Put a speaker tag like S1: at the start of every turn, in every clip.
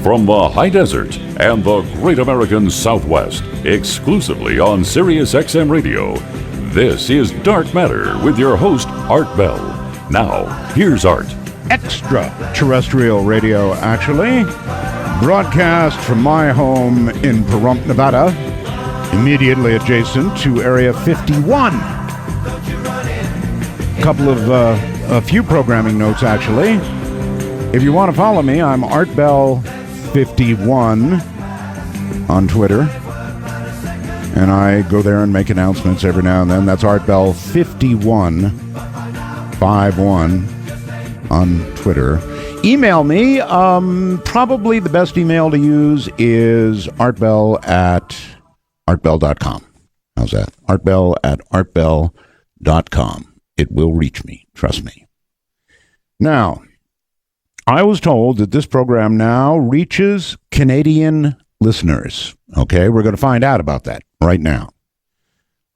S1: From the high desert and the great American Southwest, exclusively on Sirius XM Radio, this is Dark Matter with your host, Art Bell. Now, here's Art.
S2: Extraterrestrial radio, actually. Broadcast from my home in Pahrump, Nevada, immediately adjacent to Area 51. A few programming notes, actually. If you want to follow me, I'm ArtBell51 on Twitter. And I go there and make announcements every now and then. That's ArtBell51 on Twitter. Email me. Probably the best email to use is artbell@artbell.com. How's that? artbell@artbell.com. It will reach me. Trust me. Now, I was told that this program now reaches Canadian listeners. Okay, we're going to find out about that right now.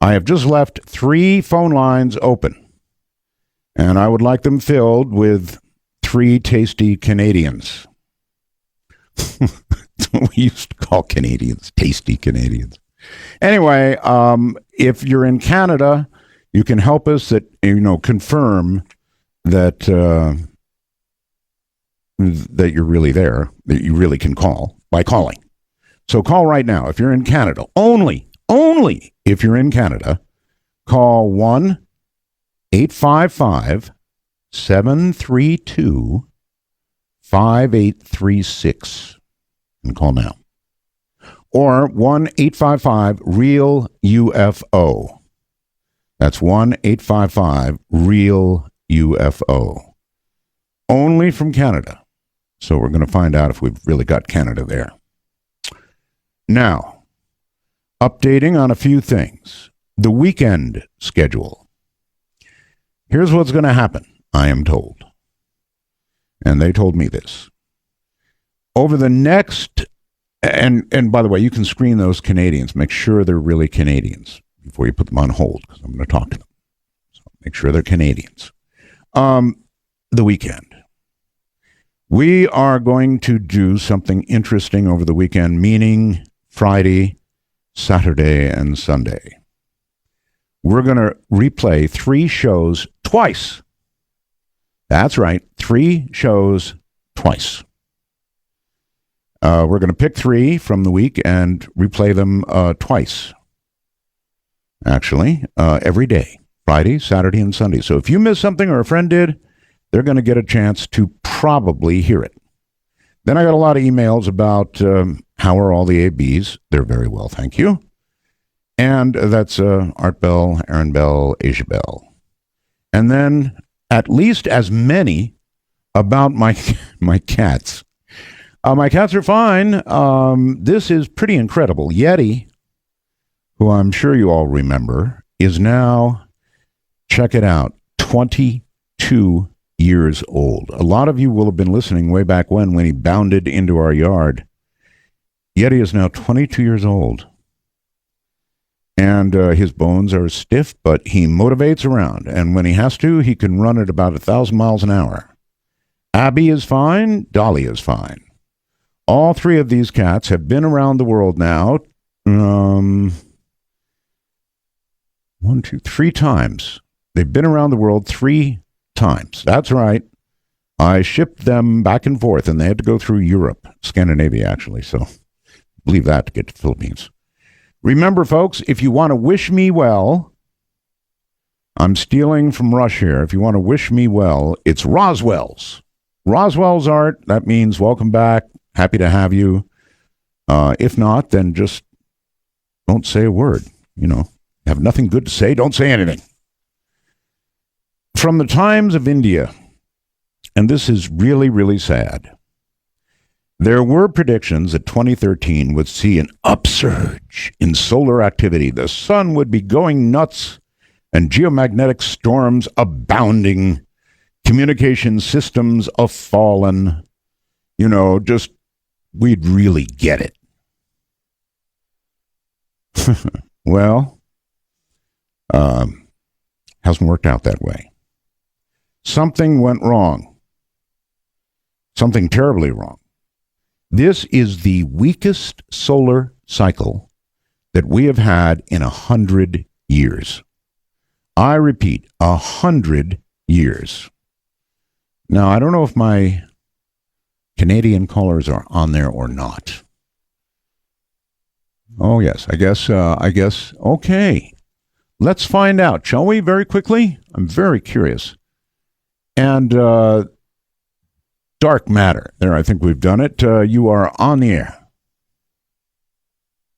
S2: I have just left 3 phone lines open, and I would like them filled with 3 tasty Canadians. We used to call Canadians tasty Canadians. Anyway, if you're in Canada, you can help us confirm that that you're really there, that you really can call by calling. So call right now if you're in Canada. Only if you're in Canada, call 1-855-732-5836 and call now. Or 1-855-REAL-UFO. That's 1-855-REAL-UFO. Only from Canada. So we're going to find out if we've really got Canada there. Now, updating on a few things. The weekend schedule. Here's what's going to happen, I am told. And they told me this. Over the next, and by the way, you can screen those Canadians. Make sure they're really Canadians before you put them on hold, because I'm going to talk to them. So make sure they're Canadians. The weekend. We are going to do something interesting over the weekend, meaning Friday, Saturday, and Sunday. We're going to replay 3 shows twice. That's right, 3 shows twice. We're going to pick 3 from the week and replay them twice. Actually, every day, Friday, Saturday, and Sunday. So if you missed something or a friend did, they're going to get a chance to probably hear it. Then I got a lot of emails about how are all the ABs. They're very well, thank you. And that's Art Bell, Aaron Bell, Asia Bell. And then at least as many about my cats. My cats are fine. This is pretty incredible. Yeti, who I'm sure you all remember, is now, check it out, 22 years old. A lot of you will have been listening way back when he bounded into our yard. Yeti is now 22 years old. And his bones are stiff, but he motivates around. And when he has to, he can run at about 1,000 miles an hour. Abby is fine. Dolly is fine. All 3 of these cats have been around the world now 3 times. They've been around the world 3 times. That's right. I shipped them back and forth, and they had to go through Europe, Scandinavia, actually. So believe that to get to the Philippines. Remember, folks, if you want to wish me well, I'm stealing from Rush here. If you want to wish me well, it's Roswell's. Roswell's Art. That means welcome back. Happy to have you. If not, then just don't say a word. Have nothing good to say. Don't say anything. From the Times of India, and this is really, really sad. There were predictions that 2013 would see an upsurge in solar activity. The sun would be going nuts and geomagnetic storms abounding. Communication systems a-fallen. We'd really get it. Well, hasn't worked out that way. Something went wrong. Something terribly wrong. This is the weakest solar cycle that we have had in 100 years. I repeat, 100 years. Now, I don't know if my Canadian callers are on there or not. Oh, yes, I guess. Okay. Let's find out, shall we, very quickly? I'm very curious. And dark matter. There, I think we've done it. You are on the air.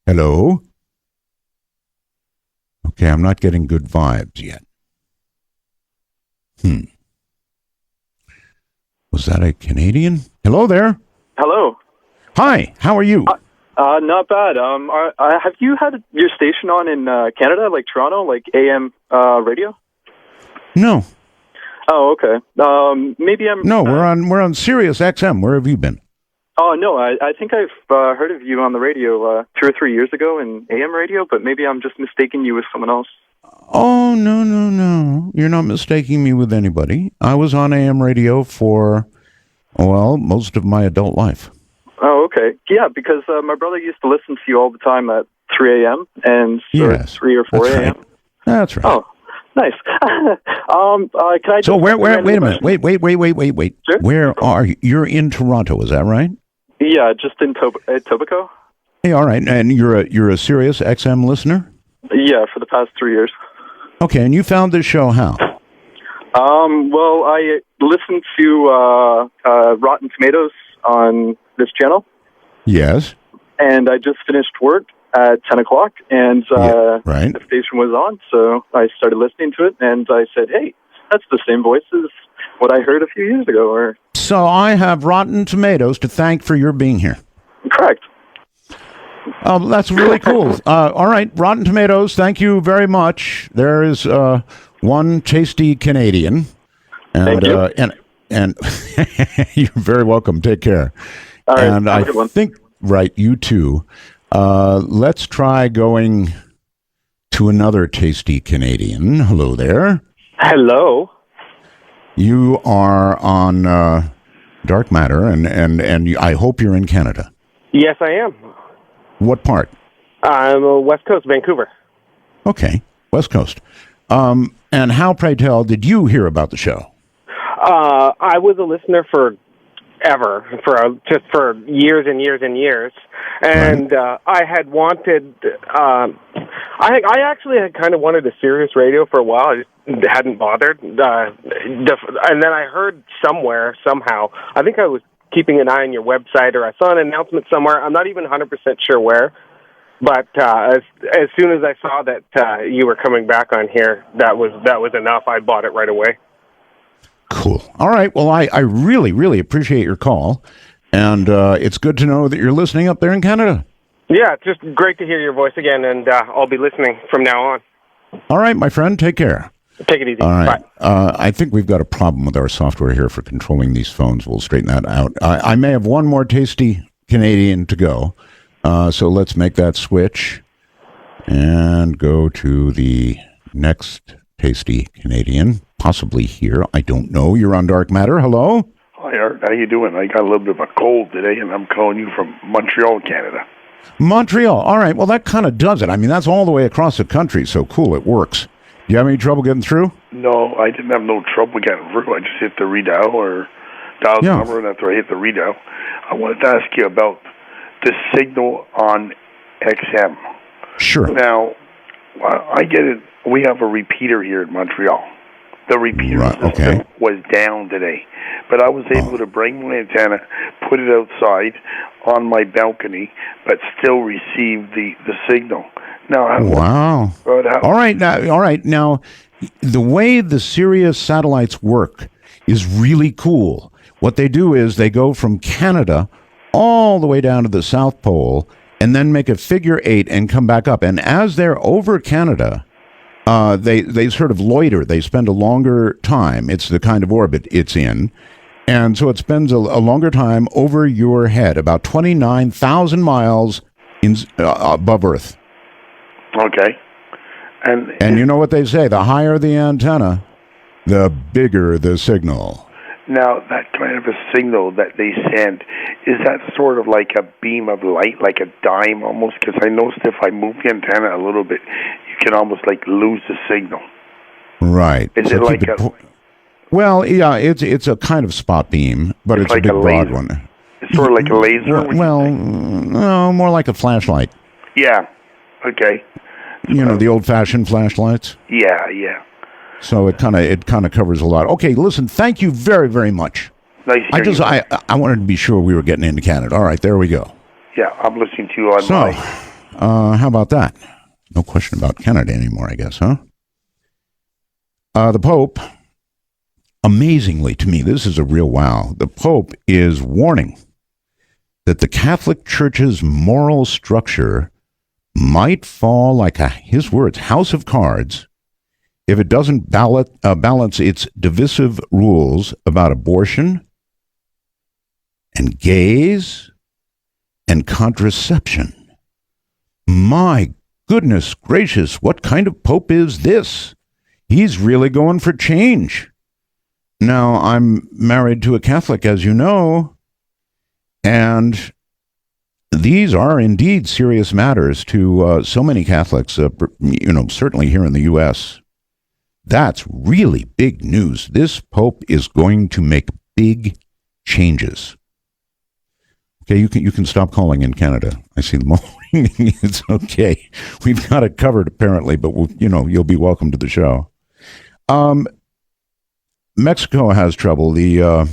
S2: Hello? Okay, I'm not getting good vibes yet. Was that a Canadian? Hello there.
S3: Hello.
S2: Hi, how are you?
S3: Not bad. Have you had your station on in Canada, like Toronto, like AM radio?
S2: No.
S3: Oh, okay. Maybe I'm.
S2: No, we're on Sirius XM. Where have you been?
S3: Oh no, I think I've heard of you on the radio 2 or 3 years ago in AM radio, but maybe I'm just mistaking you with someone else.
S2: Oh, no. You're not mistaking me with anybody. I was on AM radio for, well, most of my adult life.
S3: Oh, okay. Yeah, because my brother used to listen to you all the time at 3 a.m. and
S2: yes,
S3: 3 or 4 a.m.
S2: Right. That's right.
S3: Oh, nice. Can I?
S2: So where? Wait a minute. Wait.
S3: Sure?
S2: Where are you? You're in Toronto, is that right?
S3: Yeah, just in Etobicoke.
S2: Hey, all right. And you're a Sirius XM listener?
S3: Yeah, for the past 3 years.
S2: Okay, and you found this show how?
S3: Well, I listened to Rotten Tomatoes on this channel.
S2: Yes.
S3: And I just finished work at 10 o'clock, and
S2: right.
S3: The station was on, so I started listening to it, and I said, hey, that's the same voice as what I heard a few years ago.
S2: So I have Rotten Tomatoes to thank for your being here.
S3: Correct.
S2: That's really cool. All right, Rotten Tomatoes, thank you very much. There is one tasty Canadian. And,
S3: thank you.
S2: And you're very welcome. Take care.
S3: All right,
S2: and I think, right, you too. Let's try going to another tasty Canadian. Hello there.
S4: Hello.
S2: You are on Dark Matter, and I hope you're in Canada.
S4: Yes, I am.
S2: What part?
S4: I'm West Coast, Vancouver.
S2: Okay, West Coast. And how, pray tell, did you hear about the show?
S4: I was a listener for years and years and years, and
S2: right.
S4: I had wanted. I actually had kind of wanted a Sirius radio for a while. I just hadn't bothered, and then I heard somehow. I think I was keeping an eye on your website, or I saw an announcement somewhere. I'm not even 100% sure where, but as soon as I saw that you were coming back on here, that was enough. I bought it right away.
S2: Cool. All right. Well, I really, really appreciate your call, and it's good to know that you're listening up there in Canada.
S4: Yeah, it's just great to hear your voice again, and I'll be listening from now on.
S2: All right, my friend. Take care.
S4: Take it easy.
S2: All right.
S4: Bye.
S2: I think we've got a problem with our software here for controlling these phones. We'll straighten that out. I may have one more tasty Canadian to go, so let's make that switch and go to the next tasty Canadian, possibly here. I don't know. You're on Dark Matter. Hello?
S5: Hi, Art. How you doing? I got a little bit of a cold today, and I'm calling you from Montreal, Canada.
S2: Montreal. All right. Well, that kind of does it. I mean, that's all the way across the country, so cool. It works. Do you have any trouble getting through?
S5: No, I didn't have no trouble getting through. I just hit the redial or dial the number, and after I hit the redial, I wanted to ask you about the signal on XM.
S2: Sure.
S5: Now, I get it. We have a repeater here in Montreal. The repeater system was down today, but I was able to bring my antenna, put it outside on my balcony, but still receive the signal. Now,
S2: wow. All right. Now, the way the Sirius satellites work is really cool. What they do is they go from Canada all the way down to the South Pole and then make a figure 8 and come back up. And as they're over Canada, they sort of loiter. They spend a longer time. It's the kind of orbit it's in. And so it spends a longer time over your head, about 29,000 miles above Earth.
S5: Okay.
S2: And you know what they say, the higher the antenna, the bigger the signal.
S5: Now, that kind of a signal that they send, is that sort of like a beam of light, like a dime almost? Because I noticed if I move the antenna a little bit, you can almost like lose the signal.
S2: Right.
S5: Is
S2: so
S5: it like a...
S2: Well, yeah, it's a kind of spot beam, but it's
S5: like
S2: a big, broad
S5: laser.
S2: one.
S5: It's sort of like a laser?
S2: Well, no, more like a flashlight.
S5: Yeah. Okay.
S2: You know, the old-fashioned flashlights?
S5: Yeah.
S2: So it kind of covers a lot. Okay, listen, thank you very, very much.
S5: Nice hearing you.
S2: I wanted to be sure we were getting into Canada. All right, there we go.
S5: Yeah, I'm listening to you on my...
S2: how about that? No question about Canada anymore, I guess, huh? The Pope, amazingly to me, this is a real wow. The Pope is warning that the Catholic Church's moral structure might fall like his words, house of cards, if it doesn't balance its divisive rules about abortion and gays and contraception. My goodness gracious, what kind of Pope is this? He's really going for change. Now, I'm married to a Catholic, as you know, and these are indeed serious matters to so many Catholics, certainly here in the U.S. That's really big news. This Pope is going to make big changes. Okay, you can stop calling in Canada. I see the moaning. It's okay. We've got it covered apparently, but you'll be welcome to the show. Mexico has trouble. The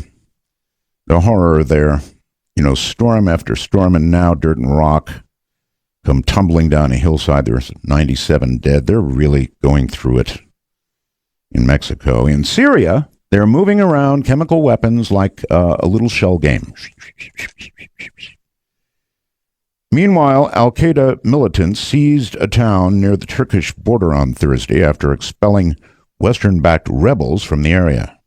S2: horror there. Storm after storm, and now dirt and rock come tumbling down a hillside. There's 97 dead. They're really going through it in Mexico. In Syria, they're moving around chemical weapons like a little shell game. Meanwhile, Al-Qaeda militants seized a town near the Turkish border on Thursday after expelling Western-backed rebels from the area,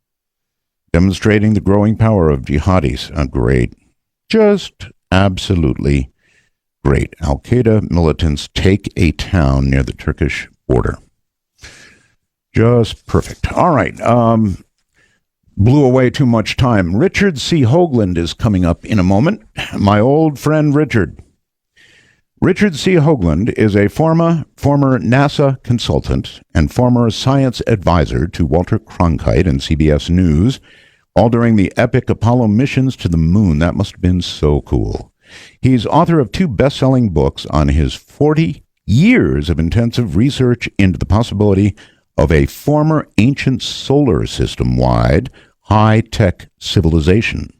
S2: demonstrating the growing power of jihadis. Great. Just absolutely great. Al-Qaeda militants take a town near the Turkish border. Just perfect. All right. Blew away too much time. Richard C. Hoagland is coming up in a moment. My old friend Richard. Richard C. Hoagland is a former NASA consultant and former science advisor to Walter Cronkite and CBS News, all during the epic Apollo missions to the moon. That must have been so cool. He's author of 2 best-selling books on his 40 years of intensive research into the possibility of a former ancient solar system-wide high-tech civilization.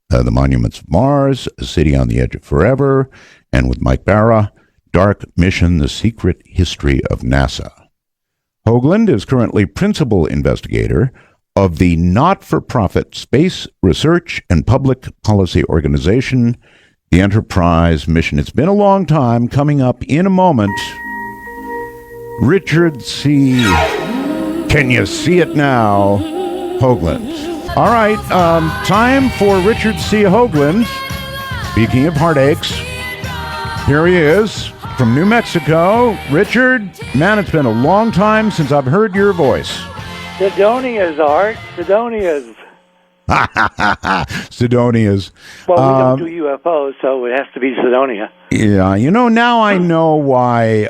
S2: The Monuments of Mars, A City on the Edge of Forever, and with Mike Barra, Dark Mission, The Secret History of NASA. Hoagland is currently principal investigator of the not-for-profit Space Research and Public Policy Organization, the Enterprise Mission. It's been a long time. Coming up in a moment, Richard C. Can you see it now? Hoagland. All right, time for Richard C. Hoagland. Speaking of heartaches, here he is from New Mexico. Richard, man, it's been a long time since I've heard your voice.
S6: Sidonias, Art. Sidonias.
S2: Sidonias.
S6: Well, we don't do UFOs, so it has to be Sidonia.
S2: Yeah, now I know why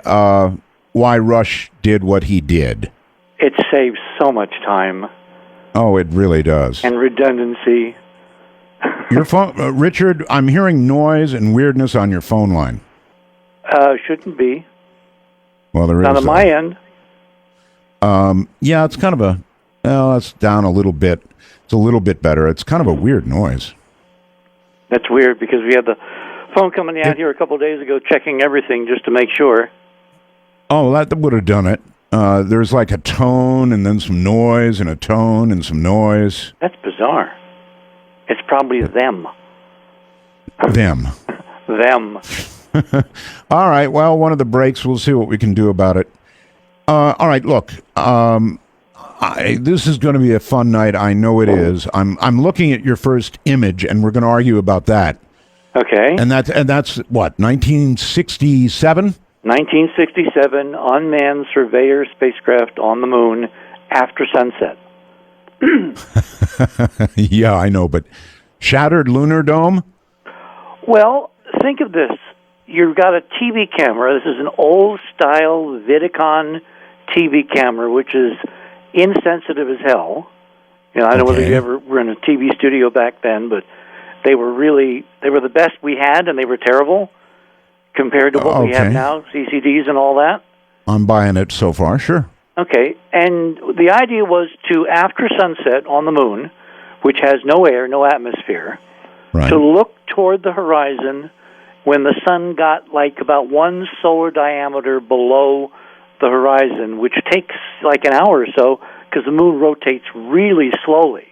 S2: Rush did what he did.
S6: It saves so much time.
S2: Oh, it really does.
S6: And redundancy.
S2: Your phone, Richard, I'm hearing noise and weirdness on your phone line.
S6: Shouldn't be.
S2: Well, there is.
S6: Not on my end.
S2: Yeah, it's kind of it's down a little bit. It's a little bit better. It's kind of a weird noise.
S6: That's weird because we had the phone coming out here a couple of days ago checking everything just to make sure.
S2: Oh, that would have done it. There's like a tone and then some noise and a tone and some noise.
S6: That's bizarre. It's probably them.
S2: Them.
S6: Them.
S2: All right. Well, one of the breaks. We'll see what we can do about it. All right. Look, this is going to be a fun night. I know it is. I'm looking at your first image, and we're going to argue about that.
S6: Okay.
S2: And that's what, 1967?
S6: 1967, unmanned surveyor spacecraft on the moon after sunset.
S2: Yeah, I know, but shattered lunar dome?
S6: Well, think of this. You've got a TV camera. This is an old-style Vidicon TV camera, which is insensitive as hell. I don't know whether you ever were in a TV studio back then, but they were the best we had, and they were terrible compared to what we have now, CCDs and all that.
S2: I'm buying it so far, sure.
S6: Okay, and the idea was to, after sunset on the moon, which has no air, no atmosphere, to look toward the horizon when the sun got like about 1 solar diameter below the horizon, which takes like an hour or so because the moon rotates really slowly,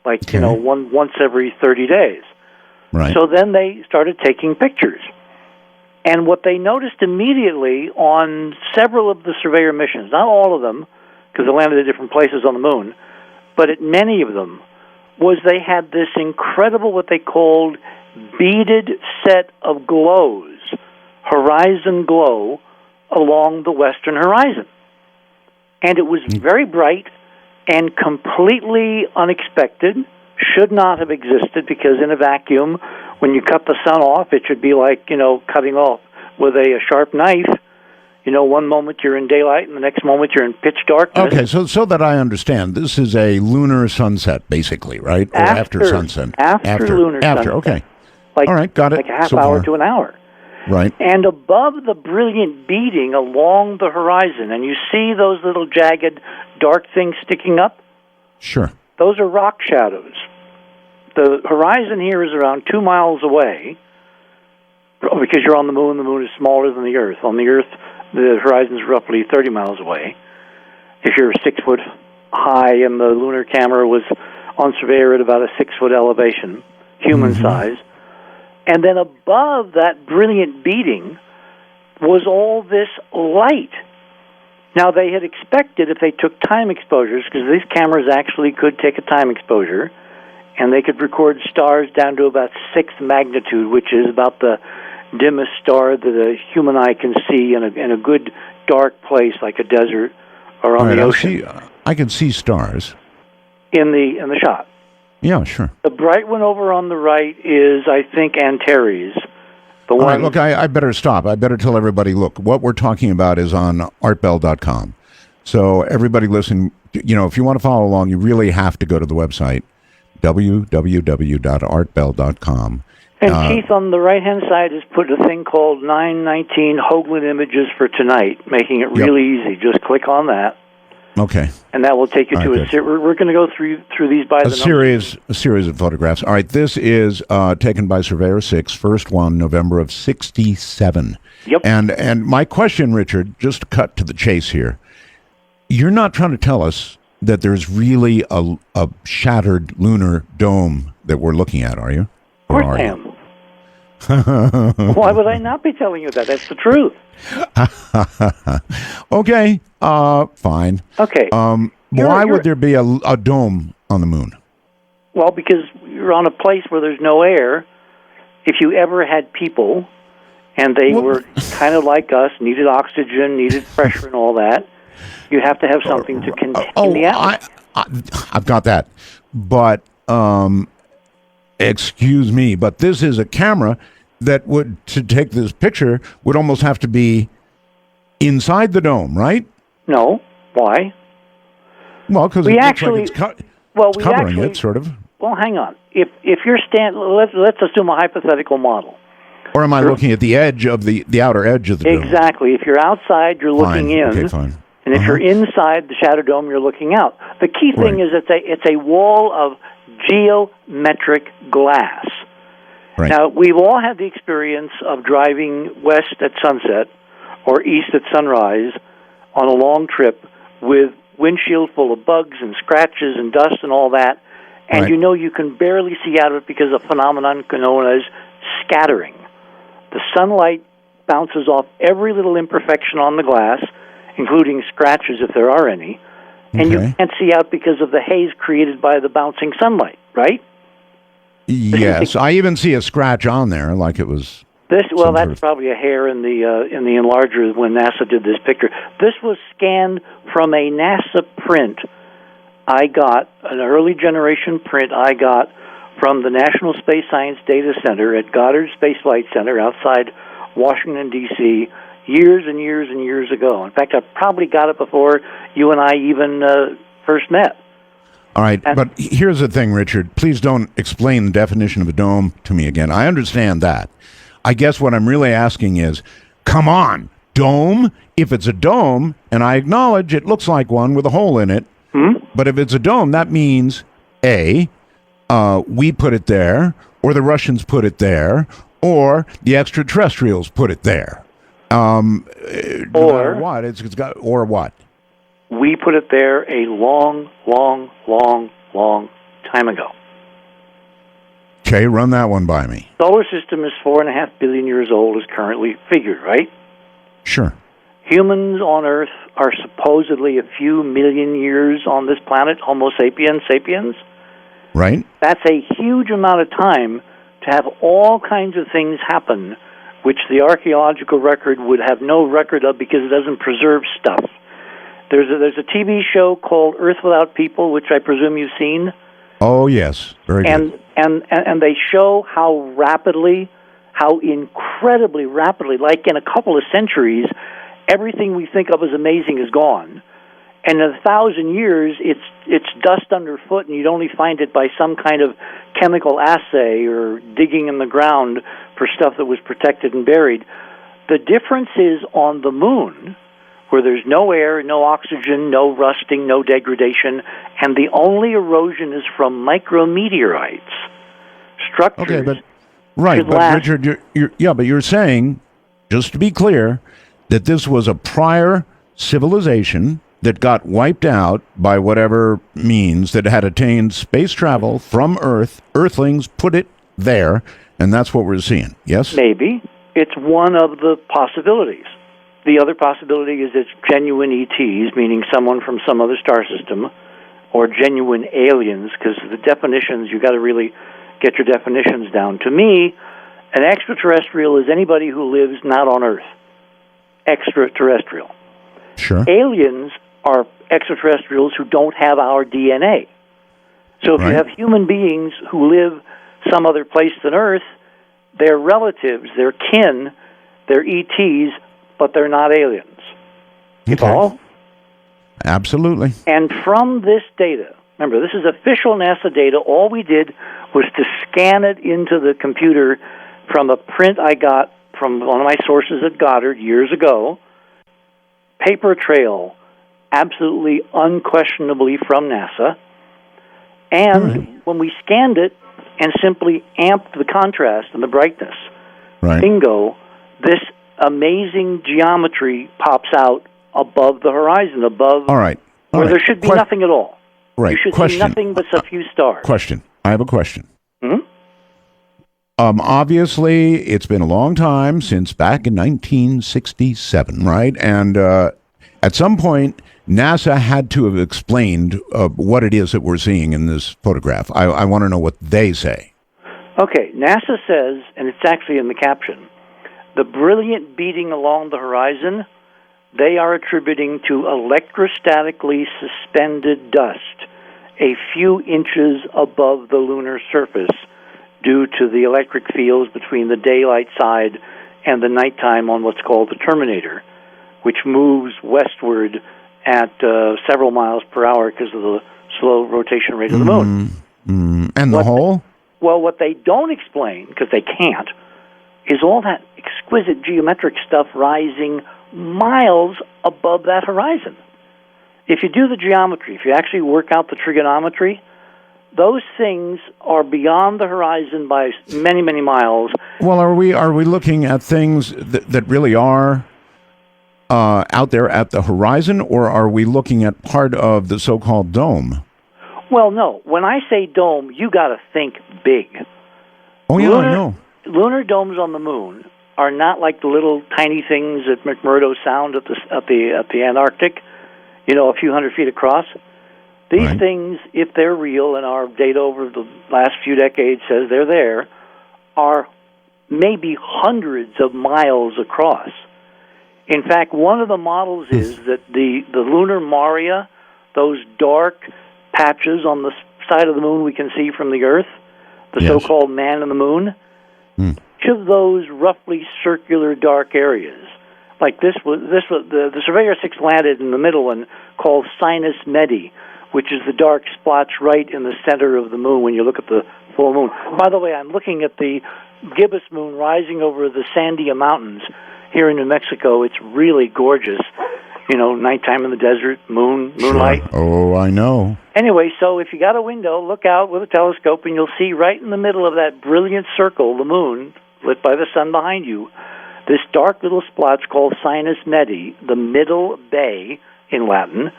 S6: like, once every 30 days.
S2: Right.
S6: So then they started taking pictures. And what they noticed immediately on several of the surveyor missions, not all of them, because they landed at different places on the moon, but at many of them, was they had this incredible, what they called, beaded set of glows, horizon glow, along the western horizon. And it was very bright and completely unexpected, should not have existed, because in a vacuum, when you cut the sun off, it should be like, cutting off with a sharp knife. One moment you're in daylight, and the next moment you're in pitch darkness.
S2: Okay, so that I understand, this is a lunar sunset, basically, right? Or after sunset?
S6: After lunar sunset.
S2: Okay.
S6: All
S2: right, got it.
S6: Like a half hour to an hour.
S2: Right.
S6: And above the brilliant beading along the horizon, and you see those little jagged, dark things sticking up?
S2: Sure.
S6: Those are rock shadows. The horizon here is around 2 miles away, because you're on the moon is smaller than the Earth. On the Earth, the horizon is roughly 30 miles away. If you're 6 foot high, and the lunar camera was on surveyor at about a 6 foot elevation, human size. And then above that brilliant beading was all this light. Now, they had expected, if they took time exposures, because these cameras actually could take a time exposure, and they could record stars down to about 6th magnitude, which is about the dimmest star that a human eye can see in a good dark place like a desert or on the ocean.
S2: I can see stars
S6: in the shot.
S2: Yeah, sure.
S6: The bright one over on the right is, I think, Antares.
S2: All right, look, I better stop. I better tell everybody, look, what we're talking about is on artbell.com. So everybody listen, if you want to follow along, you really have to go to the website, www.artbell.com.
S6: And Keith, on the right-hand side, has put a thing called 919 Hoagland Images for Tonight, making it really easy. Just click on that.
S2: Okay.
S6: And that will take you to we're going to go through these by the
S2: series of photographs. All right, this is taken by Surveyor 6, first one, November of 1967.
S6: Yep.
S2: And my question, Richard, just to cut to the chase here, you're not trying to tell us that there's really a shattered lunar dome that we're looking at, are you?
S6: Of course I am. Why would I not be telling you that? That's the truth.
S2: Okay, fine.
S6: Okay.
S2: Why would there be a dome on the moon?
S6: Well, because you're on a place where there's no air. If you ever had people, and they were kind of like us, needed oxygen, needed pressure and all that, you have to have something to contain the atmosphere.
S2: I've got that. But, excuse me, but this is a camera that would, to take this picture, would almost have to be inside the dome, right?
S6: No. Why?
S2: Well, because it looks like it's covering it, sort of.
S6: Well, hang on. If you're let's assume a hypothetical model.
S2: Or am I looking at the edge of the outer edge of the dome?
S6: Exactly. If you're outside, you're looking in.
S2: Okay, fine.
S6: And if you're inside the shadow dome, you're looking out. The key thing is it's a wall of geometric glass.
S2: Right.
S6: Now, we've all had the experience of driving west at sunset or east at sunrise on a long trip with windshield full of bugs and scratches and dust and all that, and you can barely see out of it because of a phenomenon known as scattering. The sunlight bounces off every little imperfection on the glass, including scratches if there are any, and you can't see out because of the haze created by the bouncing sunlight, right?
S2: Yes, I even see a scratch on there, like it was.
S6: That's probably a hair in the enlarger when NASA did this picture. This was scanned from a NASA print I got an early generation print I got from the National Space Science Data Center at Goddard Space Flight Center outside Washington, D.C., years and years and years ago. In fact, I probably got it before you and I even first met.
S2: All right, but here's the thing, Richard. Please don't explain the definition of a dome to me again. I understand that. I guess what I'm really asking is, come on, dome? If it's a dome, and I acknowledge it looks like one with a hole in it, but if it's a dome, that means, A, we put it there, or the Russians put it there, or the extraterrestrials put it there. Or what? It's got, or what?
S6: We put it there a long, long, long, long time ago.
S2: Okay, run that one by me.
S6: Solar system is 4.5 billion years old, is currently figured, right?
S2: Sure.
S6: Humans on Earth are supposedly a few million years on this planet, Homo sapiens, sapiens.
S2: Right.
S6: That's a huge amount of time to have all kinds of things happen, which the archaeological record would have no record of because it doesn't preserve stuff. There's a TV show called Earth Without People, which I presume you've seen.
S2: Oh, yes. Very good.
S6: And they show how rapidly, how incredibly rapidly, like in a couple of centuries, everything we think of as amazing is gone. And in 1,000 years, it's dust underfoot, and you'd only find it by some kind of chemical assay or digging in the ground for stuff that was protected and buried. The difference is on the moon, where there's no air, no oxygen, no rusting, no degradation, and the only erosion is from micrometeorites. Structures.
S2: Okay, but Richard, you're saying, just to be clear, that this was a prior civilization that got wiped out by whatever means that had attained space travel from Earth. Earthlings put it there, and that's what we're seeing. Yes?
S6: Maybe. It's one of the possibilities. The other possibility is it's genuine ETs, meaning someone from some other star system, or genuine aliens, because the definitions, you got to really get your definitions down. To me, an extraterrestrial is anybody who lives not on Earth. Extraterrestrial.
S2: Sure.
S6: Aliens are extraterrestrials who don't have our DNA. So if you have human beings who live some other place than Earth, they're relatives, they're kin, they're ETs, but they're not aliens.
S2: Okay. Absolutely.
S6: And from this data, remember, this is official NASA data. All we did was to scan it into the computer from a print I got from one of my sources at Goddard years ago. Paper trail, absolutely unquestionably from NASA. And when we scanned it and simply amped the contrast and the brightness, bingo, this amazing geometry pops out above the horizon, above where there should be nothing at all.
S2: Right.
S6: You should see nothing but a few stars.
S2: Question. I have a question. Obviously, it's been a long time since back in 1967, right? And at some point, NASA had to have explained what it is that we're seeing in this photograph. I want to know what they say.
S6: Okay, NASA says, and it's actually in the caption, the brilliant beating along the horizon, they are attributing to electrostatically suspended dust a few inches above the lunar surface due to the electric fields between the daylight side and the nighttime on what's called the terminator, which moves westward at several miles per hour because of the slow rotation rate of the moon.
S2: And the hole?
S6: Well, what they don't explain, because they can't, is all that exquisite geometric stuff rising miles above that horizon. If you do the geometry, if you actually work out the trigonometry, those things are beyond the horizon by many, many miles.
S2: Well, are we looking at things that really are out there at the horizon, or are we looking at part of the so-called dome?
S6: Well, no. When I say dome, you got to think big.
S2: Oh, yeah, I know.
S6: Lunar domes on the moon are not like the little tiny things at McMurdo Sound at the Antarctic, a few hundred feet across. These things, if they're real, and our data over the last few decades says they're there, are maybe hundreds of miles across. In fact, one of the models is that the lunar maria, those dark patches on the side of the moon we can see from the Earth, the
S2: Yes.
S6: so-called man in the moon. Each of those roughly circular dark areas, like this was the Surveyor 6 landed in the middle one called Sinus Medi, which is the dark spots right in the center of the moon when you look at the full moon. By the way, I'm looking at the gibbous moon rising over the Sandia Mountains here in New Mexico. It's really gorgeous. You know, nighttime in the desert, moonlight.
S2: Sure. Oh, I know.
S6: Anyway, so if you got a window, look out with a telescope, and you'll see right in the middle of that brilliant circle, the moon, lit by the sun behind you, this dark little spot's called Sinus Medi, the middle bay in Latin,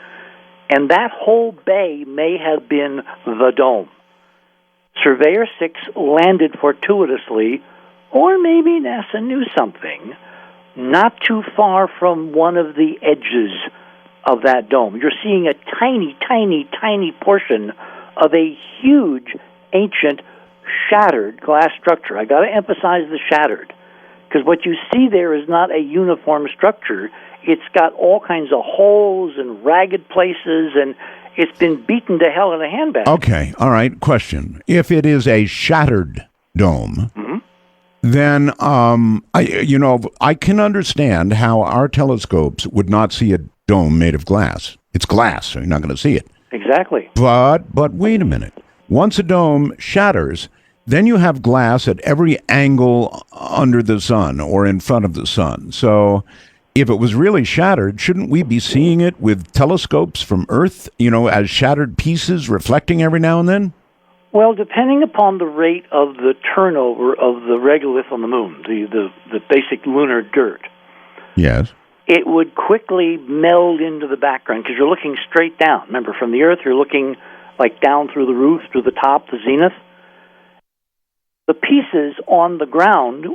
S6: and that whole bay may have been the dome. Surveyor 6 landed fortuitously, or maybe NASA knew something, not too far from one of the edges of that dome. You're seeing a tiny, tiny, tiny portion of a huge, ancient, shattered glass structure. I got to emphasize the shattered, because what you see there is not a uniform structure. It's got all kinds of holes and ragged places, and it's been beaten to hell in a handbasket.
S2: Okay, all right, question. If it is a shattered dome, then I can understand how our telescopes would not see a dome made of glass. It's glass, so you're not going to see it.
S6: Exactly.
S2: But wait a minute. Once a dome shatters, then you have glass at every angle under the sun or in front of the sun. So if it was really shattered, shouldn't we be seeing it with telescopes from Earth, as shattered pieces reflecting every now and then?
S6: Well, depending upon the rate of the turnover of the regolith on the moon, the basic lunar dirt,
S2: yes,
S6: it would quickly meld into the background because you're looking straight down. Remember, from the Earth, you're looking like down through the roof, through the top, the zenith. The pieces on the ground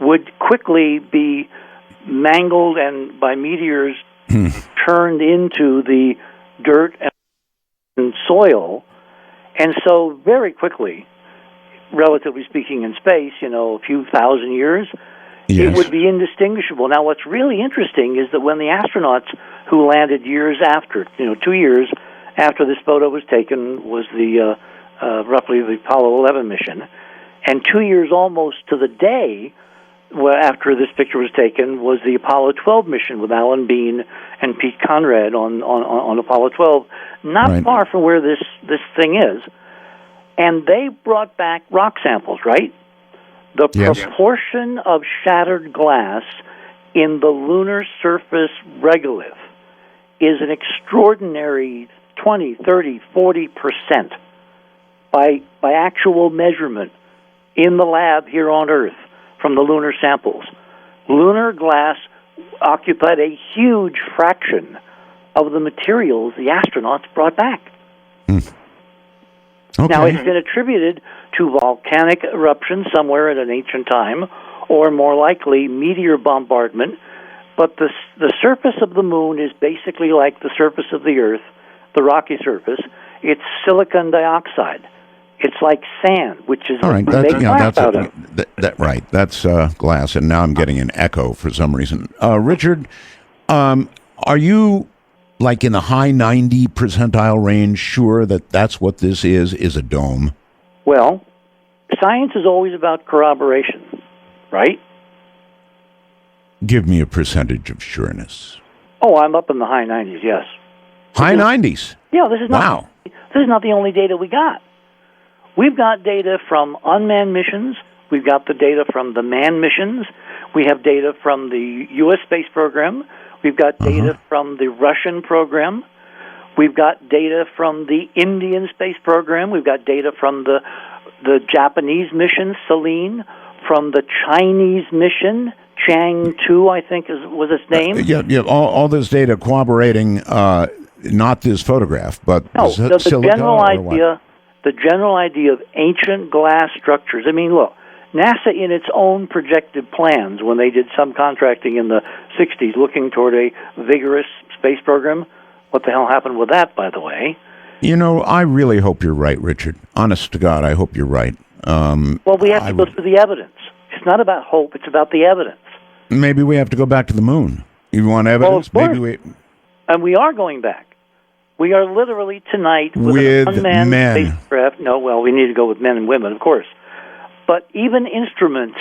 S6: would quickly be mangled and by meteors turned into the dirt and soil. And so very quickly, relatively speaking in space, a few thousand years,
S2: yes,
S6: it would be indistinguishable. Now, what's really interesting is that when the astronauts who landed years after, 2 years after this photo was taken, was the roughly the Apollo 11 mission, and 2 years almost to the day after this picture was taken was the Apollo 12 mission with Alan Bean and Pete Conrad on Apollo 12, not
S2: right,
S6: far from where this thing is. And they brought back rock samples, right? The
S2: yes,
S6: proportion of shattered glass in the lunar surface regolith is an extraordinary 20, 30, 40% by actual measurement in the lab here on Earth from the lunar samples. Lunar glass occupied a huge fraction of the materials the astronauts brought back.
S2: Okay.
S6: Now, it's been attributed to volcanic eruption somewhere at an ancient time, or more likely, meteor bombardment. But the surface of the moon is basically like the surface of the Earth, the rocky surface. It's silicon dioxide. It's like sand, which is
S2: all right.
S6: what we make glass out of.
S2: Right. That's glass, and now I'm getting an echo for some reason. Richard, are you like in the high 90 percentile range sure that that's what this is a dome?
S6: Well, science is always about corroboration, right?
S2: Give me a percentage of sureness.
S6: Oh, I'm up in the high 90s, yes.
S2: High 90s?
S6: Yeah, this is not the only data we got. We've got data from unmanned missions. We've got the data from the manned missions. We have data from the U.S. space program. We've got data from the Russian program. We've got data from the Indian space program. We've got data from the Japanese mission, Selene, from the Chinese mission, Chang 2, I think was its name.
S2: Yeah. All this data corroborating not this photograph, but
S6: the
S2: silica
S6: general
S2: or
S6: idea.
S2: what?
S6: The general idea of ancient glass structures. I mean, look, NASA in its own projected plans, when they did some contracting in the 60s looking toward a vigorous space program, what the hell happened with that, by the way?
S2: I really hope you're right, Richard. Honest to God, I hope you're right.
S6: Well, we have to go through the evidence. It's not about hope, it's about the evidence.
S2: Maybe we have to go back to the moon. You want evidence?
S6: Well, of course. And we are going back. We are literally tonight with an unmanned spacecraft. No, well, we need to go with men and women, of course. But even instruments,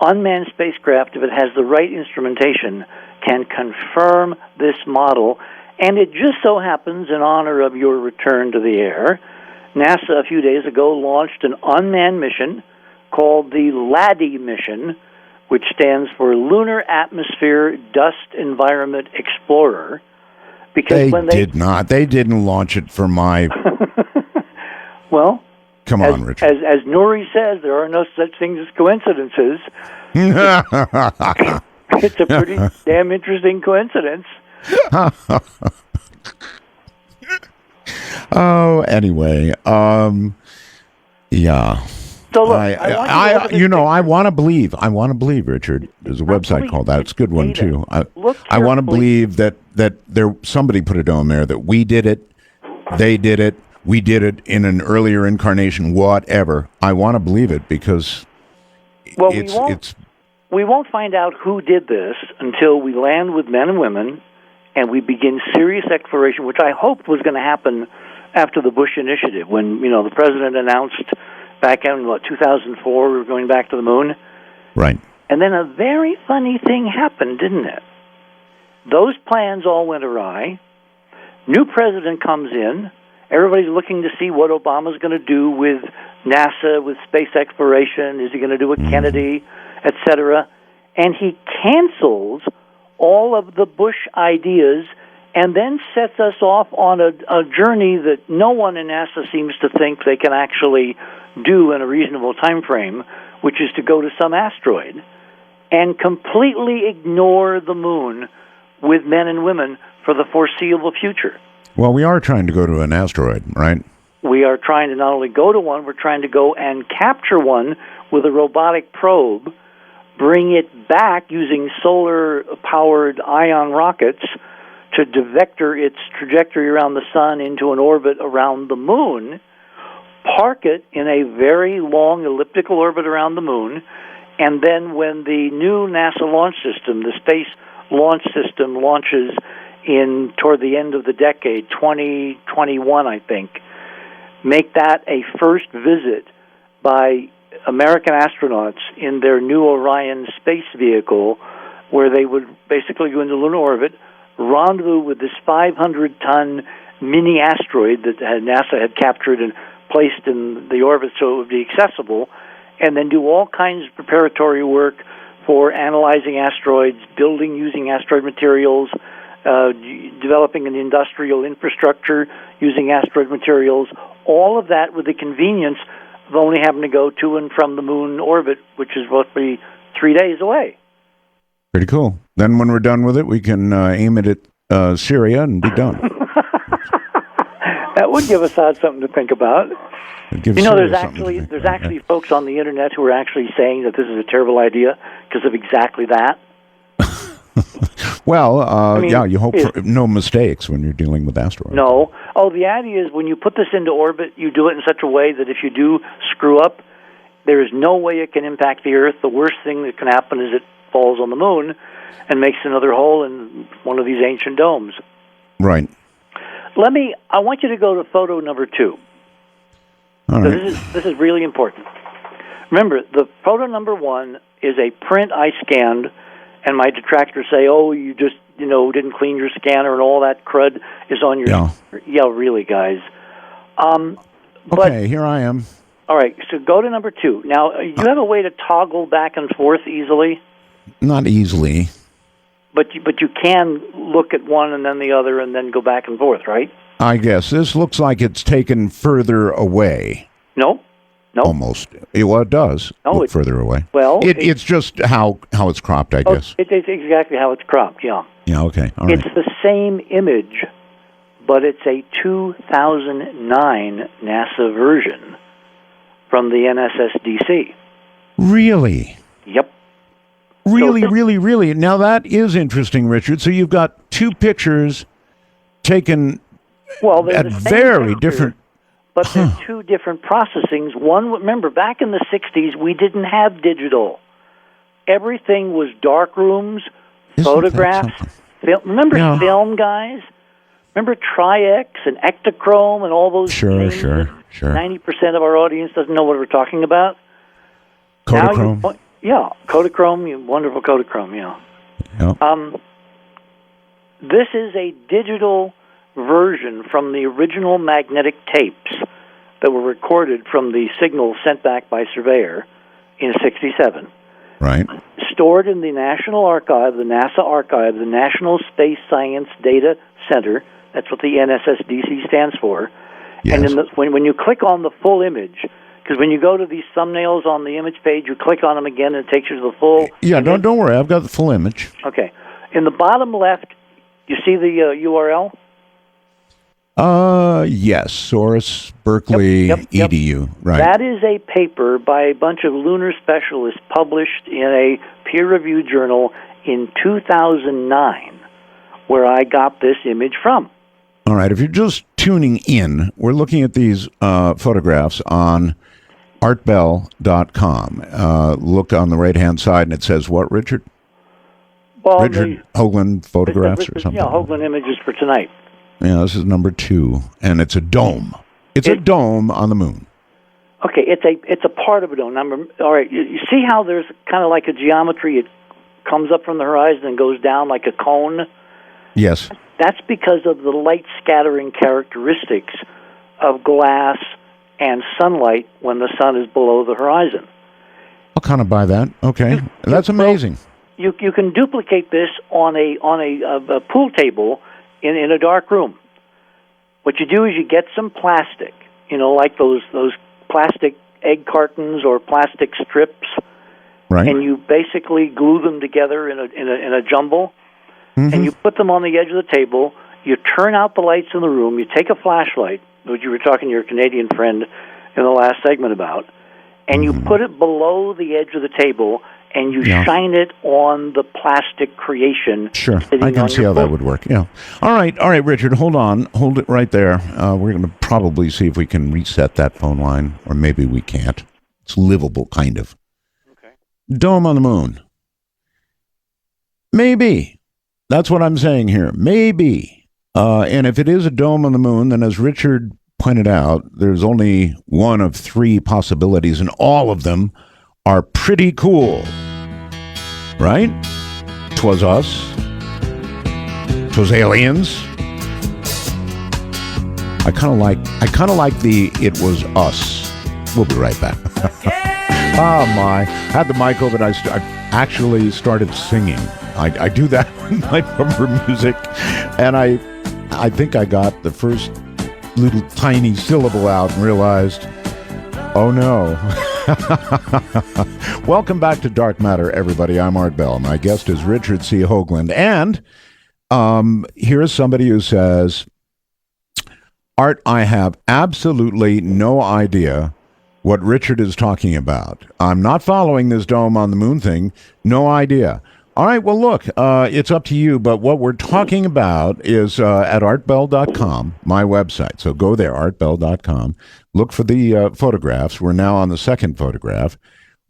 S6: unmanned spacecraft, if it has the right instrumentation, can confirm this model. And it just so happens, in honor of your return to the air, NASA a few days ago launched an unmanned mission called the LADEE mission, which stands for Lunar Atmosphere Dust Environment Explorer. Because
S2: They didn't launch it for my...
S6: Well...
S2: Come on, Richard.
S6: As Nuri says, there are no such things as coincidences. It's a pretty damn interesting coincidence.
S2: Oh, anyway, yeah.
S6: So look,
S2: I want to believe. I want to believe, Richard. There's a website called that. It's a good one too. I want to believe that there somebody put it on there that we did it, they did it, we did it in an earlier incarnation. Whatever. I want to believe it because
S6: we won't find out who did this until we land with men and women, and we begin serious exploration, which I hoped was going to happen after the Bush initiative, when the president announced back in 2004 we were going back to the moon.
S2: Right.
S6: And then a very funny thing happened, didn't it? Those plans all went awry. New president comes in. Everybody's looking to see what Obama's going to do with NASA, with space exploration. Is he going to do with Kennedy, etc.? And he cancels all of the Bush ideas and then sets us off on a journey that no one in NASA seems to think they can actually do in a reasonable time frame, which is to go to some asteroid and completely ignore the moon with men and women for the foreseeable future.
S2: Well, we are trying to go to an asteroid, right?
S6: We are trying to not only go to one, we're trying to go and capture one with a robotic probe, bring it back using solar-powered ion rockets to vector its trajectory around the sun into an orbit around the moon, park it in a very long elliptical orbit around the moon, and then when the new NASA launch system, the Space Launch System, launches toward the end of the decade, 2021, I think, make that a first visit by American astronauts in their new Orion space vehicle, where they would basically go into lunar orbit, rendezvous with this 500-ton mini asteroid that NASA had captured and placed in the orbit so it would be accessible, and then do all kinds of preparatory work for analyzing asteroids, building using asteroid materials, developing an industrial infrastructure using asteroid materials, all of that with the convenience of only having to go to and from the moon orbit, which is roughly 3 days away.
S2: Pretty cool. Then when we're done with it, we can aim it at Syria and be done.
S6: That would give us something to think about. There's actually folks on the internet who are actually saying that this is a terrible idea because of exactly that.
S2: Well, you hope for no mistakes when you're dealing with asteroids.
S6: No. Oh, the idea is when you put this into orbit, you do it in such a way that if you do screw up, there is no way it can impact the Earth. The worst thing that can happen is it falls on the moon and makes another hole in one of these ancient domes.
S2: Right.
S6: I want you to go to photo number 2.
S2: All right.
S6: This is really important. Remember, the photo number 1 is a print I scanned, and my detractors say, "Oh, you just didn't clean your scanner and all that crud is on your." Yeah, really, guys.
S2: Okay, here I am.
S6: All right, so go to number 2. Now, you have a way to toggle back and forth easily.
S2: Not easily.
S6: But you can look at one and then the other and then go back and forth, right?
S2: I guess. This looks like it's taken further away.
S6: No.
S2: Almost. Well, it does look further away.
S6: Well,
S2: it's just how it's cropped, I guess.
S6: It's exactly how it's cropped, yeah.
S2: Yeah, okay. All right.
S6: It's the same image, but it's a 2009 NASA version from the NSSDC.
S2: Really?
S6: Yep.
S2: Really. Now, that is interesting, Richard. So you've got 2 pictures taken at very different...
S6: But there's 2 different processings. One, remember, back in the 60s, we didn't have digital. Everything was dark rooms, photographs. Remember film, guys? Remember Tri-X and Ektachrome and all those
S2: Sure.
S6: 90% of our audience doesn't know what we're talking about.
S2: Kodachrome.
S6: Kodachrome, wonderful Kodachrome,
S2: Yep.
S6: This is a digital version from the original magnetic tapes that were recorded from the signals sent back by Surveyor in '67.
S2: Right.
S6: Stored in the National Archive, the NASA Archive, the National Space Science Data Center. That's what the NSSDC stands for.
S2: Yes.
S6: And when you click on the full image, because when you go to these thumbnails on the image page, you click on them again and it takes you to the full.
S2: Yeah, don't worry. I've got the full image.
S6: Okay. In the bottom left, you see the URL?
S2: Yes, Source Berkeley EDU. Right.
S6: That is a paper by a bunch of lunar specialists published in a peer-reviewed journal in 2009, where I got this image from.
S2: All right. If you're just tuning in, we're looking at these photographs on artbell.com. Look on the right-hand side, and it says what, Richard?
S6: Well,
S2: Richard Hoagland photographs or something?
S6: Yeah, Hoagland images for tonight.
S2: Yeah, this is number 2, and it's a dome. It's a dome on the moon.
S6: Okay, it's a part of a dome. All right, you see how there's kind of like a geometry. It comes up from the horizon and goes down like a cone?
S2: Yes.
S6: That's because of the light scattering characteristics of glass and sunlight when the sun is below the horizon.
S2: I'll kind of buy that. Okay, that's amazing.
S6: You can duplicate this on a pool table in a dark room. What you do is you get some plastic, like those plastic egg cartons or plastic strips,
S2: right?
S6: And you basically glue them together in a jumble, and you put them on the edge of the table. You turn out the lights in the room. You take a flashlight, which you were talking to your Canadian friend in the last segment about, and you put it below the edge of the table, and you shine it on the plastic creation.
S2: Sure, I can see how that would work. Yeah. All right, Richard, hold it right there. We're going to probably see if we can reset that phone line, or maybe we can't. It's livable, kind of. Okay. Dome on the moon. Maybe. That's what I'm saying here. Maybe. And if it is a dome on the moon, then as Richard pointed out, there's only one of 3 possibilities, and all of them are pretty cool. Right? 'Twas us. 'Twas aliens. I kind of like the "it was us." We'll be right back. Oh my! I had the mic open. I actually started singing. I do that in my number music, and I think I got the first little tiny syllable out and realized, oh no. Welcome back to Dark Matter, everybody. I'm Art Bell. My guest is Richard C. Hoagland. And here's somebody who says, Art, I have absolutely no idea what Richard is talking about. I'm not following this dome on the moon thing. No idea. All right, well, look, it's up to you, but what we're talking about is at artbell.com, my website. So go there, artbell.com. Look for the photographs. We're now on the second photograph,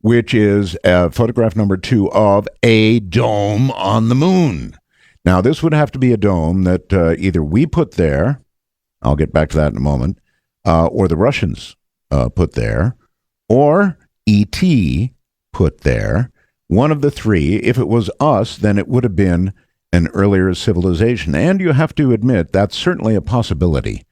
S2: which is photograph number 2 of a dome on the moon. Now, this would have to be a dome that either we put there, I'll get back to that in a moment, or the Russians put there, or E.T. put there. One of the 3. If it was us, then it would have been an earlier civilization. And you have to admit, that's certainly a possibility,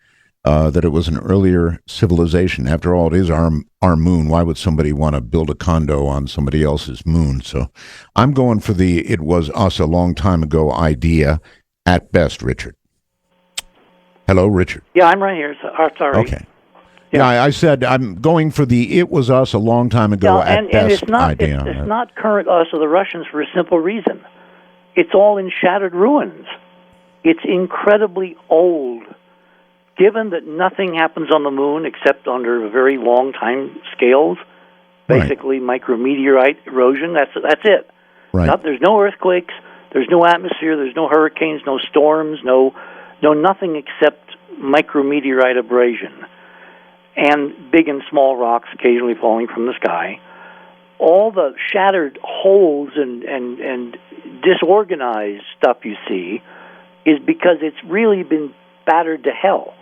S2: that it was an earlier civilization. After all, it is our moon. Why would somebody want to build a condo on somebody else's moon? So I'm going for the "it was us a long time ago" idea at best, Richard. Hello, Richard.
S6: Yeah, I'm right here. Sorry.
S2: Okay. Yeah, I said I'm going for the "it was us a long time ago" at best idea.
S6: It's not current us or the Russians for a simple reason. It's all in shattered ruins. It's incredibly old. Given that nothing happens on the moon except under very long time scales, basically micrometeorite erosion, that's it.
S2: Right.
S6: There's no earthquakes, there's no atmosphere, there's no hurricanes, no storms, no nothing except micrometeorite abrasion. And big and small rocks occasionally falling from the sky. All the shattered holes and disorganized stuff you see is because it's really been battered to hell.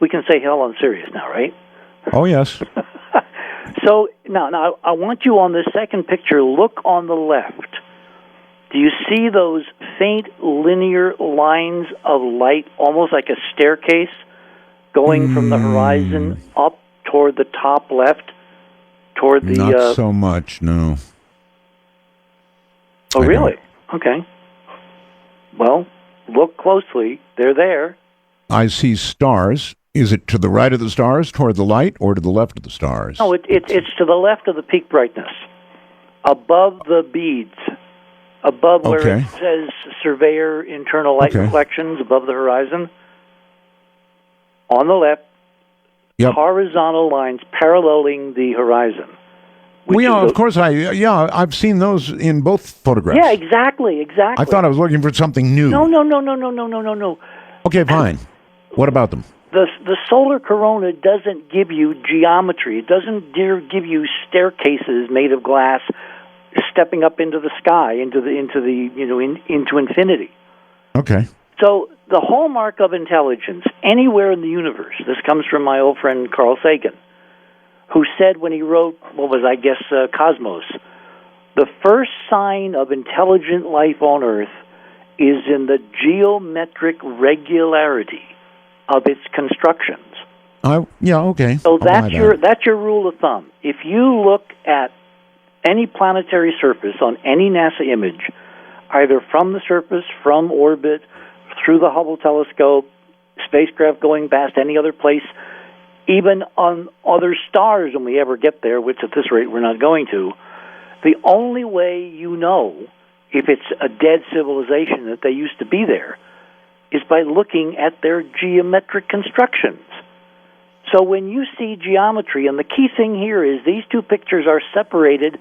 S6: We can say hell on Sirius now, right?
S2: Oh, yes.
S6: So now I want you on this second picture, look on the left. Do you see those faint linear lines of light, almost like a staircase, going from the horizon up toward the top left, toward the...
S2: Not so much, no.
S6: Oh, really? Okay. Well, look closely. They're there.
S2: I see stars. Is it to the right of the stars, toward the light, or to the left of the stars?
S6: No, it's to the left of the peak brightness, above the beads, above where it says Surveyor Internal Light Reflections, above the horizon. On the left, horizontal lines paralleling the horizon.
S2: Well, yeah, of course. I've seen those in both photographs.
S6: Yeah, exactly.
S2: I thought I was looking for something new.
S6: No.
S2: Okay, fine. What about them?
S6: The solar corona doesn't give you geometry. It doesn't give you staircases made of glass, stepping up into the sky, into infinity.
S2: Okay.
S6: So the hallmark of intelligence anywhere in the universe. This comes from my old friend Carl Sagan, who said when he wrote Cosmos, the first sign of intelligent life on Earth is in the geometric regularity of its constructions.
S2: Okay.
S6: So that's your rule of thumb. If you look at any planetary surface on any NASA image, either from the surface, from orbit, through the Hubble telescope, spacecraft going past any other place, even on other stars when we ever get there, which at this rate we're not going to, the only way you know if it's a dead civilization that they used to be there is by looking at their geometric constructions. So when you see geometry, and the key thing here is these two pictures are separated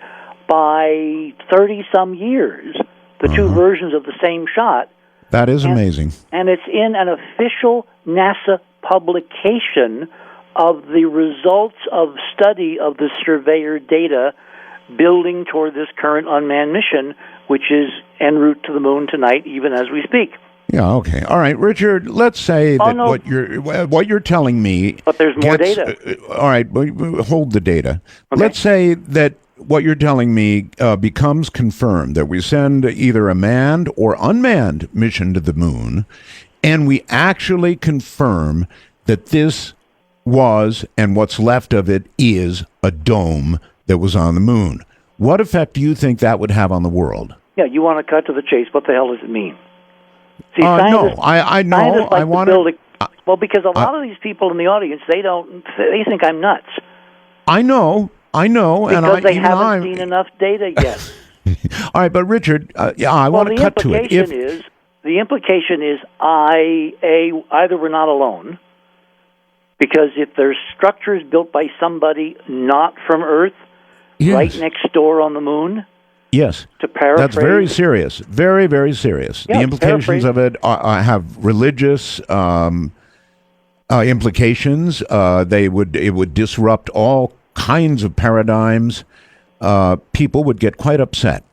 S6: by 30-some years, the two versions of the same shot.
S2: That is amazing.
S6: And it's in an official NASA publication of the results of study of the Surveyor data building toward this current unmanned mission, which is en route to the moon tonight, even as we speak.
S2: Yeah, okay. All right, Richard, let's say what you're telling me...
S6: But there's more data.
S2: All right, hold the data. Okay. Let's say that what you're telling me becomes confirmed, that we send either a manned or unmanned mission to the moon, and we actually confirm that this was, and what's left of it is, a dome that was on the moon. What effect do you think that would have on the world?
S6: Yeah, you want to cut to the chase. What the hell does it mean? See,
S2: no, I know.
S6: Like I want to. Well, because a lot of these people in the audience, they think I'm nuts.
S2: I know,
S6: because they haven't seen enough data yet.
S2: All right, but Richard, I want to cut to it.
S6: The implication is, either we're not alone, because if there's structures built by somebody not from Earth, right next door on the moon.
S2: Yes,
S6: to paraphrase,
S2: that's very serious, very, very serious.
S6: Yeah,
S2: the implications of it have religious implications. It would disrupt all kinds of paradigms. People would get quite upset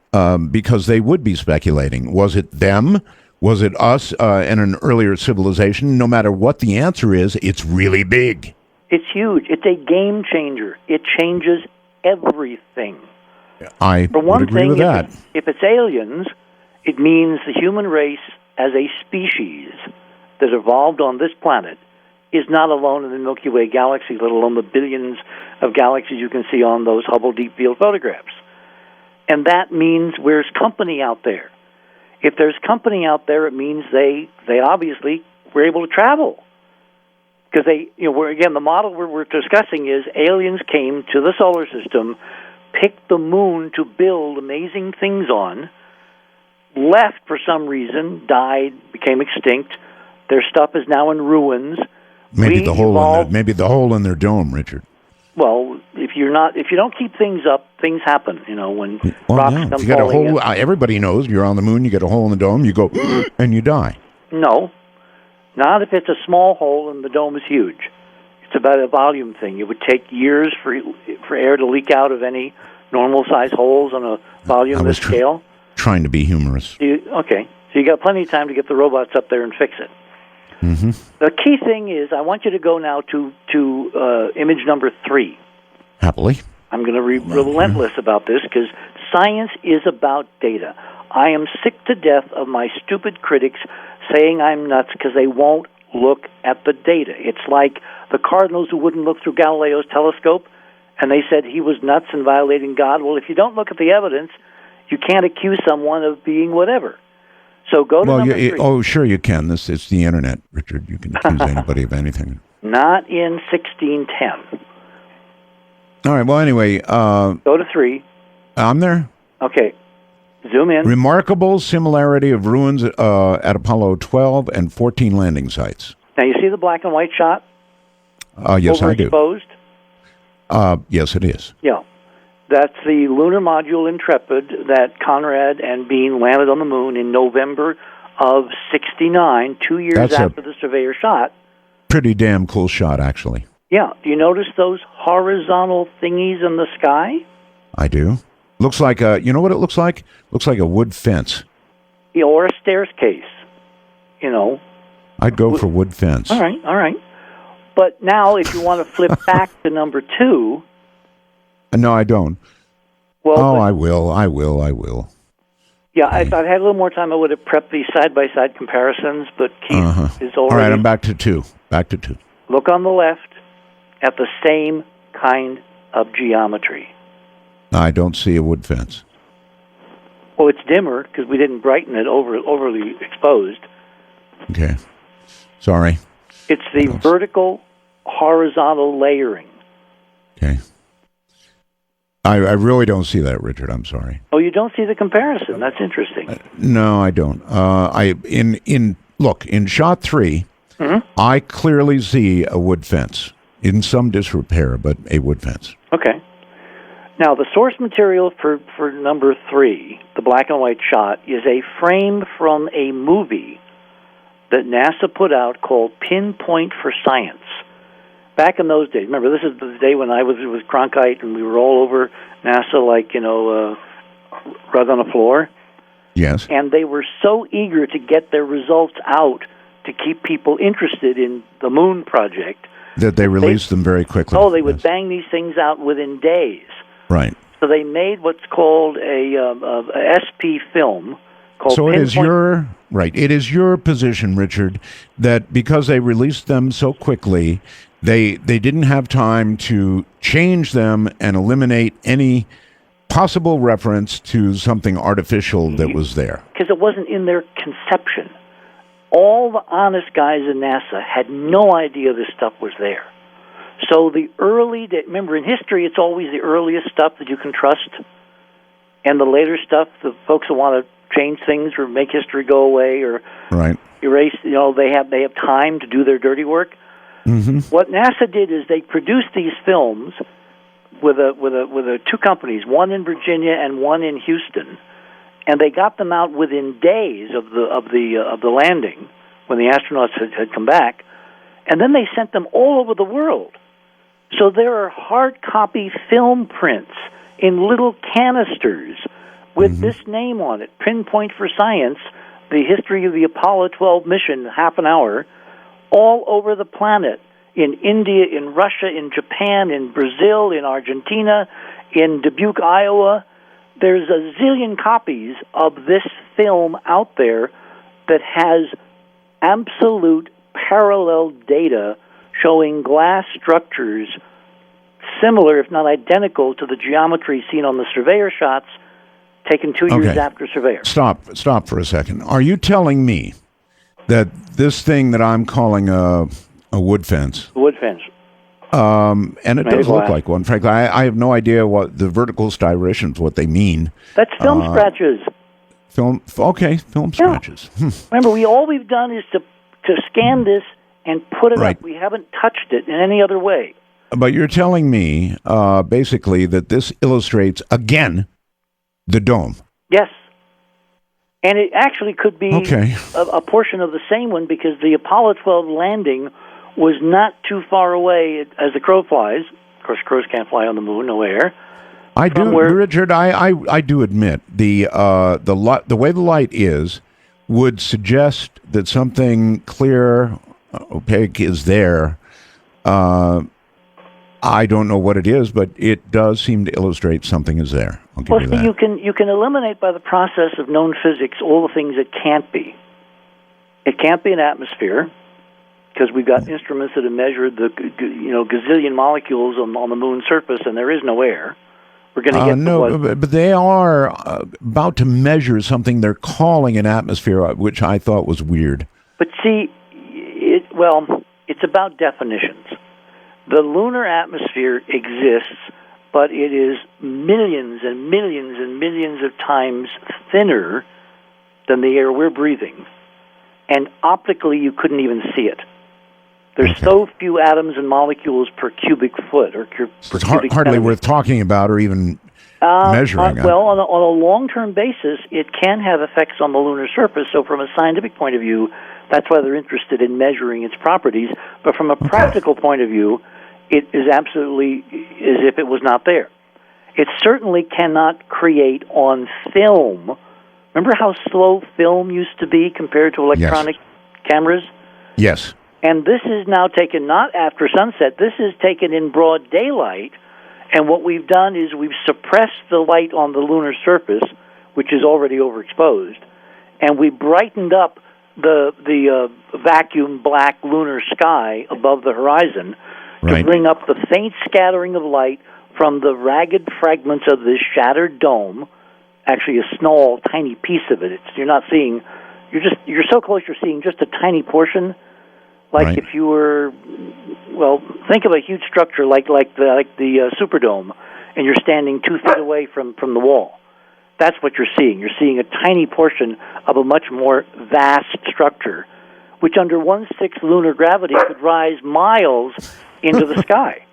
S2: because they would be speculating. Was it them? Was it us in an earlier civilization? No matter what the answer is, it's really big.
S6: It's huge. It's a game changer. It changes everything.
S2: I would agree with that.
S6: If it's aliens, it means the human race as a species that evolved on this planet is not alone in the Milky Way galaxy, let alone the billions of galaxies you can see on those Hubble Deep Field photographs. And that means there's company out there. If there's company out there, it means they obviously were able to travel. Because the model we're discussing is aliens came to the solar system, picked the moon to build amazing things on, left for some reason, died, became extinct. Their stuff is now in ruins.
S2: Maybe the hole in their dome, Richard.
S6: Well, if you don't keep things up, things happen. When rocks come
S2: if you get a hole,
S6: in.
S2: everybody knows you're on the moon. You get a hole in the dome, you go and you die.
S6: No, not if it's a small hole and the dome is huge. It's about a volume thing. It would take years for air to leak out of any normal-sized holes on a volume this scale.
S2: Trying to be humorous.
S6: So you got plenty of time to get the robots up there and fix it.
S2: Mm-hmm.
S6: The key thing is, I want you to go now to image number 3.
S2: Happily.
S6: I'm going to be relentless about this because science is about data. I am sick to death of my stupid critics saying I'm nuts because they won't look at the data. It's like the cardinals who wouldn't look through Galileo's telescope, and they said he was nuts and violating God. Well, if you don't look at the evidence, you can't accuse someone of being whatever. So go to number 3.
S2: Oh, sure you can. It's the internet, Richard. You can accuse anybody of anything.
S6: Not in 1610.
S2: All right. Well, anyway.
S6: Go to 3.
S2: I'm there.
S6: Okay. Zoom in.
S2: Remarkable similarity of ruins at Apollo 12 and 14 landing sites.
S6: Now, you see the black and white shot?
S2: Yes, I do.
S6: Overexposed?
S2: Yes, it is.
S6: Yeah. That's the lunar module Intrepid that Conrad and Bean landed on the moon in November of 69, 2 years after the Surveyor shot.
S2: Pretty damn cool shot, actually.
S6: Yeah. Do you notice those horizontal thingies in the sky?
S2: I do. Looks like you know what it looks like? Looks like a wood fence.
S6: Yeah, or a staircase,
S2: I'd go for wood fence.
S6: All right. But now, if you want to flip back to number 2...
S2: No, I don't.
S6: Well,
S2: I will.
S6: Yeah, if I'd had a little more time, I would have prepped these side-by-side comparisons, but Keith is already...
S2: All right, I'm back to 2.
S6: Look on the left at the same kind of geometry.
S2: I don't see a wood fence.
S6: Well, it's dimmer because we didn't brighten it overly exposed.
S2: Okay. Sorry.
S6: It's the vertical, horizontal layering.
S2: Okay. I really don't see that, Richard. I'm sorry.
S6: Oh, you don't see the comparison? That's interesting.
S2: No, I don't. In shot 3, I clearly see a wood fence in some disrepair, but a wood fence.
S6: Okay. Now, the source material for number 3, the black and white shot, is a frame from a movie that NASA put out called Pinpoint for Science. Back in those days, remember, this is the day when I was with Cronkite and we were all over NASA like, rug on the floor.
S2: Yes.
S6: And they were so eager to get their results out to keep people interested in the moon project.
S2: That they released them very quickly.
S6: Oh, they would bang these things out within days.
S2: Right.
S6: So they made what's called a SP film.
S2: So it is your position, Richard, that because they released them so quickly, they didn't have time to change them and eliminate any possible reference to something artificial that was there.
S6: Because it wasn't in their conception. All the honest guys in NASA had no idea this stuff was there. So remember in history, it's always the earliest stuff that you can trust, and the later stuff, the folks who want to change things or make history go away or erase, they have time to do their dirty work. Mm-hmm. What NASA did is they produced these films with two companies, one in Virginia and one in Houston, and they got them out within days of the landing when the astronauts had come back, and then they sent them all over the world. So there are hard copy film prints in little canisters with this name on it, Pinpoint for Science, the history of the Apollo 12 mission, half an hour, all over the planet, in India, in Russia, in Japan, in Brazil, in Argentina, in Dubuque, Iowa. There's a zillion copies of this film out there that has absolute parallel data showing glass structures similar, if not identical, to the geometry seen on the Surveyor shots taken 2 years after Surveyor.
S2: Stop for a second. Are you telling me that this thing that I'm calling a wood fence...
S6: Wood fence.
S2: And it does look like one. Frankly, I have no idea what the vertical styrations, what they mean.
S6: That's film scratches.
S2: Film scratches.
S6: Remember, all we've done is to scan this and put it up. We haven't touched it in any other way.
S2: But you're telling me, basically, that this illustrates, again, the dome.
S6: Yes. And it actually could be a portion of the same one because the Apollo 12 landing was not too far away as the crow flies. Of course, crows can't fly on the moon, no air.
S2: Richard, I do admit, the way the light would suggest that something clear opaque is there. I don't know what it is, but it does seem to illustrate something is there. I'll give you that.
S6: You can eliminate by the process of known physics all the things it can't be. It can't be an atmosphere, because we've got instruments that have measured the gazillion molecules on the moon's surface, and there is no air. We're going to get
S2: but they are about to measure something they're calling an atmosphere, which I thought was weird.
S6: But see, it's about definitions. The lunar atmosphere exists, but it is millions and millions and millions of times thinner than the air we're breathing. And optically, you couldn't even see it. There's so few atoms and molecules per cubic foot.
S2: It's hardly worth talking about or even measuring.
S6: On a long-term basis, it can have effects on the lunar surface. So from a scientific point of view, that's why they're interested in measuring its properties. But from a practical point of view, it is absolutely as if it was not there. It certainly cannot create on film. Remember how slow film used to be compared to electronic cameras?
S2: Yes.
S6: And this is now taken not after sunset. This is taken in broad daylight. And what we've done is we've suppressed the light on the lunar surface, which is already overexposed, and we brightened up the vacuum black lunar sky above the horizon to bring up the faint scattering of light from the ragged fragments of this shattered dome. Actually, a small, tiny piece of it. You're so close. You're seeing just a tiny portion. Like if you were, think of a huge structure like the Superdome, and you're standing 2 feet away from the wall. That's what you're seeing. You're seeing a tiny portion of a much more vast structure, which under 1/6 lunar gravity could rise miles into the sky.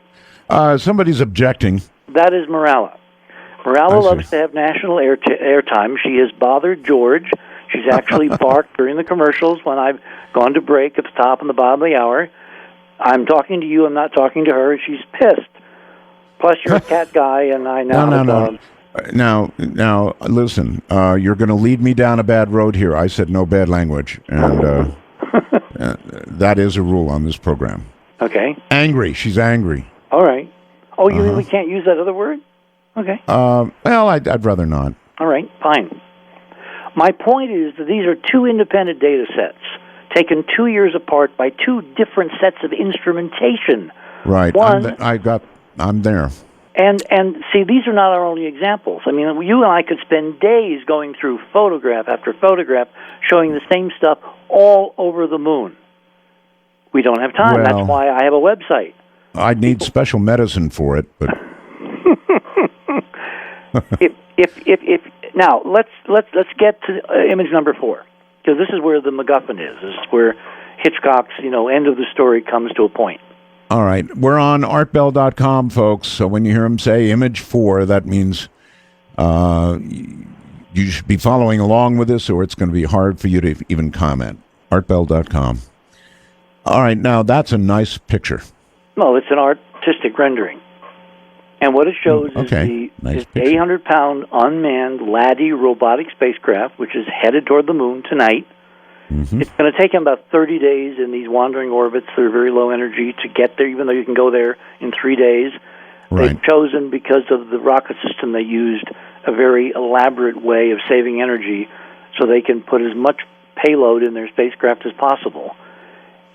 S2: Somebody's objecting.
S6: That is Morala. Morala loves to have national airtime. She has bothered George. She's actually barked during the commercials when I've gone to break at the top and the bottom of the hour. I'm talking to you. I'm not talking to her. She's pissed. Plus, you're a cat guy, and I know.
S2: No. Now, listen. You're going to lead me down a bad road here. I said no bad language, and that is a rule on this program.
S6: Okay.
S2: Angry. She's angry.
S6: All right. Oh, you mean we can't use that other word? Okay.
S2: I'd rather not.
S6: All right. Fine. My point is that these are two independent data sets taken 2 years apart by two different sets of instrumentation.
S2: Right. I'm there.
S6: And see, these are not our only examples. I mean, you and I could spend days going through photograph after photograph showing the same stuff all over the moon. We don't have time. That's why I have a website.
S2: I'd need special medicine for it, but
S6: now let's get to image number 4, because this is where the MacGuffin is. This is where Hitchcock's end of the story comes to a point.
S2: All right, we're on artbell.com, folks. So when you hear him say image 4, that means you should be following along with this, or it's going to be hard for you to even comment. Artbell.com. All right, now that's a nice picture.
S6: No, it's an artistic rendering. And what it shows is the 800-pound unmanned Laddie robotic spacecraft, which is headed toward the moon tonight. Mm-hmm. It's going to take him about 30 days in these wandering orbits that are very low energy to get there, even though you can go there in 3 days. Right. They've chosen, because of the rocket system they used, a very elaborate way of saving energy so they can put as much payload in their spacecraft as possible.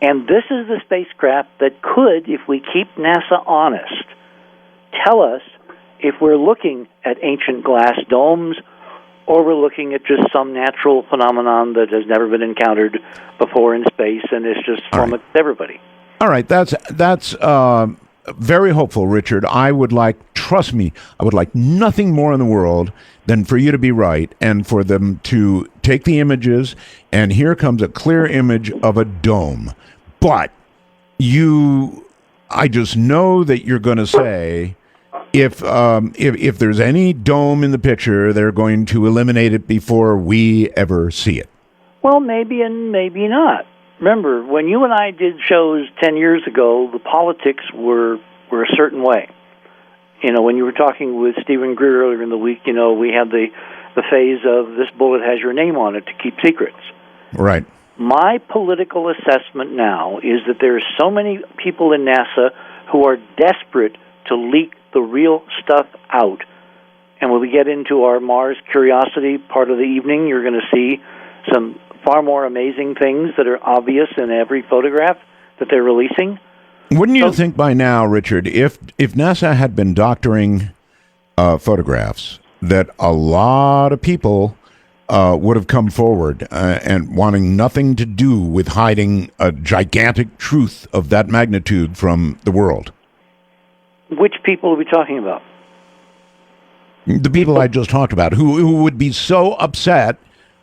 S6: And this is the spacecraft that could, if we keep NASA honest, tell us if we're looking at ancient glass domes or we're looking at just some natural phenomenon that has never been encountered before in space and is just from everybody.
S2: All right, that's very hopeful, Richard. Trust me, I would like nothing more in the world than for you to be right and for them to take the images, and here comes a clear image of a dome. But I just know that you're going to say, if there's any dome in the picture, they're going to eliminate it before we ever see it.
S6: Well, maybe and maybe not. Remember, when you and I did shows 10 years ago, the politics were a certain way. When you were talking with Stephen Greer earlier in the week, we had the phase of this bullet has your name on it to keep secrets.
S2: Right.
S6: My political assessment now is that there are so many people in NASA who are desperate to leak the real stuff out. And when we get into our Mars Curiosity part of the evening, you're going to see some far more amazing things that are obvious in every photograph that they're releasing.
S2: Wouldn't you think by now, Richard, if NASA had been doctoring photographs, that a lot of people would have come forward and wanting nothing to do with hiding a gigantic truth of that magnitude from the world?
S6: Which people are we talking about?
S2: The people I just talked about, who would be so upset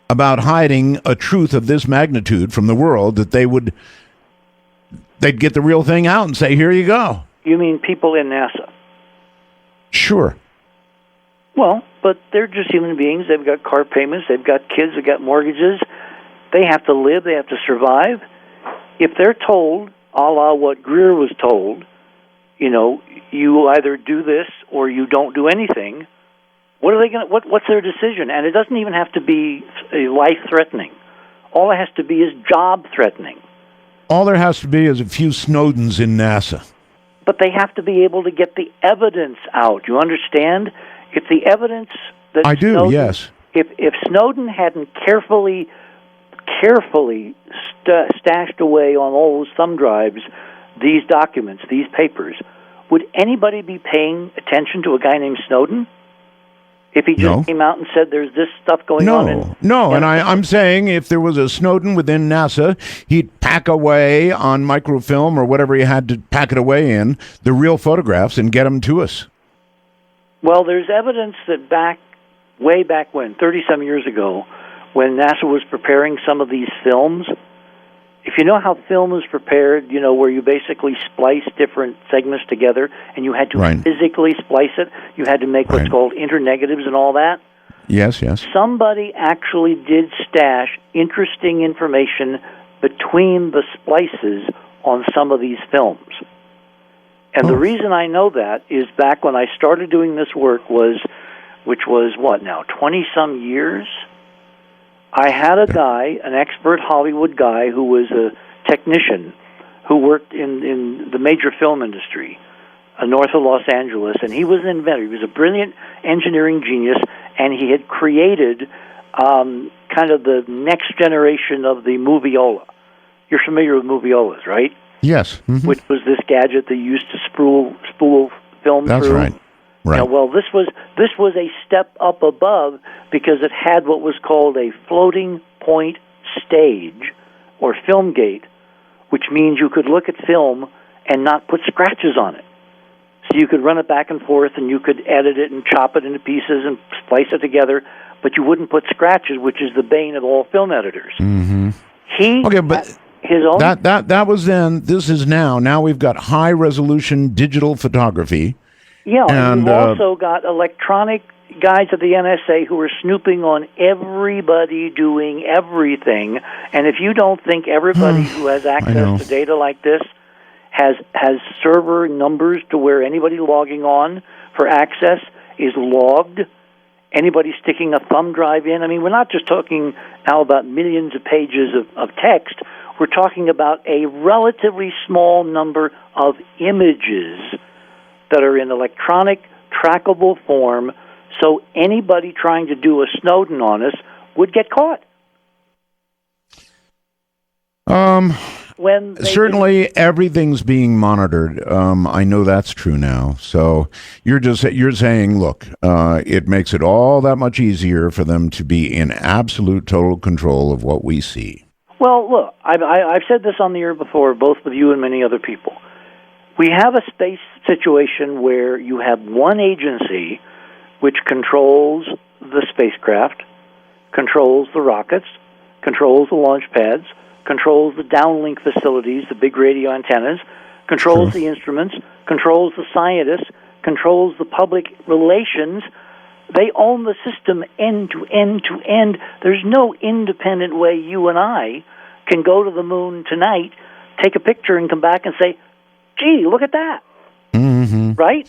S2: about hiding a truth of this magnitude from the world that they'd get the real thing out and say, here you go.
S6: You mean people in NASA?
S2: Sure.
S6: Well, but they're just human beings. They've got car payments. They've got kids. They've got mortgages. They have to live. They have to survive. If they're told, a la what Greer was told, you either do this or you don't do anything, what are they going? What's their decision? And it doesn't even have to be life-threatening. All it has to be is job-threatening.
S2: All there has to be is a few Snowdens in NASA.
S6: But they have to be able to get the evidence out. You understand? If the evidence that
S2: I do,
S6: Snowden,
S2: yes.
S6: If Snowden hadn't carefully stashed away on all those thumb drives these documents, these papers, would anybody be paying attention to a guy named Snowden? If he just came out and said there's this stuff going on?
S2: No, and I'm saying if there was a Snowden within NASA, he'd pack away on microfilm or whatever he had to pack it away in, the real photographs, and get them to us.
S6: Well, there's evidence that way back when, 30-some years ago, when NASA was preparing some of these films, if you know how film is prepared, where you basically splice different segments together, and you had to physically splice it, you had to make what's called internegatives and all that.
S2: Yes.
S6: Somebody actually did stash interesting information between the splices on some of these films. And the reason I know that is back when I started doing this work which was 20-some years? I had a guy, an expert Hollywood guy, who was a technician who worked in the major film industry north of Los Angeles, and he was an inventor. He was a brilliant engineering genius, and he had created kind of the next generation of the moviola. You're familiar with moviolas, right?
S2: Yes. Mm-hmm.
S6: Which was this gadget that used to spool film
S2: That's
S6: through.
S2: Right.
S6: Now, well, this was a step up above because it had what was called a floating point stage or film gate, which means you could look at film and not put scratches on it. So you could run it back and forth, and you could edit it and chop it into pieces and splice it together, but you wouldn't put scratches, which is the bane of all film editors.
S2: Mm-hmm.
S6: His own.
S2: That was then. This is now. Now we've got high resolution digital photography.
S6: Yeah, and we've also got electronic guys at the NSA who are snooping on everybody doing everything. And if you don't think everybody who has access to data like this has server numbers to where anybody logging on for access is logged, anybody sticking a thumb drive in, I mean, we're not just talking now about millions of pages of text. We're talking about a relatively small number of images that are in electronic, trackable form, so anybody trying to do a Snowden on us would get caught.
S2: Certainly, everything's being monitored. I know that's true now. So you're saying, look, it makes it all that much easier for them to be in absolute total control of what we see.
S6: Well, look, I've said this on the air before, both with you and many other people. We have a space situation where you have one agency which controls the spacecraft, controls the rockets, controls the launch pads, controls the downlink facilities, the big radio antennas, controls the instruments, controls the scientists, controls the public relations. They own the system end to end to end. There's no independent way you and I can go to the moon tonight, take a picture, and come back and say, gee, look at that.
S2: Mm-hmm.
S6: Right?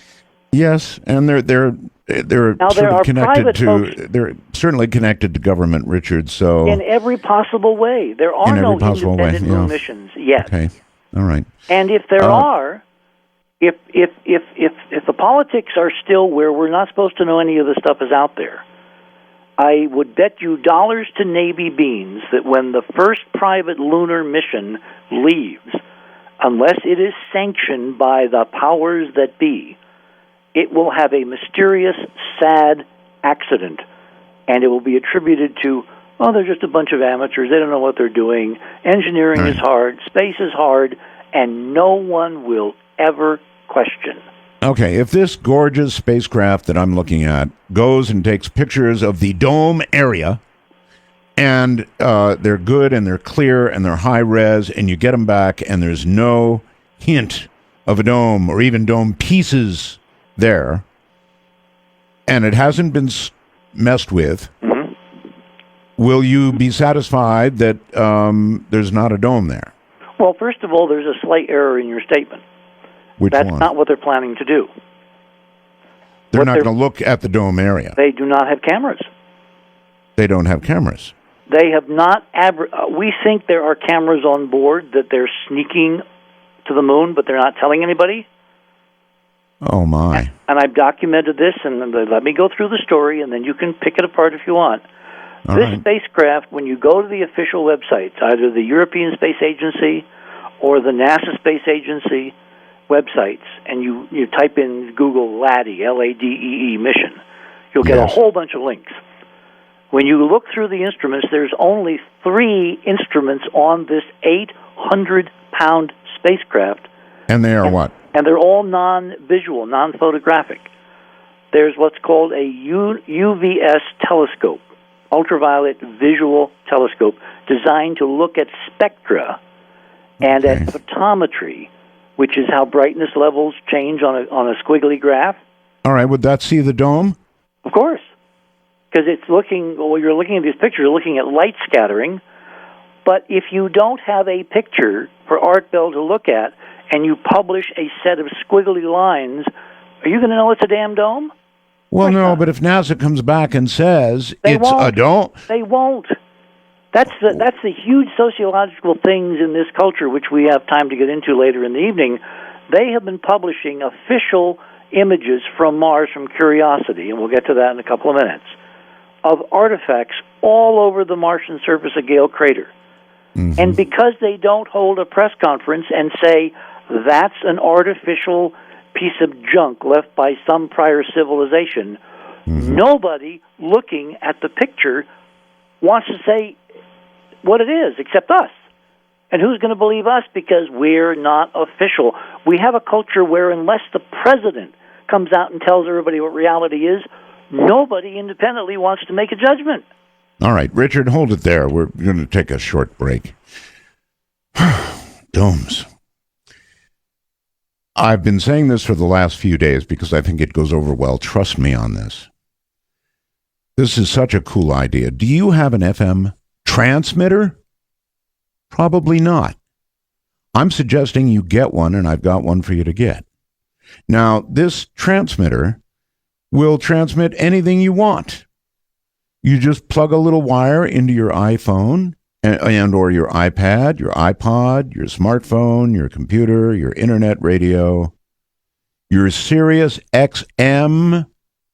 S2: Yes, and they're they're
S6: now,
S2: sort
S6: there
S2: of
S6: are
S2: connected to.
S6: folks,
S2: They're certainly connected to government, Richard. So
S6: in every possible way, there are no independent moon missions yet.
S2: Okay, all right.
S6: And if there are, if the politics are still where we're not supposed to know any of the stuff is out there, I would bet you dollars to Navy beans that when the first private lunar mission leaves, unless it is sanctioned by the powers that be, it will have a mysterious, sad accident, and it will be attributed to, oh, they're just a bunch of amateurs, they don't know what they're doing, engineering is hard, space is hard, and no one will ever question.
S2: Okay, if this gorgeous spacecraft that I'm looking at goes and takes pictures of the dome area, and they're good and they're clear and they're high res, and you get them back and there's no hint of a dome or even dome pieces there, and it hasn't been messed with, will you be satisfied that there's not a dome there?
S6: Well, first of all, there's a slight error in your statement. That's not what they're planning to do.
S2: They're not going to look at the dome area.
S6: They do not have cameras.
S2: They don't have cameras.
S6: They have not. We think there are cameras on board that they're sneaking to the moon, but they're not telling anybody.
S2: Oh, my.
S6: And I've documented this, and let me go through the story, and then you can pick it apart if you want. This spacecraft, when you go to the official websites, either the European Space Agency or the NASA Space Agency websites, and you type in Google LADEE, L-A-D-E-E, mission, you'll get a whole bunch of links. When you look through the instruments, there's only 3 instruments on this 800-pound spacecraft.
S2: And they are what?
S6: And they're all non-visual, non-photographic. There's what's called a UVS telescope, ultraviolet visual telescope, designed to look at spectra and at photometry, which is how brightness levels change on a squiggly graph.
S2: All right, would that see the dome?
S6: Of course. Because it's looking, well, you're looking at these pictures, you're looking at light scattering, but if you don't have a picture for Art Bell to look at, and you publish a set of squiggly lines, are you going to know it's a damn dome?
S2: Well, no, but if NASA comes back and says it's a dome...
S6: They won't. That's the huge sociological things in this culture, which we have time to get into later in the evening. They have been publishing official images from Mars from Curiosity, and we'll get to that in a couple of minutes, of artifacts all over the Martian surface of Gale Crater. Mm-hmm. And because they don't hold a press conference and say, that's an artificial piece of junk left by some prior civilization, nobody looking at the picture wants to say what it is except us. And who's going to believe us because we're not official? We have a culture where unless the president comes out and tells everybody what reality is, nobody independently wants to make a judgment.
S2: All right, Richard, hold it there. We're going to take a short break. Domes. I've been saying this for the last few days because I think it goes over well. Trust me on this. This is such a cool idea. Do you have an FM transmitter? Probably not. I'm suggesting you get one, and I've got one for you to get. Now, this transmitter will transmit anything you want. You just plug a little wire into your iPhone and or your iPad, your iPod, your smartphone, your computer, your internet radio, your Sirius XM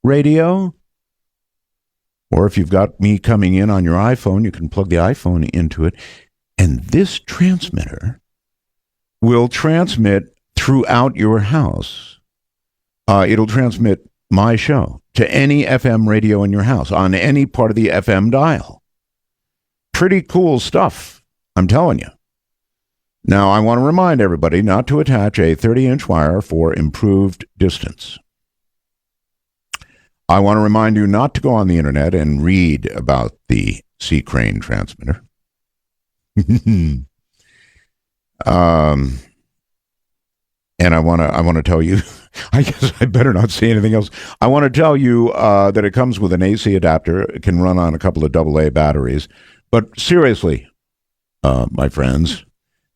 S2: radio. Or if you've got me coming in on your iPhone, you can plug the iPhone into it. And this transmitter will transmit throughout your house. It'll transmit my show to any FM radio in your house on any part of the FM dial. Pretty cool stuff, I'm telling you. Now, I want to remind everybody not to attach a 30-inch wire for improved distance. I want to remind you not to go on the internet and read about the Sea Crane transmitter. And I want to tell you, I guess I better not say anything else. I want to tell you that it comes with an AC adapter. It can run on a couple of AA batteries. But seriously, my friends,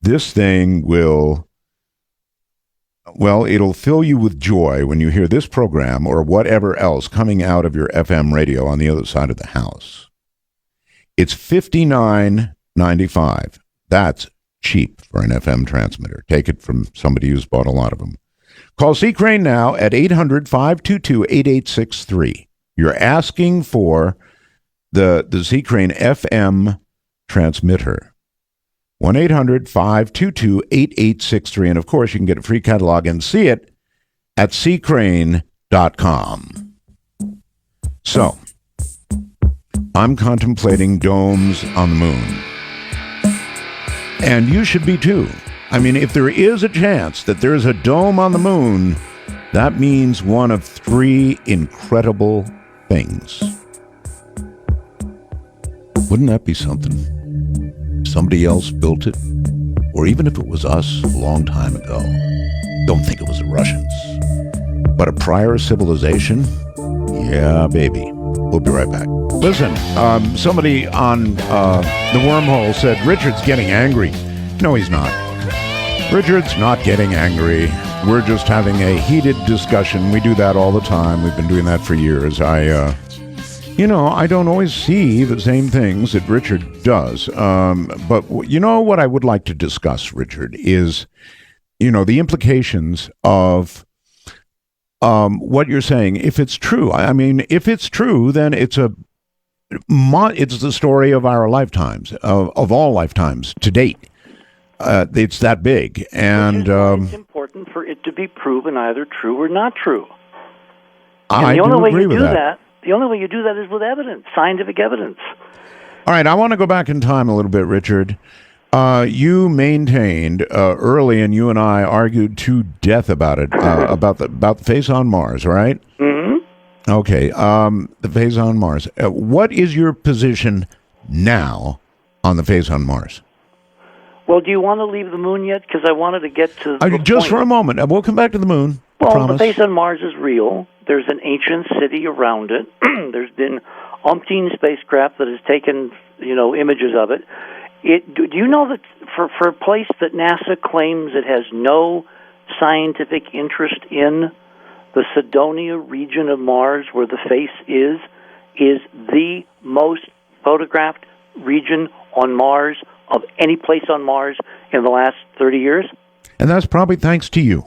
S2: this thing will Well, it'll fill you with joy when you hear this program or whatever else coming out of your FM radio on the other side of the house. It's $59.95. That's cheap for an FM transmitter. Take it from somebody who's bought a lot of them. Call C. Crane now at 800-522-8863. You're asking for the C. Crane FM transmitter. 1-800-522-8863. And, of course, you can get a free catalog and see it at ccrane.com. So, I'm contemplating domes on the moon. And you should be, too. I mean, if there is a chance that there's a dome on the moon, that means one of three incredible things. Wouldn't that be something? Somebody else built it, or even if it was us a long time ago. Don't think it was the Russians. But a prior civilization? Yeah, baby. We'll be right back. Listen, somebody on the wormhole said, Richard's getting angry. No, he's not. Richard's not getting angry. We're just having a heated discussion. We do that all the time. We've been doing that for years. I don't always see the same things that Richard does. But you know what I would like to discuss, Richard, is, the implications of what you're saying. If it's true, I mean, if it's true, then it's the story of our lifetimes, of all lifetimes to date. It's that big. And
S6: it's important for it to be proven either true or not true. And
S2: I
S6: the only
S2: do
S6: way
S2: agree
S6: you
S2: with
S6: do
S2: that.
S6: The only way you do that is with evidence, scientific evidence.
S2: All right, I want to go back in time a little bit, Richard. You maintained early, and you and I argued to death about it, about the face on Mars, right?
S6: Mm-hmm.
S2: Okay, the face on Mars. What is your position now on the face on Mars?
S6: Well, do you want to leave the moon yet? Because I wanted to get to
S2: just for a moment. We'll come back to the moon.
S6: Well, the face on Mars is real. There's an ancient city around it. There's been umpteen spacecraft that has taken, images of it. Do you know that for a place that NASA claims it has no scientific interest in, the Cydonia region of Mars, where the face is the most photographed region on Mars of any place on Mars in the last 30 years?
S2: And that's probably thanks to you.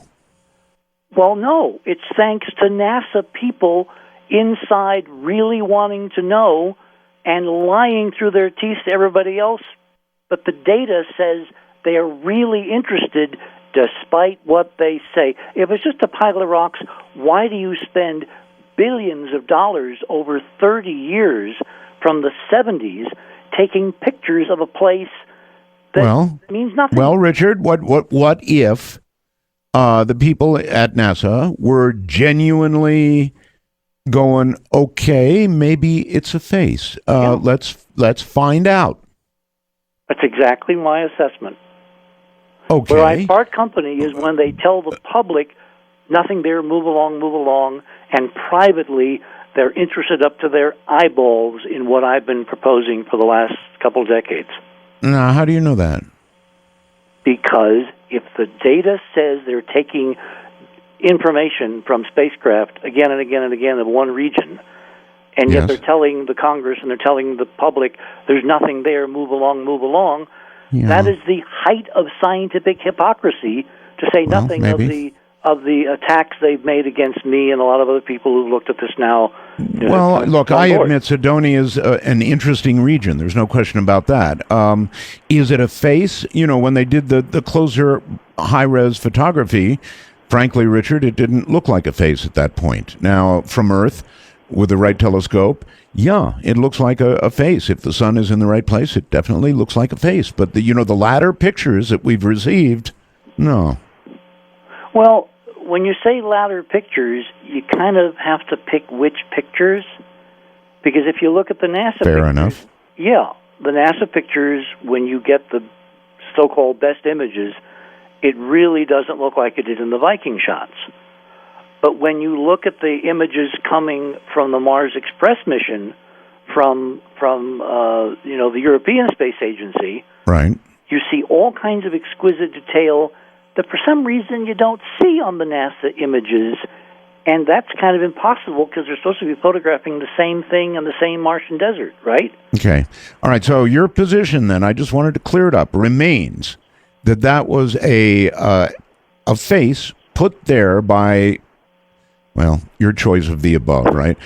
S6: Well, no. It's thanks to NASA people inside really wanting to know and lying through their teeth to everybody else. But the data says they are really interested despite what they say. If it's just a pile of rocks, why do you spend billions of dollars over 30 years from the 70s taking pictures of a place that means nothing?
S2: Well, Richard, what if the people at NASA were genuinely going, okay, maybe it's a face. Let's find out.
S6: That's exactly my assessment.
S2: Okay.
S6: Where I part company is when they tell the public nothing there, move along, and privately they're interested up to their eyeballs in what I've been proposing for the last couple of decades.
S2: Now, how do you know that?
S6: Because if the data says they're taking information from spacecraft again and again and again in one region, and yet they're telling the Congress and they're telling the public there's nothing there, move along, that is the height of scientific hypocrisy, to say nothing of the attacks they've made against me and a lot of other people who've looked at this now.
S2: Well, look, I admit Cydonia is an interesting region. There's no question about that. Is it a face? When they did the closer high-res photography, frankly, Richard, it didn't look like a face at that point. Now, from Earth, with the right telescope, it looks like a face. If the sun is in the right place, it definitely looks like a face. But the latter pictures that we've received, no.
S6: Well, when you say latter pictures, you kind of have to pick which pictures, because if you look at the NASA pictures...
S2: Fair enough.
S6: Yeah, the NASA pictures, when you get the so-called best images, it really doesn't look like it did in the Viking shots. But when you look at the images coming from the Mars Express mission from the European Space Agency,
S2: right,
S6: you see all kinds of exquisite detail that for some reason you don't see on the NASA images. And that's kind of impossible because they're supposed to be photographing the same thing in the same Martian desert, right?
S2: Okay. All right. So your position then, I just wanted to clear it up, remains that was a face put there by, well, your choice of the above, right?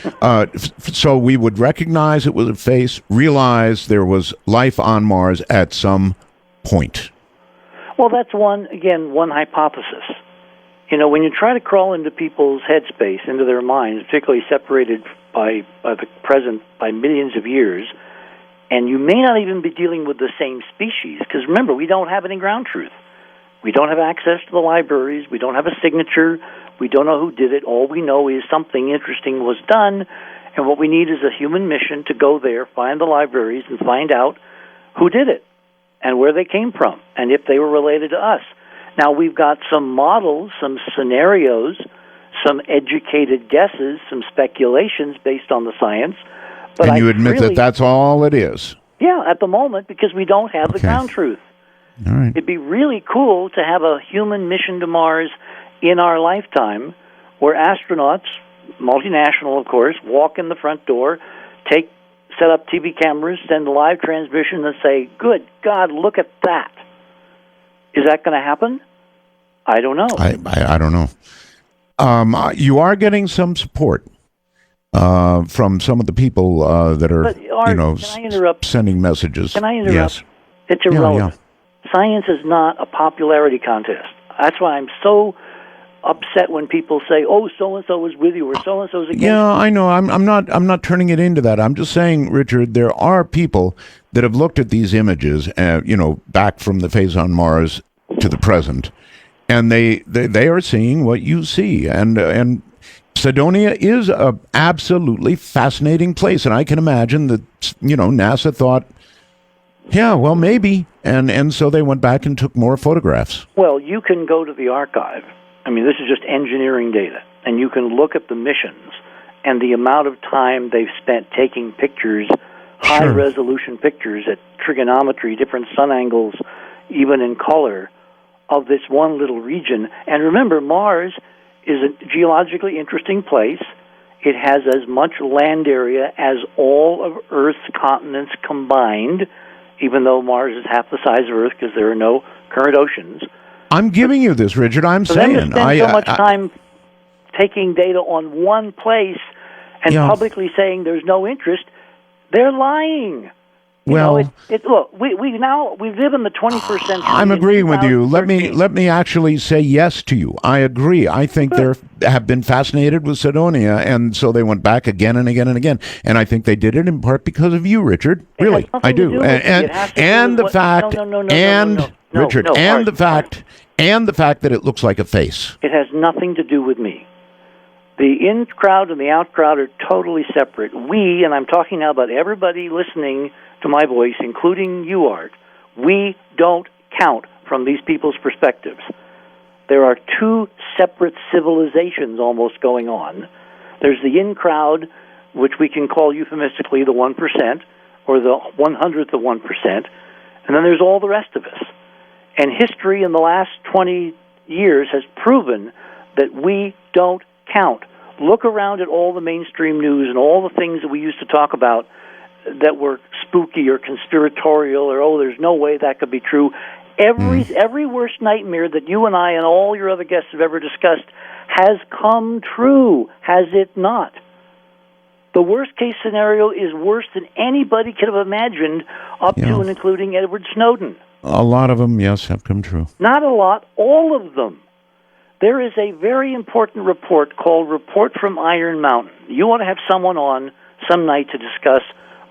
S2: So we would recognize it was a face, realize there was life on Mars at some point.
S6: Well, that's one hypothesis. You know, when you try to crawl into people's headspace, into their minds, particularly separated by the present by millions of years, and you may not even be dealing with the same species, because remember, we don't have any ground truth. We don't have access to the libraries. We don't have a signature. We don't know who did it. All we know is something interesting was done, and what we need is a human mission to go there, find the libraries, and find out who did it and where they came from, and if they were related to us. Now, we've got some models, some scenarios, some educated guesses, some speculations based on the science. But
S2: and you admit that that's all it is?
S6: Yeah, at the moment, because we don't have the ground truth.
S2: All right.
S6: It'd be really cool to have a human mission to Mars in our lifetime where astronauts, multinational of course, walk in the front door, set up TV cameras, send a live transmission and say, good God, look at that. Is that going to happen? I don't know.
S2: I don't know. You are getting some support from some of the people that are, sending messages.
S6: Can I interrupt?
S2: Yes.
S6: It's irrelevant. Yeah. Science is not a popularity contest. That's why I'm so upset when people say, "Oh, so and so was with you," or "So and so was against."
S2: Yeah, I know. I'm not turning it into that. I'm just saying, Richard, there are people that have looked at these images, back from the face on Mars to the present, and they are seeing what you see, and Cydonia is a absolutely fascinating place, and I can imagine that NASA thought, yeah, well, maybe, and so they went back and took more photographs.
S6: Well, you can go to the archive. I mean, this is just engineering data, and you can look at the missions and the amount of time they've spent taking pictures, high-resolution pictures at trigonometry, different sun angles, even in color, of this one little region. And remember, Mars is a geologically interesting place. It has as much land area as all of Earth's continents combined, even though Mars is half the size of Earth because there are no current oceans.
S2: I'm giving you this, Richard. I'm saying.
S6: Them to spend so much time taking data on one place and publicly saying there's no interest, they're lying.
S2: Well,
S6: look, we live in the 21st century.
S2: I'm agreeing with you. Let me actually say yes to you. I agree. I think they have been fascinated with Cydonia, and so they went back again and again and again. And I think they did it in part because of you, Richard. Really, I do. And the fact, Richard, and the fact that it looks like a face.
S6: It has nothing to do with me. The in crowd and the out crowd are totally separate. We, and I'm talking now about everybody listening to my voice, including you, Art, we don't count from these people's perspectives. There are two separate civilizations almost going on. There's the in crowd, which we can call euphemistically the 1%, or the 100th of 1%, and then there's all the rest of us. And history in the last 20 years has proven that we don't count. Look around at all the mainstream news and all the things that we used to talk about that were spooky or conspiratorial or, there's no way that could be true. Every worst nightmare that you and I and all your other guests have ever discussed has come true, has it not? The worst-case scenario is worse than anybody could have imagined, up to and including Edward Snowden.
S2: A lot of them, yes, have come true.
S6: Not a lot, all of them. There is a very important report called Report from Iron Mountain. You want to have someone on some night to discuss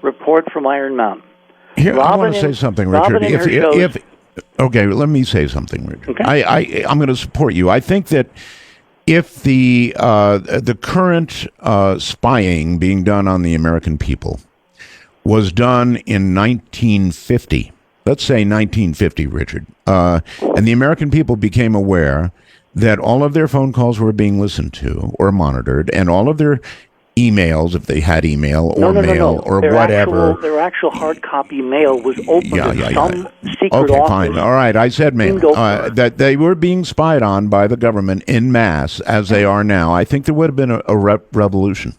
S6: Report from Iron Mountain.
S2: Here, I want to say something, Richard. Okay, let me say something, Richard. Okay. I'm going to support you. I think that if the current spying being done on the American people was done in 1950, let's say 1950, Richard, and the American people became aware that all of their phone calls were being listened to or monitored, and all of their emails, if they had email or mail or
S6: their
S2: whatever.
S6: Their actual hard copy mail was opened in some secret
S2: okay,
S6: office.
S2: fine. All right, I said mail. That they were being spied on by the government en masse, as they are now. I think there would have been a revolution.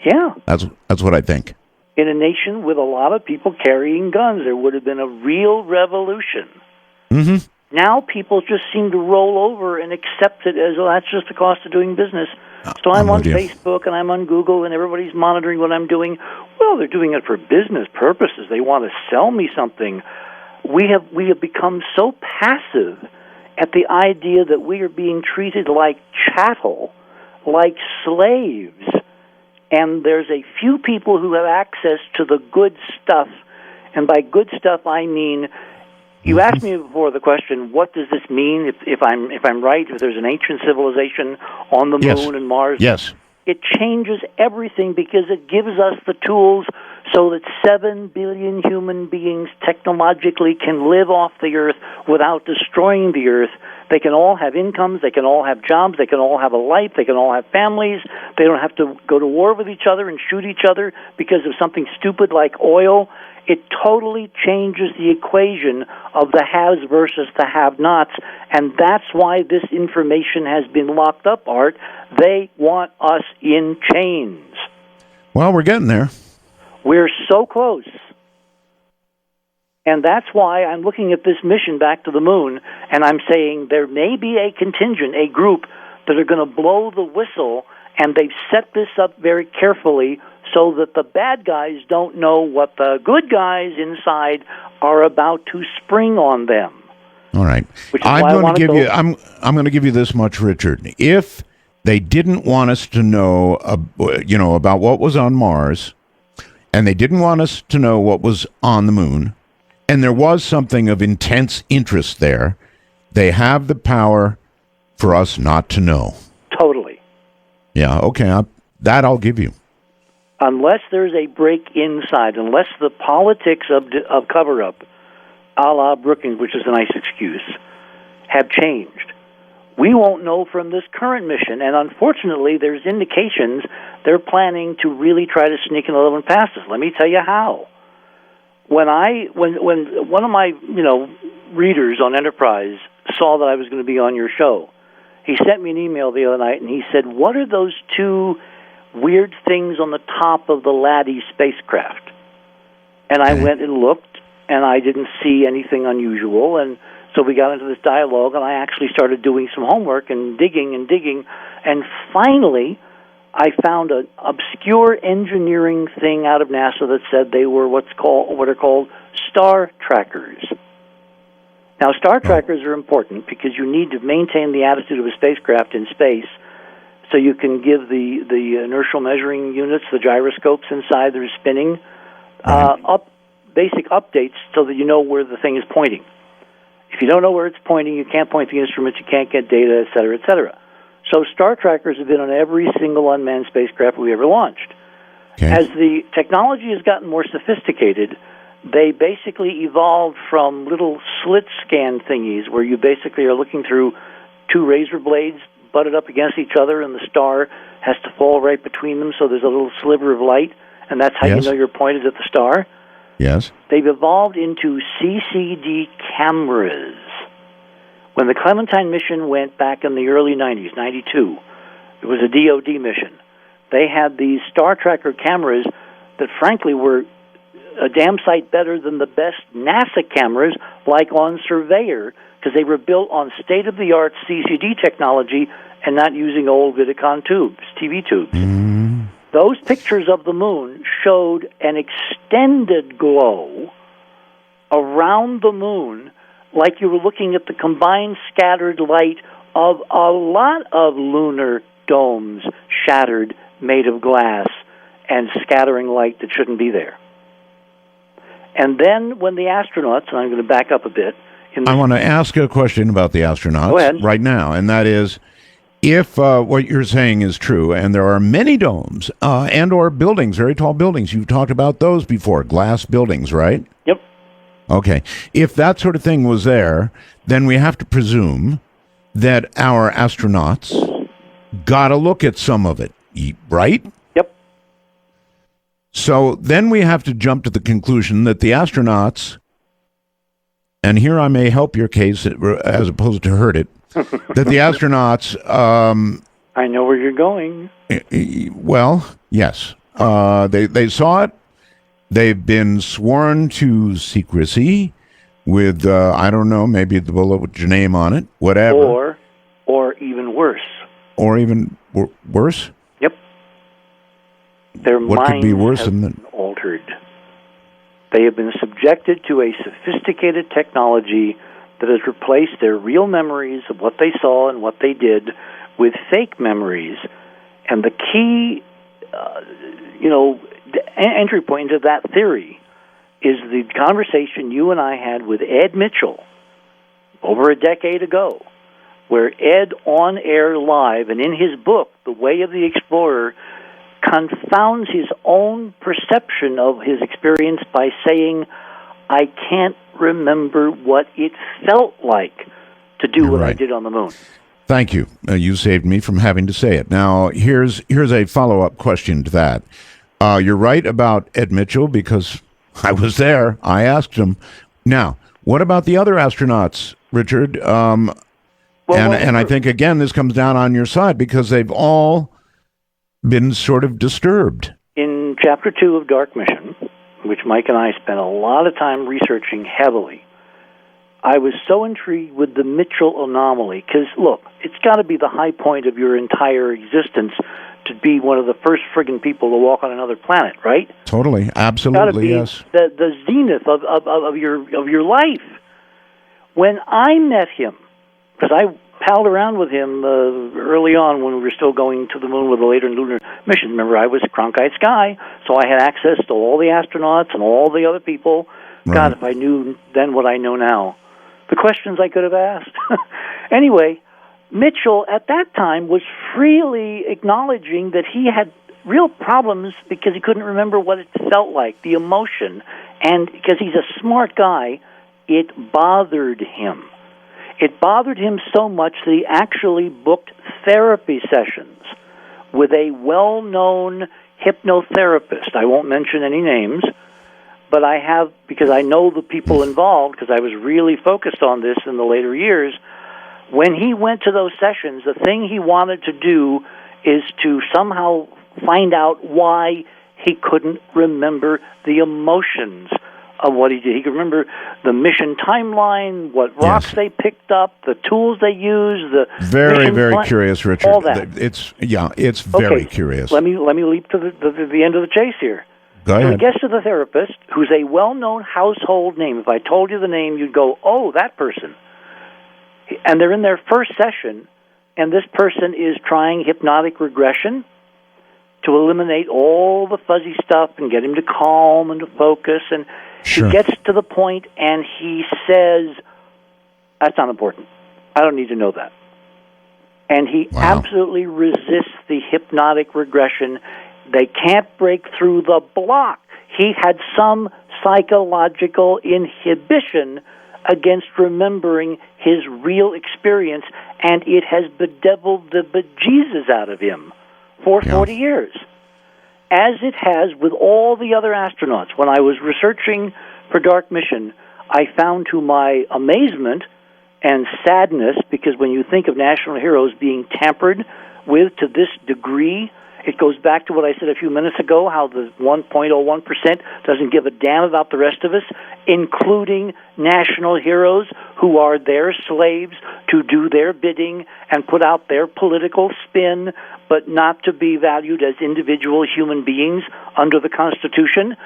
S6: Yeah.
S2: That's what I think.
S6: In a nation with a lot of people carrying guns, there would have been a real revolution.
S2: Mm-hmm.
S6: Now people just seem to roll over and accept it as, well, that's just the cost of doing business. So I'm on Facebook and I'm on Google and everybody's monitoring what I'm doing. Well, they're doing it for business purposes. They want to sell me something. We have become so passive at the idea that we are being treated like chattel, like slaves. And there's a few people who have access to the good stuff. And by good stuff, I mean, you asked me before the question, what does this mean if I'm right, if there's an ancient civilization on the moon and Mars?
S2: Yes.
S6: It changes everything because it gives us the tools so that 7 billion human beings technologically can live off the Earth without destroying the Earth. They can all have incomes, they can all have jobs, they can all have a life, they can all have families. They don't have to go to war with each other and shoot each other because of something stupid like oil. It totally changes the equation of the haves versus the have-nots, and that's why this information has been locked up, Art. They want us in chains.
S2: Well, we're getting there.
S6: We're so close. And that's why I'm looking at this mission back to the moon, and I'm saying there may be a contingent, a group, that are going to blow the whistle, and they've set this up very carefully so that the bad guys don't know what the good guys inside are about to spring on them.
S2: All right. I'm going to give you this much, Richard. If they didn't want us to know, about what was on Mars, and they didn't want us to know what was on the moon, and there was something of intense interest there, they have the power for us not to know.
S6: Totally.
S2: Yeah, okay. That I'll give you.
S6: Unless there's a break inside, unless the politics of cover-up, a la Brookings, which is a nice excuse, have changed, we won't know from this current mission. And unfortunately, there's indications they're planning to really try to sneak another one past us. Let me tell you how. When one of my readers on Enterprise saw that I was going to be on your show, he sent me an email the other night, and he said, "What are those two weird things on the top of the Laddie spacecraft?" And I went and looked, and I didn't see anything unusual, and so we got into this dialogue, and I actually started doing some homework and digging, and finally I found an obscure engineering thing out of NASA that said they were what are called star trackers. Now, star trackers are important because you need to maintain the attitude of a spacecraft in space, so you can give the inertial measuring units, the gyroscopes inside that are spinning, basic updates so that you know where the thing is pointing. If you don't know where it's pointing, you can't point the instruments, you can't get data, et cetera, et cetera. So star trackers have been on every single unmanned spacecraft we ever launched. Okay. As the technology has gotten more sophisticated, they basically evolved from little slit scan thingies where you basically are looking through two razor blades butted up against each other, and the star has to fall right between them, so there's a little sliver of light, and that's how you know you're pointed at the star.
S2: Yes.
S6: They've evolved into CCD cameras. When the Clementine mission went back in the early 90s, 92, it was a DOD mission. They had these star tracker cameras that, frankly, were a damn sight better than the best NASA cameras, like on Surveyor, because they were built on state-of-the-art CCD technology and not using old Vidicon tubes, TV tubes.
S2: Mm.
S6: Those pictures of the moon showed an extended glow around the moon, like you were looking at the combined scattered light of a lot of lunar domes shattered, made of glass, and scattering light that shouldn't be there. And then when the astronauts, and I'm going to back up a bit.
S2: I want to ask a question about the astronauts right now, and that is, if what you're saying is true, and there are many domes and or buildings, very tall buildings, you've talked about those before, glass buildings, right?
S6: Yep.
S2: Okay. If that sort of thing was there, then we have to presume that our astronauts got a look at some of it, right?
S6: Yep.
S2: So then we have to jump to the conclusion that the astronauts, and here I may help your case as opposed to hurt it, that the astronauts...
S6: I know where you're going.
S2: Well, yes. They saw it. They've been sworn to secrecy with, I don't know, maybe the bullet with your name on it, whatever.
S6: Or even worse.
S2: Or even worse?
S6: Yep. Their
S2: what could be worse
S6: have
S2: than that?
S6: been altered. They have been subjected to a sophisticated technology that has replaced their real memories of what they saw and what they did with fake memories. And the key, entry point into that theory is the conversation you and I had with Ed Mitchell over a decade ago, where Ed, on air live and in his book, The Way of the Explorer, confounds his own perception of his experience by saying, I can't remember what it felt like to do what I did on the moon.
S2: Thank you. You saved me from having to say it. Now, here's a follow-up question to that. You're right about Ed Mitchell because I was there. I asked him. Now, what about the other astronauts, Richard? And I think, again, this comes down on your side because they've all been sort of disturbed.
S6: In Chapter 2 of Dark Mission, which Mike and I spent a lot of time researching heavily, I was so intrigued with the Mitchell anomaly because, look, it's got to be the high point of your entire existence to be one of the first friggin' people to walk on another planet, right?
S2: Totally, absolutely, yes.
S6: The zenith of your life. When I met him, because I palled around with him early on when we were still going to the moon with the later lunar mission. Remember, I was Cronkite's guy, so I had access to all the astronauts and all the other people.
S2: Right.
S6: God, if I knew then what I know now. The questions I could have asked. Anyway, Mitchell at that time was freely acknowledging that he had real problems because he couldn't remember what it felt like, the emotion. And because he's a smart guy, it bothered him. It bothered him so much that he actually booked therapy sessions with a well-known hypnotherapist. I won't mention any names, but I have, because I know the people involved, because I was really focused on this in the later years. When he went to those sessions, the thing he wanted to do is to somehow find out why he couldn't remember the emotions of what he did. He could remember the mission timeline, what rocks they picked up, the tools they used, the
S2: very curious, Richard.
S6: All that.
S2: It's very curious.
S6: Let me leap to the end of the chase here.
S2: Go ahead.
S6: So he gets to the therapist, who's a well-known household name. If I told you the name, you'd go, "Oh, that person." And they're in their first session, and this person is trying hypnotic regression to eliminate all the fuzzy stuff and get him to calm and to focus. And
S2: Sure.
S6: he gets to the point, and he says, "That's not important. I don't need to know that." And he absolutely resists the hypnotic regression. They can't break through the block. He had some psychological inhibition against remembering his real experience, and it has bedeviled the bejesus out of him for 40 years, as it has with all the other astronauts. When I was researching for Dark Mission, I found, to my amazement and sadness, because when you think of national heroes being tampered with to this degree, it goes back to what I said a few minutes ago, how the 1.01% doesn't give a damn about the rest of us, including national heroes who are their slaves to do their bidding and put out their political spin, but not to be valued as individual human beings under the Constitution.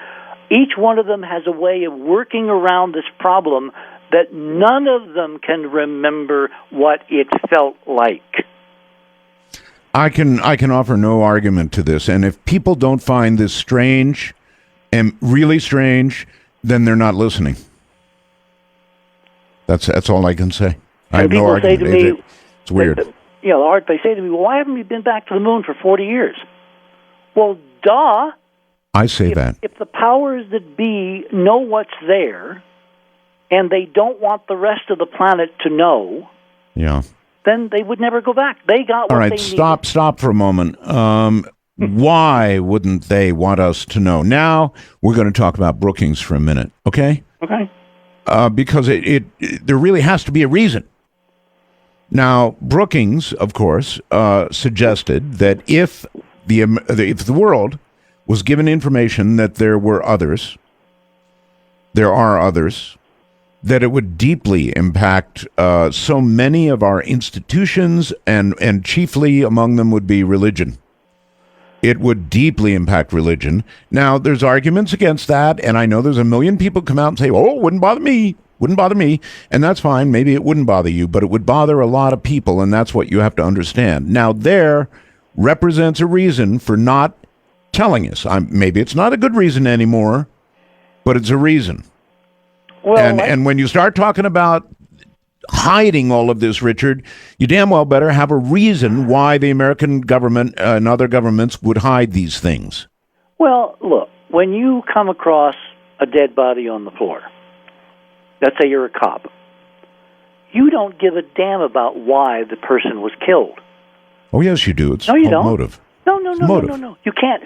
S6: Each one of them has a way of working around this problem that none of them can remember what it felt like.
S2: I can offer no argument to this, and if people don't find this strange and really strange, then they're not listening. That's all I can say. I have no argument.
S6: Say to me,
S2: it's weird.
S6: Art, they say to me, "Well, why haven't you been back to the moon for 40 years?" Well, duh.
S2: I say that.
S6: If the powers that be know what's there, and they don't want the rest of the planet to know, then they would never go back. They got what they needed.
S2: Stop for a moment. Why wouldn't they want us to know? Now we're going to talk about Brookings for a minute, okay?
S6: Okay.
S2: Because there really has to be a reason. Now, Brookings, of course, suggested that if the world was given information that there are others, that it would deeply impact so many of our institutions, and chiefly among them would be religion. It would deeply impact religion. Now, there's arguments against that, and I know there's a million people come out and say, oh, it wouldn't bother me. Wouldn't bother me, and that's fine. Maybe it wouldn't bother you, but it would bother a lot of people, and that's what you have to understand. Now, there represents a reason for not telling us. Maybe it's not a good reason anymore, but it's a reason. Well, and when you start talking about hiding all of this, Richard, you damn well better have a reason why the American government and other governments would hide these things.
S6: Well, look, when you come across a dead body on the floor, let's say you're a cop, you don't give a damn about why the person was killed.
S2: Oh, yes, you do. It's
S6: no, you
S2: called
S6: don't.
S2: Motive.
S6: No. You can't.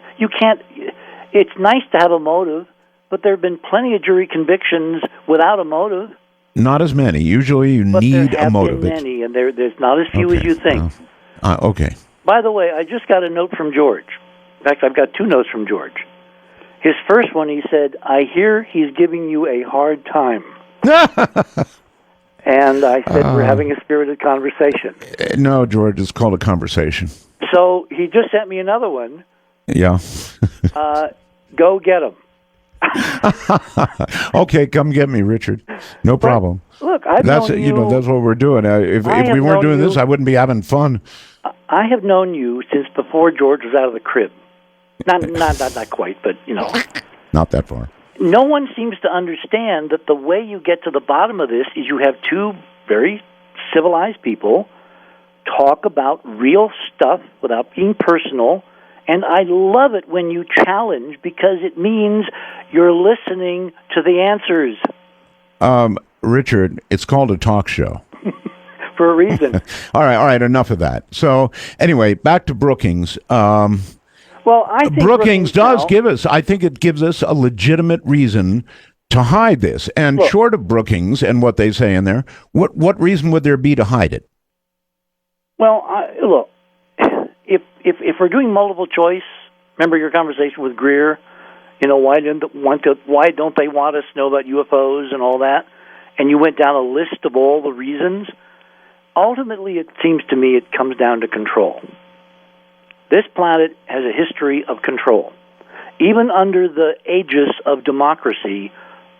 S6: It's nice to have a motive, but there have been plenty of jury convictions without a motive.
S2: Not as many. Usually you need a motive.
S6: But there have been many, and there's not as few as you think.
S2: Okay.
S6: By the way, I just got a note from George. In fact, I've got 2 notes from George. His first one, he said, I hear he's giving you a hard time. And I said, we're having a spirited conversation.
S2: No, George, it's called a conversation.
S6: So he just sent me another one.
S2: Yeah.
S6: Go get him.
S2: Okay, come get me, Richard. No problem.
S6: Look, that's
S2: what we're doing. If we weren't doing this, I wouldn't be having fun.
S6: I have known you since before George was out of the crib. Not quite, but
S2: not that far.
S6: No one seems to understand that the way you get to the bottom of this is you have 2 very civilized people talk about real stuff without being personal. And I love it when you challenge, because it means you're listening to the answers.
S2: Richard, it's called a talk show.
S6: For a reason.
S2: All right, enough of that. So, anyway, back to Brookings.
S6: Well, I think
S2: Brookings does give us, I think it gives us a legitimate reason to hide this. And short of Brookings and what they say in there, what reason would there be to hide it?
S6: Well, look, if we're doing multiple choice, remember your conversation with Greer, why don't they want us to know about UFOs and all that? And you went down a list of all the reasons. Ultimately, it seems to me it comes down to control. This planet has a history of control. Even under the aegis of democracy,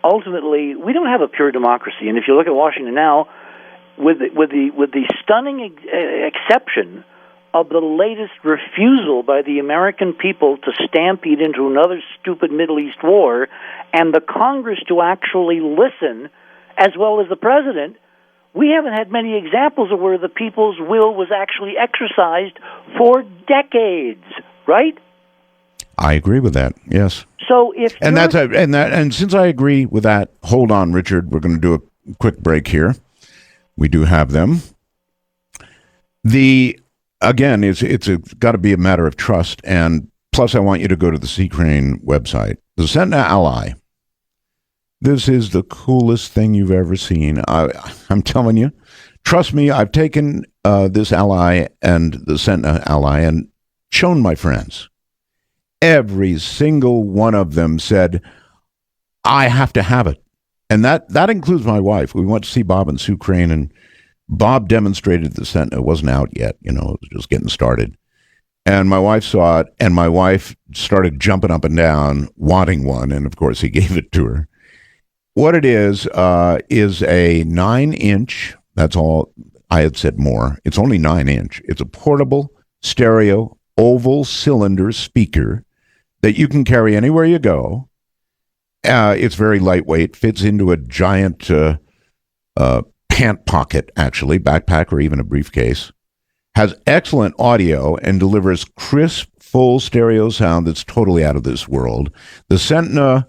S6: ultimately, we don't have a pure democracy. And if you look at Washington now, with the stunning exception of the latest refusal by the American people to stampede into another stupid Middle East war, and the Congress to actually listen, as well as the president, we haven't had many examples of where the people's will was actually exercised for decades, right?
S2: I agree with that. Yes.
S6: So if
S2: and since I agree with that, hold on, Richard. We're going to do a quick break here. We do have them. Again, it's got to be a matter of trust, and plus, I want you to go to the C-Crane website, the Sentinel Ally. This is the coolest thing you've ever seen. I'm telling you. Trust me, I've taken this Ally and the Sentinel Ally and shown my friends. Every single one of them said, I have to have it. And that includes my wife. We went to see Bob and Sue Crane, and Bob demonstrated the Sentinel. It wasn't out yet, it was just getting started. And my wife saw it, and my wife started jumping up and down, wanting one, and of course he gave it to her. What it is a 9-inch, that's all, I had said more, it's only 9-inch. It's a portable, stereo, oval cylinder speaker that you can carry anywhere you go. It's very lightweight, fits into a giant pant pocket, actually, backpack or even a briefcase. Has excellent audio and delivers crisp, full stereo sound that's totally out of this world. The Sentinel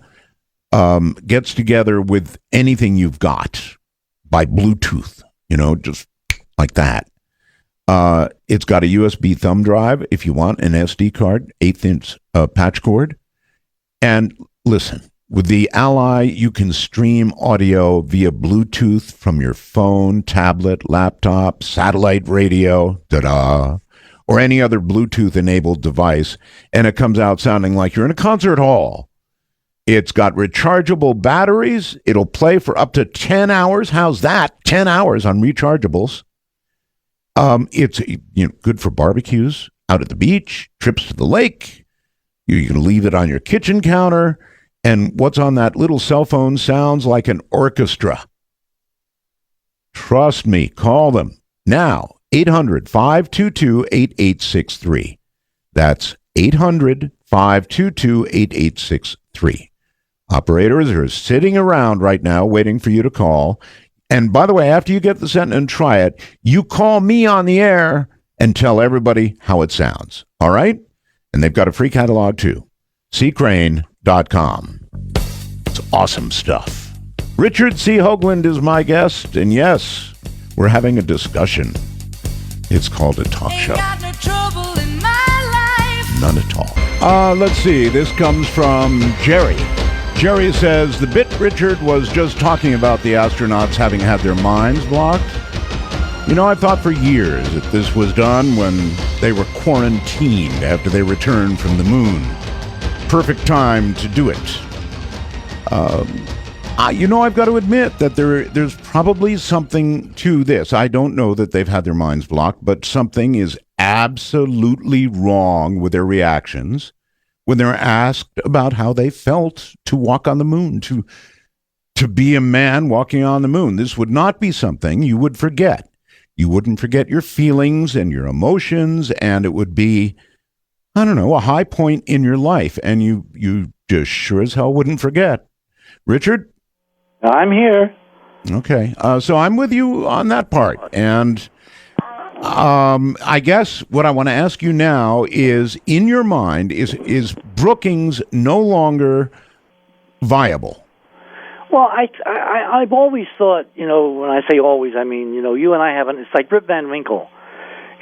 S2: gets together with anything you've got by Bluetooth, just like that. It's got a USB thumb drive if you want, an SD card, 1/8-inch patch cord. And listen, with the Ally, you can stream audio via Bluetooth from your phone, tablet, laptop, satellite radio, or any other Bluetooth-enabled device, and it comes out sounding like you're in a concert hall. It's got rechargeable batteries. It'll play for up to 10 hours. How's that? 10 hours on rechargeables. It's good for barbecues, out at the beach, trips to the lake. You can leave it on your kitchen counter. And what's on that little cell phone sounds like an orchestra. Trust me, call them now. 800-522-8863. That's 800-522-8863. Operators are sitting around right now waiting for you to call. And by the way, after you get the set and try it, you call me on the air and tell everybody how it sounds. All right? And they've got a free catalog too. ccrane.com. It's awesome stuff. Richard C. Hoagland is my guest. And yes, we're having a discussion. It's called a talk show. None at all. Let's see. This comes from Jerry. Jerry says, the bit Richard was just talking about the astronauts having had their minds blocked. I thought for years that this was done when they were quarantined after they returned from the moon. Perfect time to do it. I've got to admit that there's probably something to this. I don't know that they've had their minds blocked, but something is absolutely wrong with their reactions when they're asked about how they felt to walk on the moon, to be a man walking on the moon. This would not be something you would forget. You wouldn't forget your feelings and your emotions, and it would be, a high point in your life, and you just sure as hell wouldn't forget. Richard?
S6: I'm here.
S2: Okay. So I'm with you on that part, and I guess what I want to ask you now is, in your mind, is Brookings no longer viable?
S6: Well, I've always thought, when I say always, I mean, you and I haven't. It's like Rip Van Winkle.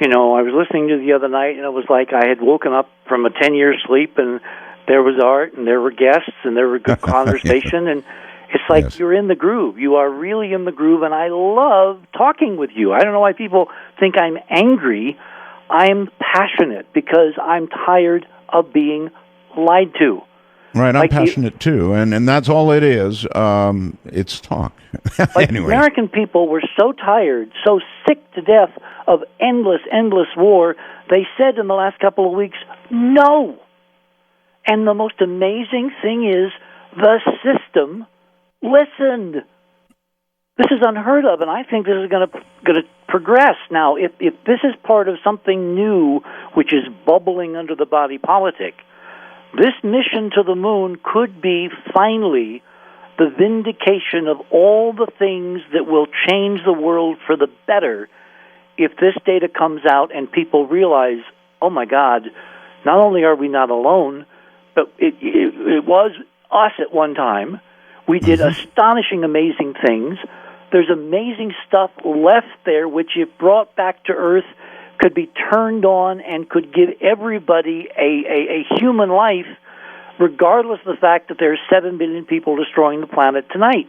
S6: I was listening to the other night, and it was like I had woken up from a 10-year sleep, and there was art, and there were guests, and there were good conversation, and it's like you're in the groove. You are really in the groove, and I love talking with you. I don't know why people think I'm angry. I'm passionate because I'm tired of being lied to.
S2: Right, I'm passionate too, and that's all it is. It's talk. Anyway.
S6: American people were so tired, so sick to death of endless war, they said in the last couple of weeks, no. And the most amazing thing is the system listened. This is unheard of, and I think this is going to progress. Now, if this is part of something new, which is bubbling under the body politic, this mission to the moon could be finally the vindication of all the things that will change the world for the better if this data comes out and people realize, oh my God, not only are we not alone, but it was us at one time. We did astonishing, amazing things. There's amazing stuff left there, which if brought back to Earth could be turned on and could give everybody a human life, regardless of the fact that there's 7 billion people destroying the planet tonight.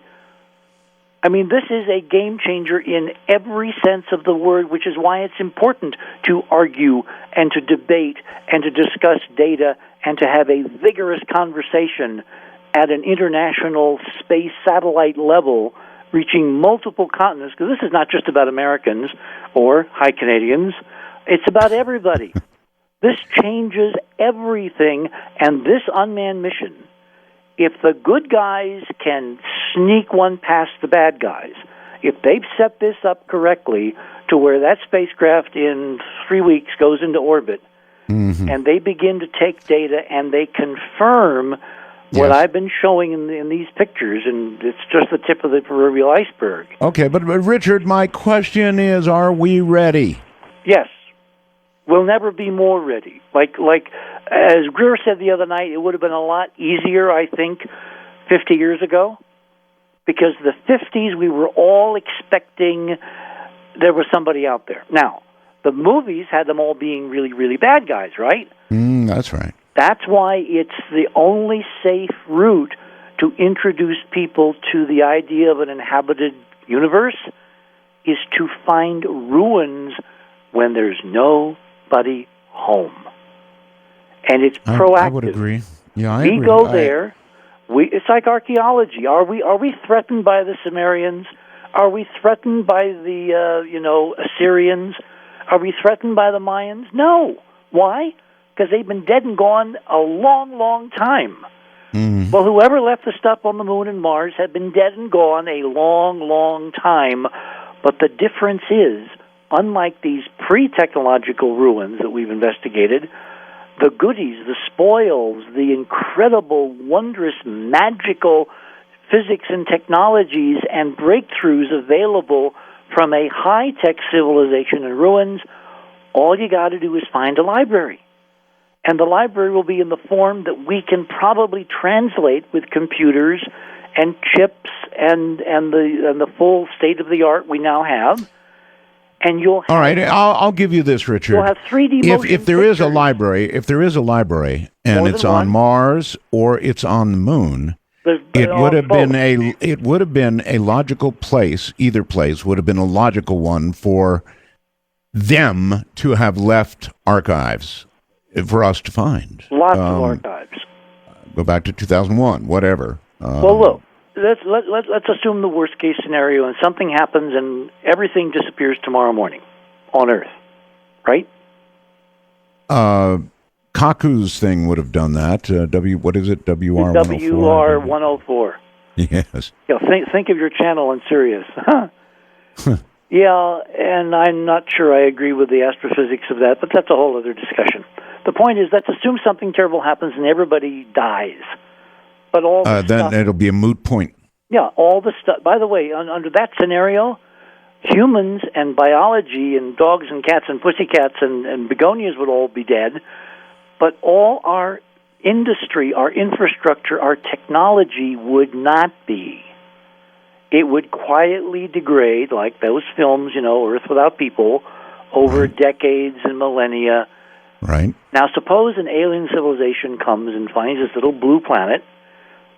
S6: I mean, this is a game changer in every sense of the word, which is why it's important to argue and to debate and to discuss data and to have a vigorous conversation at an international space satellite level, reaching multiple continents, because this is not just about Americans or Canadians. It's about everybody. This changes everything, and this unmanned mission, if the good guys can sneak one past the bad guys, if they've set this up correctly to where that spacecraft in 3 weeks goes into orbit, and they begin to take data and they confirm what I've been showing in these pictures, and it's just the tip of the proverbial iceberg.
S2: Okay, but Richard, my question is, are we ready?
S6: Yes. We'll never be more ready. Like as Greer said the other night, it would have been a lot easier, I think, 50 years ago, because the 50s we were all expecting there was somebody out there. Now, The movies had them all being really, really bad guys, right?
S2: That's right.
S6: That's why it's the only safe route to introduce people to the idea of an inhabited universe is to find ruins when there's nobody home. And it's proactive.
S2: I would agree. Yeah, I agree.
S6: We go there. It's like archaeology. Are we threatened by the Sumerians? Are we threatened by the Assyrians? Are we threatened by the Mayans? No. Why? Because they've been dead and gone a long, long time.
S2: Mm.
S6: Well, whoever left the stuff on the moon and Mars had been dead and gone a long, long time. But the difference is, unlike these pre-technological ruins that we've investigated, the goodies, the spoils, the incredible, wondrous, magical physics and technologies and breakthroughs available from a high-tech civilization in ruins, all you got to do is find a library. And the library will be in the form that we can probably translate with computers and chips and the full state-of-the-art we now have. And you'll have,
S2: all right, I'll give you this, Richard.
S6: You'll have 3D motion
S2: if there is a library, and it's on Mars or it's on the moon, it would have been a logical place. Either place would have been a logical one for them to have left archives for us to find.
S6: Lots of archives.
S2: Go back to 2001, whatever.
S6: Well, look. Let's assume the worst case scenario, and something happens, and everything disappears tomorrow morning on Earth, right?
S2: Kaku's thing would have done that. What is it? WR
S6: 104.
S2: Yes.
S6: Think of your channel on Sirius. Yeah, and I'm not sure I agree with the astrophysics of that, but that's a whole other discussion. The point is, let's assume something terrible happens and everybody dies. But all the
S2: then
S6: stuff,
S2: it'll be a moot point.
S6: Yeah, all the stuff. By the way, under that scenario, humans and biology and dogs and cats and pussycats and begonias would all be dead. But all our industry, our infrastructure, our technology would not be. It would quietly degrade, like those films, Earth Without People, over decades and millennia.
S2: Right.
S6: Now, suppose an alien civilization comes and finds this little blue planet.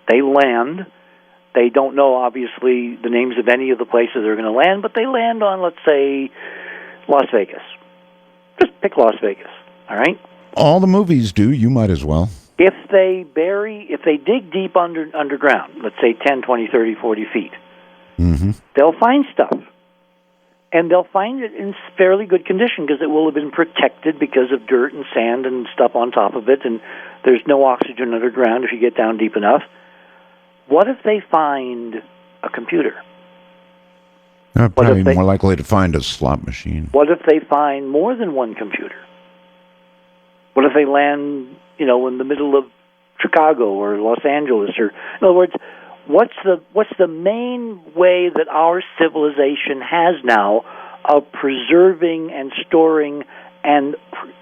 S6: They land. They don't know, obviously, the names of any of the places they're going to land, but they land on, let's say, Las Vegas. Just pick Las Vegas, all right?
S2: All the movies do. You might as well.
S6: If they dig deep underground, let's say 10, 20, 30, 40 feet, they'll find stuff. And they'll find it in fairly good condition because it will have been protected because of dirt and sand and stuff on top of it, and there's no oxygen underground if you get down deep enough. What if they find a computer?
S2: Probably more likely to find a slot machine.
S6: What if they find more than one computer? What if they land, in the middle of Chicago or Los Angeles? Or, in other words, what's the main way that our civilization has now of preserving and storing and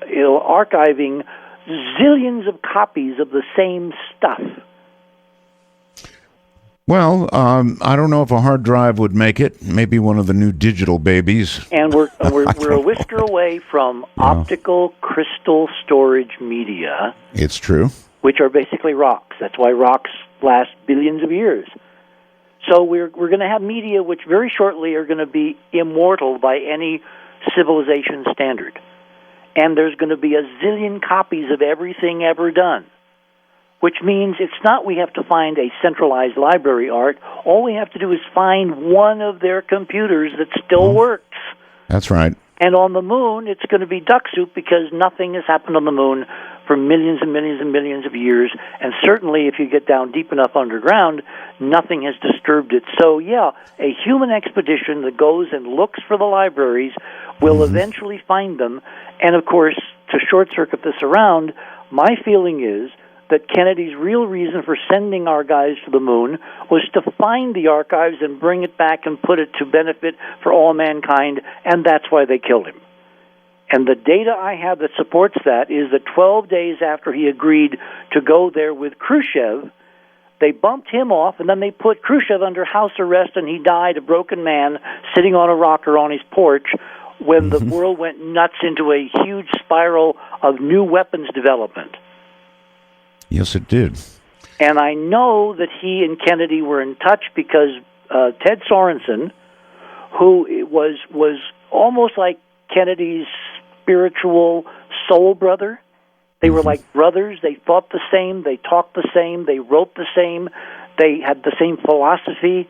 S6: archiving zillions of copies of the same stuff?
S2: Well, I don't know if a hard drive would make it. Maybe one of the new digital babies.
S6: And we're a whisker away from optical crystal storage media.
S2: It's true.
S6: Which are basically rocks. That's why rocks last billions of years. So we're going to have media which very shortly are going to be immortal by any civilization standard. And there's going to be a zillion copies of everything ever done. Which means it's not we have to find a centralized library, Art. All we have to do is find one of their computers that still works.
S2: That's right.
S6: And on the moon, it's going to be duck soup because nothing has happened on the moon for millions and millions and millions of years. And certainly if you get down deep enough underground, nothing has disturbed it. So, yeah, a human expedition that goes and looks for the libraries will eventually find them. And, of course, to short-circuit this around, my feeling is that Kennedy's real reason for sending our guys to the moon was to find the archives and bring it back and put it to benefit for all mankind, and that's why they killed him. And the data I have that supports that is that 12 days after he agreed to go there with Khrushchev, they bumped him off, and then they put Khrushchev under house arrest, and he died a broken man sitting on a rocker on his porch when the world went nuts into a huge spiral of new weapons development.
S2: Yes, it did.
S6: And I know that he and Kennedy were in touch because Ted Sorensen, who was almost like Kennedy's spiritual soul brother. They were like brothers. They thought the same. They talked the same. They wrote the same. They had the same philosophy.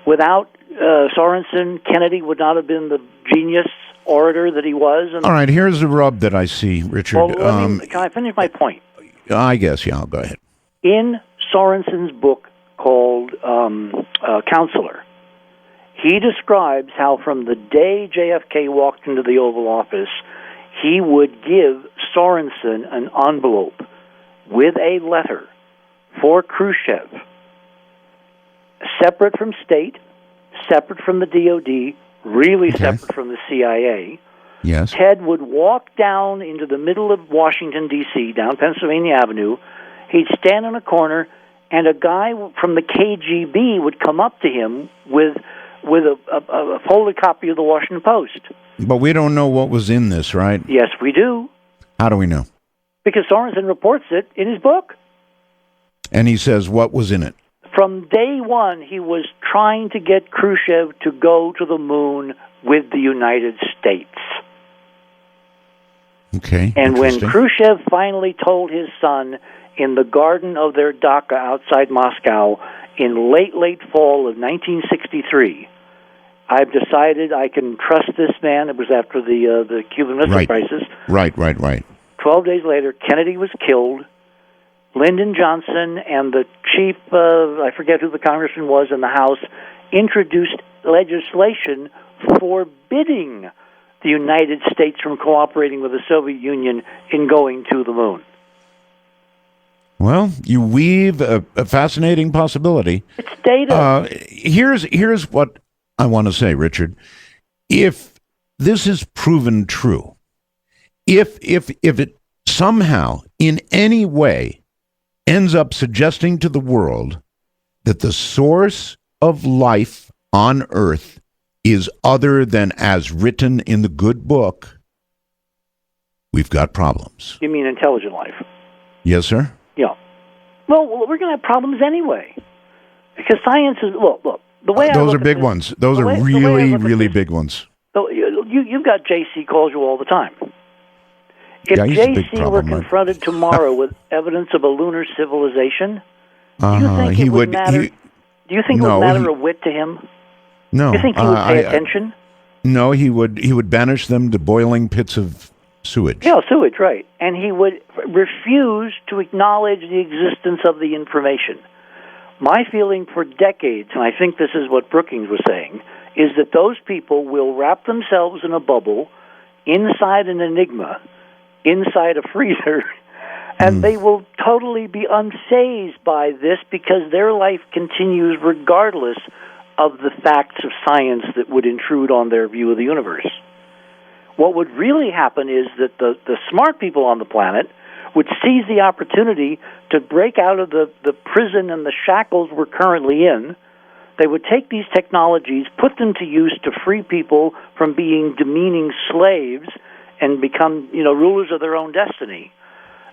S6: Without Sorensen, Kennedy would not have been the genius orator that he was. And
S2: all right, here's the rub that I see, Richard.
S6: Well, can I finish my point?
S2: I guess, yeah, go ahead.
S6: In Sorensen's book called Counselor, he describes how from the day JFK walked into the Oval Office, he would give Sorensen an envelope with a letter for Khrushchev, separate from state, separate from the DOD, really separate from the CIA.
S2: Yes.
S6: Ted would walk down into the middle of Washington, D.C., down Pennsylvania Avenue. He'd stand in a corner, and a guy from the KGB would come up to him with a folded copy of the Washington Post.
S2: But we don't know what was in this, right?
S6: Yes, we do.
S2: How do we know?
S6: Because Sorensen reports it in his book.
S2: And he says what was in it.
S6: From day one, he was trying to get Khrushchev to go to the moon with the United States.
S2: Okay.
S6: And when Khrushchev finally told his son in the garden of their dacha outside Moscow in late fall of 1963, I've decided I can trust this man. It was after the Cuban Missile Crisis.
S2: Right.
S6: 12 days later, Kennedy was killed. Lyndon Johnson and the chief, I forget who the congressman was in the House, introduced legislation forbidding the United States from cooperating with the Soviet Union in going to the moon.
S2: Well, you weave a fascinating possibility.
S6: It's data.
S2: Here's what I want to say, Richard. If this is proven true, if it somehow in any way ends up suggesting to the world that the source of life on Earth is other than as written in the good book, we've got problems.
S6: You mean intelligent life?
S2: Yes, sir.
S6: Yeah. Well, we're going to have problems anyway. Because science is, look, the way
S2: those are big ones. Those are really big ones.
S6: So you've got JC calls you all the time. If JC were confronted tomorrow with evidence of a lunar civilization, do you think it would matter? Do you think it would matter a whit to him?
S2: No.
S6: Do you think he would pay attention?
S2: No, he would banish them to boiling pits of sewage.
S6: Yeah, sewage, right. And he would refuse to acknowledge the existence of the information. My feeling for decades, and I think this is what Brookings was saying, is that those people will wrap themselves in a bubble inside an enigma, inside a freezer, and they will totally be unfazed by this because their life continues regardless of the facts of science that would intrude on their view of the universe. What would really happen is that the smart people on the planet would seize the opportunity to break out of the prison and the shackles we're currently in. They would take these technologies, put them to use to free people from being demeaning slaves and become, rulers of their own destiny.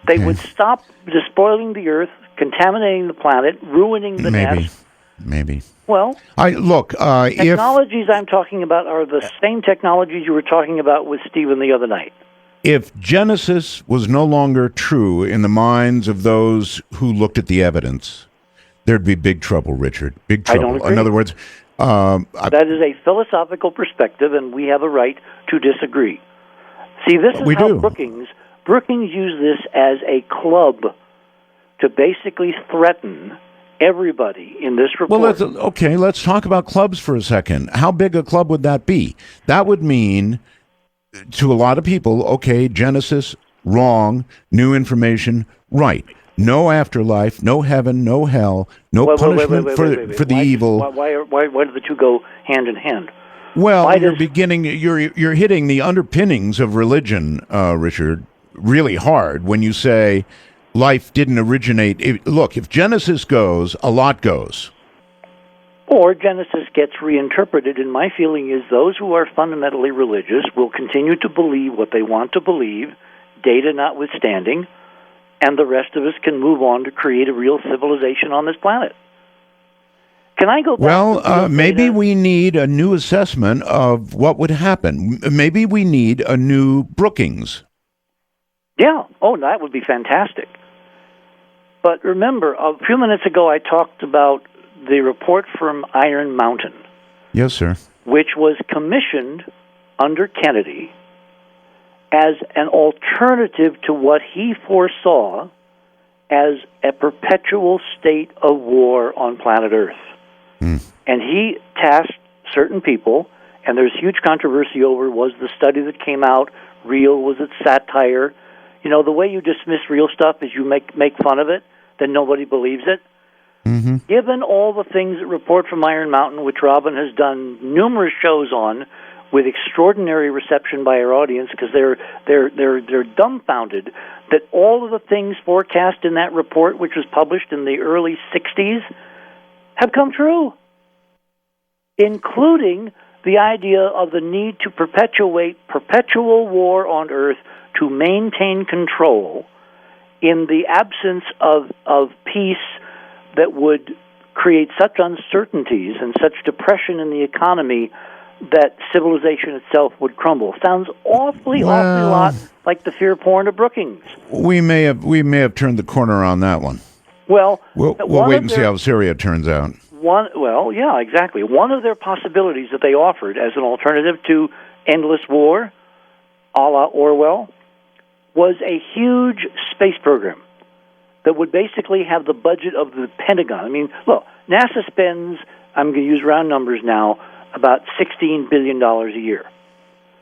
S6: They would stop despoiling the earth, contaminating the planet, ruining the nest.
S2: Maybe.
S6: Well, technologies I'm talking about are the same technologies you were talking about with Stephen the other night.
S2: If Genesis was no longer true in the minds of those who looked at the evidence, there'd be big trouble, Richard. Big trouble.
S6: I don't agree.
S2: In other words,
S6: that is a philosophical perspective, and we have a right to disagree. See, this is how Brookings used this as a club to basically threaten everybody in this report.
S2: Well, let's talk about clubs for a second. How big a club would that be? That would mean, to a lot of people, Genesis, wrong, new information, right. No afterlife, no heaven, no hell, no punishment for the evil.
S6: Why do the two go hand in hand?
S2: Well, you're hitting the underpinnings of religion, Richard, really hard when you say life didn't originate. Look, if Genesis goes, a lot goes.
S6: Or Genesis gets reinterpreted, and my feeling is those who are fundamentally religious will continue to believe what they want to believe, data notwithstanding, and the rest of us can move on to create a real civilization on this planet. Can I go back?
S2: Well, maybe we need a new assessment of what would happen. Maybe we need a new Brookings.
S6: Yeah. Oh, that would be fantastic. But remember, a few minutes ago I talked about the report from Iron Mountain.
S2: Yes, sir.
S6: Which was commissioned under Kennedy as an alternative to what he foresaw as a perpetual state of war on planet Earth. And he tasked certain people, and there's huge controversy over, was the study that came out real, was it satire? You know, the way you dismiss real stuff is you make fun of it, then nobody believes it. Mm-hmm. Given all the things that report from Iron Mountain, which Robin has done numerous shows on, with extraordinary reception by our audience, because they're dumbfounded that all of the things forecast in that report, which was published in the early 60s, have come true, including the idea of the need to perpetuate perpetual war on Earth to maintain control in the absence of peace that would create such uncertainties and such depression in the economy that civilization itself would crumble. Sounds awfully lot like the fear porn of Brookings.
S2: We may have turned the corner on that one.
S6: Well,
S2: we'll wait and see how Syria turns out.
S6: Yeah, exactly. One of their possibilities that they offered as an alternative to endless war, a la Orwell, was a huge space program that would basically have the budget of the Pentagon. I mean, look, NASA spends, I'm going to use round numbers now, about $16 billion a year.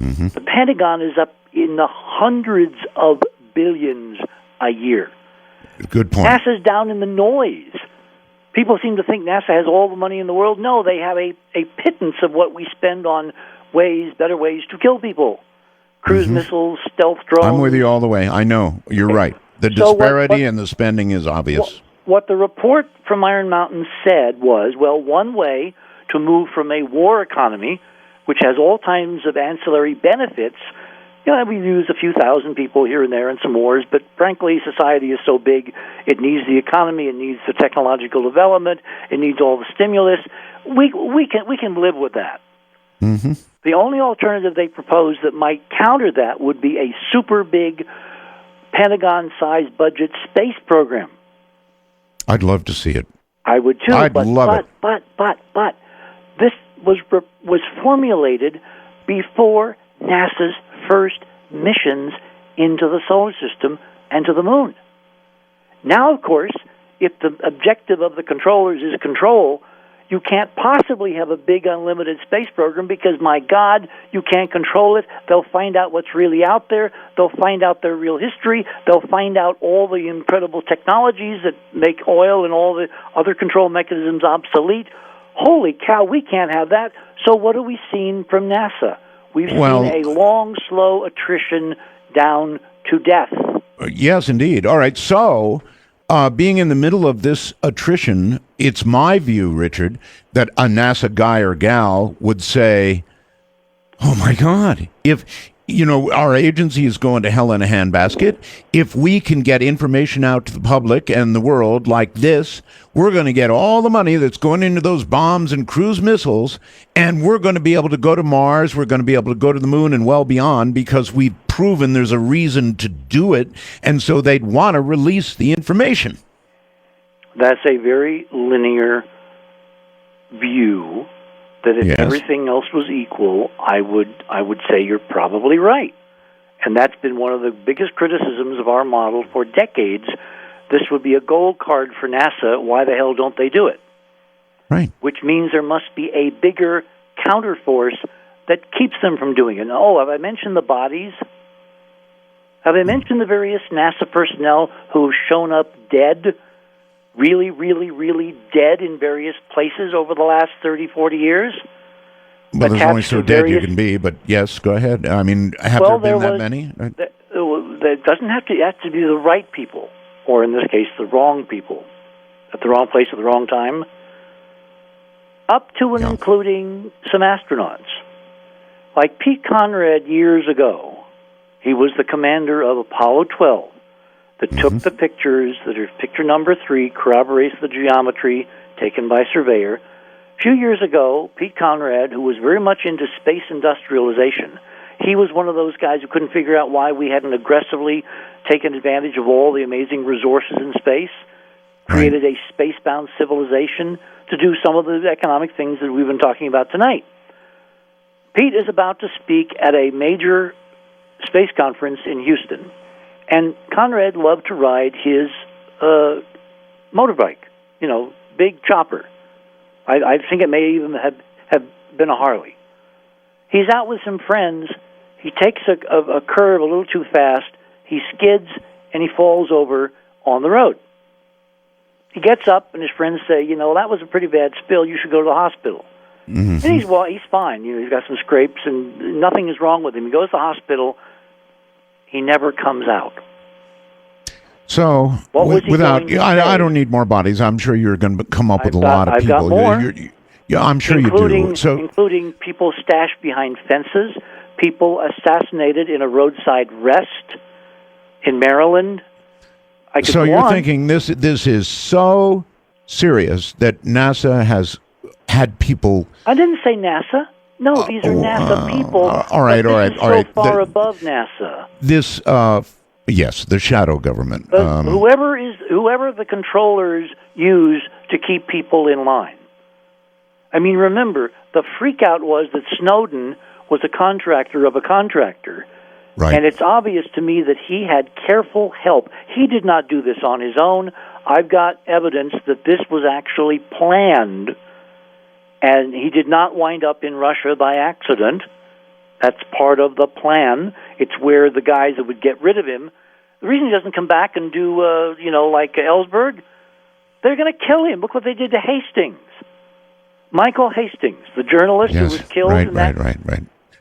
S6: Mm-hmm. The Pentagon is up in the hundreds of billions a year.
S2: Good point.
S6: NASA's down in the noise. People seem to think NASA has all the money in the world. No, they have a pittance of what we spend on better ways to kill people. Cruise missiles, stealth drones.
S2: I'm with you all the way. I know. You're right. The disparity in the spending is obvious.
S6: What the report from Iron Mountain said was, well, one way to move from a war economy, which has all kinds of ancillary benefits. You know, we use a few thousand people here and there in some wars, but frankly, society is so big, it needs the economy, it needs the technological development, it needs all the stimulus. We can live with that. Mm-hmm. The only alternative they propose that might counter that would be a super big Pentagon-sized budget space program.
S2: I'd love to see it.
S6: I would too.
S2: I'd love it.
S6: But this was formulated before NASA's first missions into the solar system and to the moon. Now, of course, if the objective of the controllers is control, you can't possibly have a big unlimited space program because, my God, you can't control it. They'll find out what's really out there. They'll find out their real history. They'll find out all the incredible technologies that make oil and all the other control mechanisms obsolete. Holy cow, we can't have that. So what have we seen from NASA? We've seen a long, slow attrition down to death.
S2: Yes, indeed. All right, so being in the middle of this attrition, it's my view, Richard, that a NASA guy or gal would say, oh, my God, if, our agency is going to hell in a handbasket, if we can get information out to the public and the world like this, we're going to get all the money that's going into those bombs and cruise missiles, and we're going to be able to go to Mars, we're going to be able to go to the moon and well beyond because we've proven there's a reason to do it, and so they'd want to release the information. That's
S6: a very linear view that if everything else was equal, I would say you're probably right. And that's been one of the biggest criticisms of our model for decades. This would be a gold card for NASA. Why the hell don't they do it?
S2: Right.
S6: Which means there must be a bigger counterforce that keeps them from doing it. Oh, have I mentioned the bodies? Have I mentioned the various NASA personnel who have shown up dead, really, really, really dead in various places over the last 30, 40 years?
S2: Well, there's only so dead you can be, but yes, go ahead. I mean, have there been that many?
S6: There doesn't have to be the right people, or in this case, the wrong people, at the wrong place at the wrong time. up to and including some astronauts. Like Pete Conrad years ago, he was the commander of Apollo 12 that took the pictures that are picture number 3, corroborates the geometry taken by surveyor. A few years ago, Pete Conrad, who was very much into space industrialization, he was one of those guys who couldn't figure out why we hadn't aggressively taken advantage of all the amazing resources in space, created a space-bound civilization to do some of the economic things that we've been talking about tonight. Pete is about to speak at a major space conference in Houston, and Conrad loved to ride his motorbike, big chopper. I think it may even have been a Harley. He's out with some friends. He takes a curve a little too fast. He skids, and he falls over on the road. He gets up, and his friends say, that was a pretty bad spill. You should go to the hospital. And he's fine. He's got some scrapes, and nothing is wrong with him. He goes to the hospital. He never comes out.
S2: So, I don't need more bodies. I'm sure you're going to come up with a lot of people.
S6: I've got more.
S2: I'm sure you do. So,
S6: including people stashed behind fences, people assassinated in a roadside rest in Maryland.
S2: So you're thinking this is so serious that NASA has had people.
S6: I didn't say NASA. No, these are NASA people.
S2: All right.
S6: So far above NASA.
S2: This, yes, the shadow government.
S6: Whoever the controllers use to keep people in line. I mean, remember, the freakout was that Snowden was a contractor of a contractor.
S2: Right.
S6: And it's obvious to me that he had careful help. He did not do this on his own. I've got evidence that this was actually planned, and he did not wind up in Russia by accident. That's part of the plan. It's where the guys that would get rid of him, the reason he doesn't come back and do, like Ellsberg, they're going to kill him. Look what they did to Hastings. Michael Hastings, the journalist who was killed.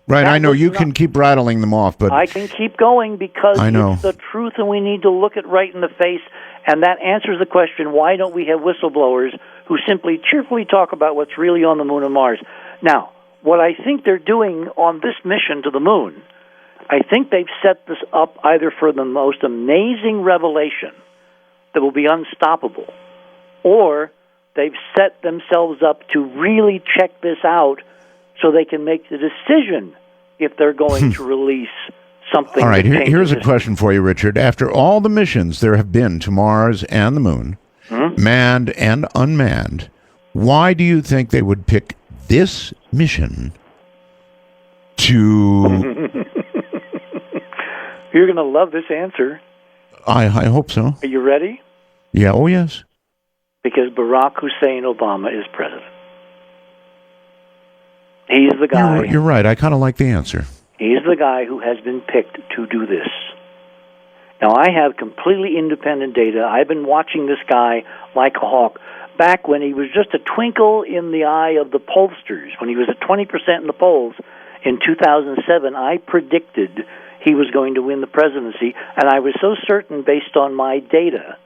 S2: Right, I know you can keep rattling them off, but
S6: I can keep going because it's the truth, and we need to look it right in the face, and that answers the question, why don't we have whistleblowers who simply cheerfully talk about what's really on the moon and Mars? Now, what I think they're doing on this mission to the moon, I think they've set this up either for the most amazing revelation that will be unstoppable, or they've set themselves up to really check this out so they can make the decision if they're going to release something.
S2: All right, here's a question for you, Richard. After all the missions there have been to Mars and the moon, manned and unmanned, why do you think they would pick this mission to...
S6: You're going to love this answer.
S2: I hope so.
S6: Are you ready?
S2: Yeah, oh yes.
S6: Because Barack Hussein Obama is president. He's the guy.
S2: You're right. I kind of like the answer.
S6: He's the guy who has been picked to do this. Now, I have completely independent data. I've been watching this guy like a hawk. Back when he was just a twinkle in the eye of the pollsters, when he was at 20% in the polls in 2007, I predicted he was going to win the presidency, and I was so certain based on my data,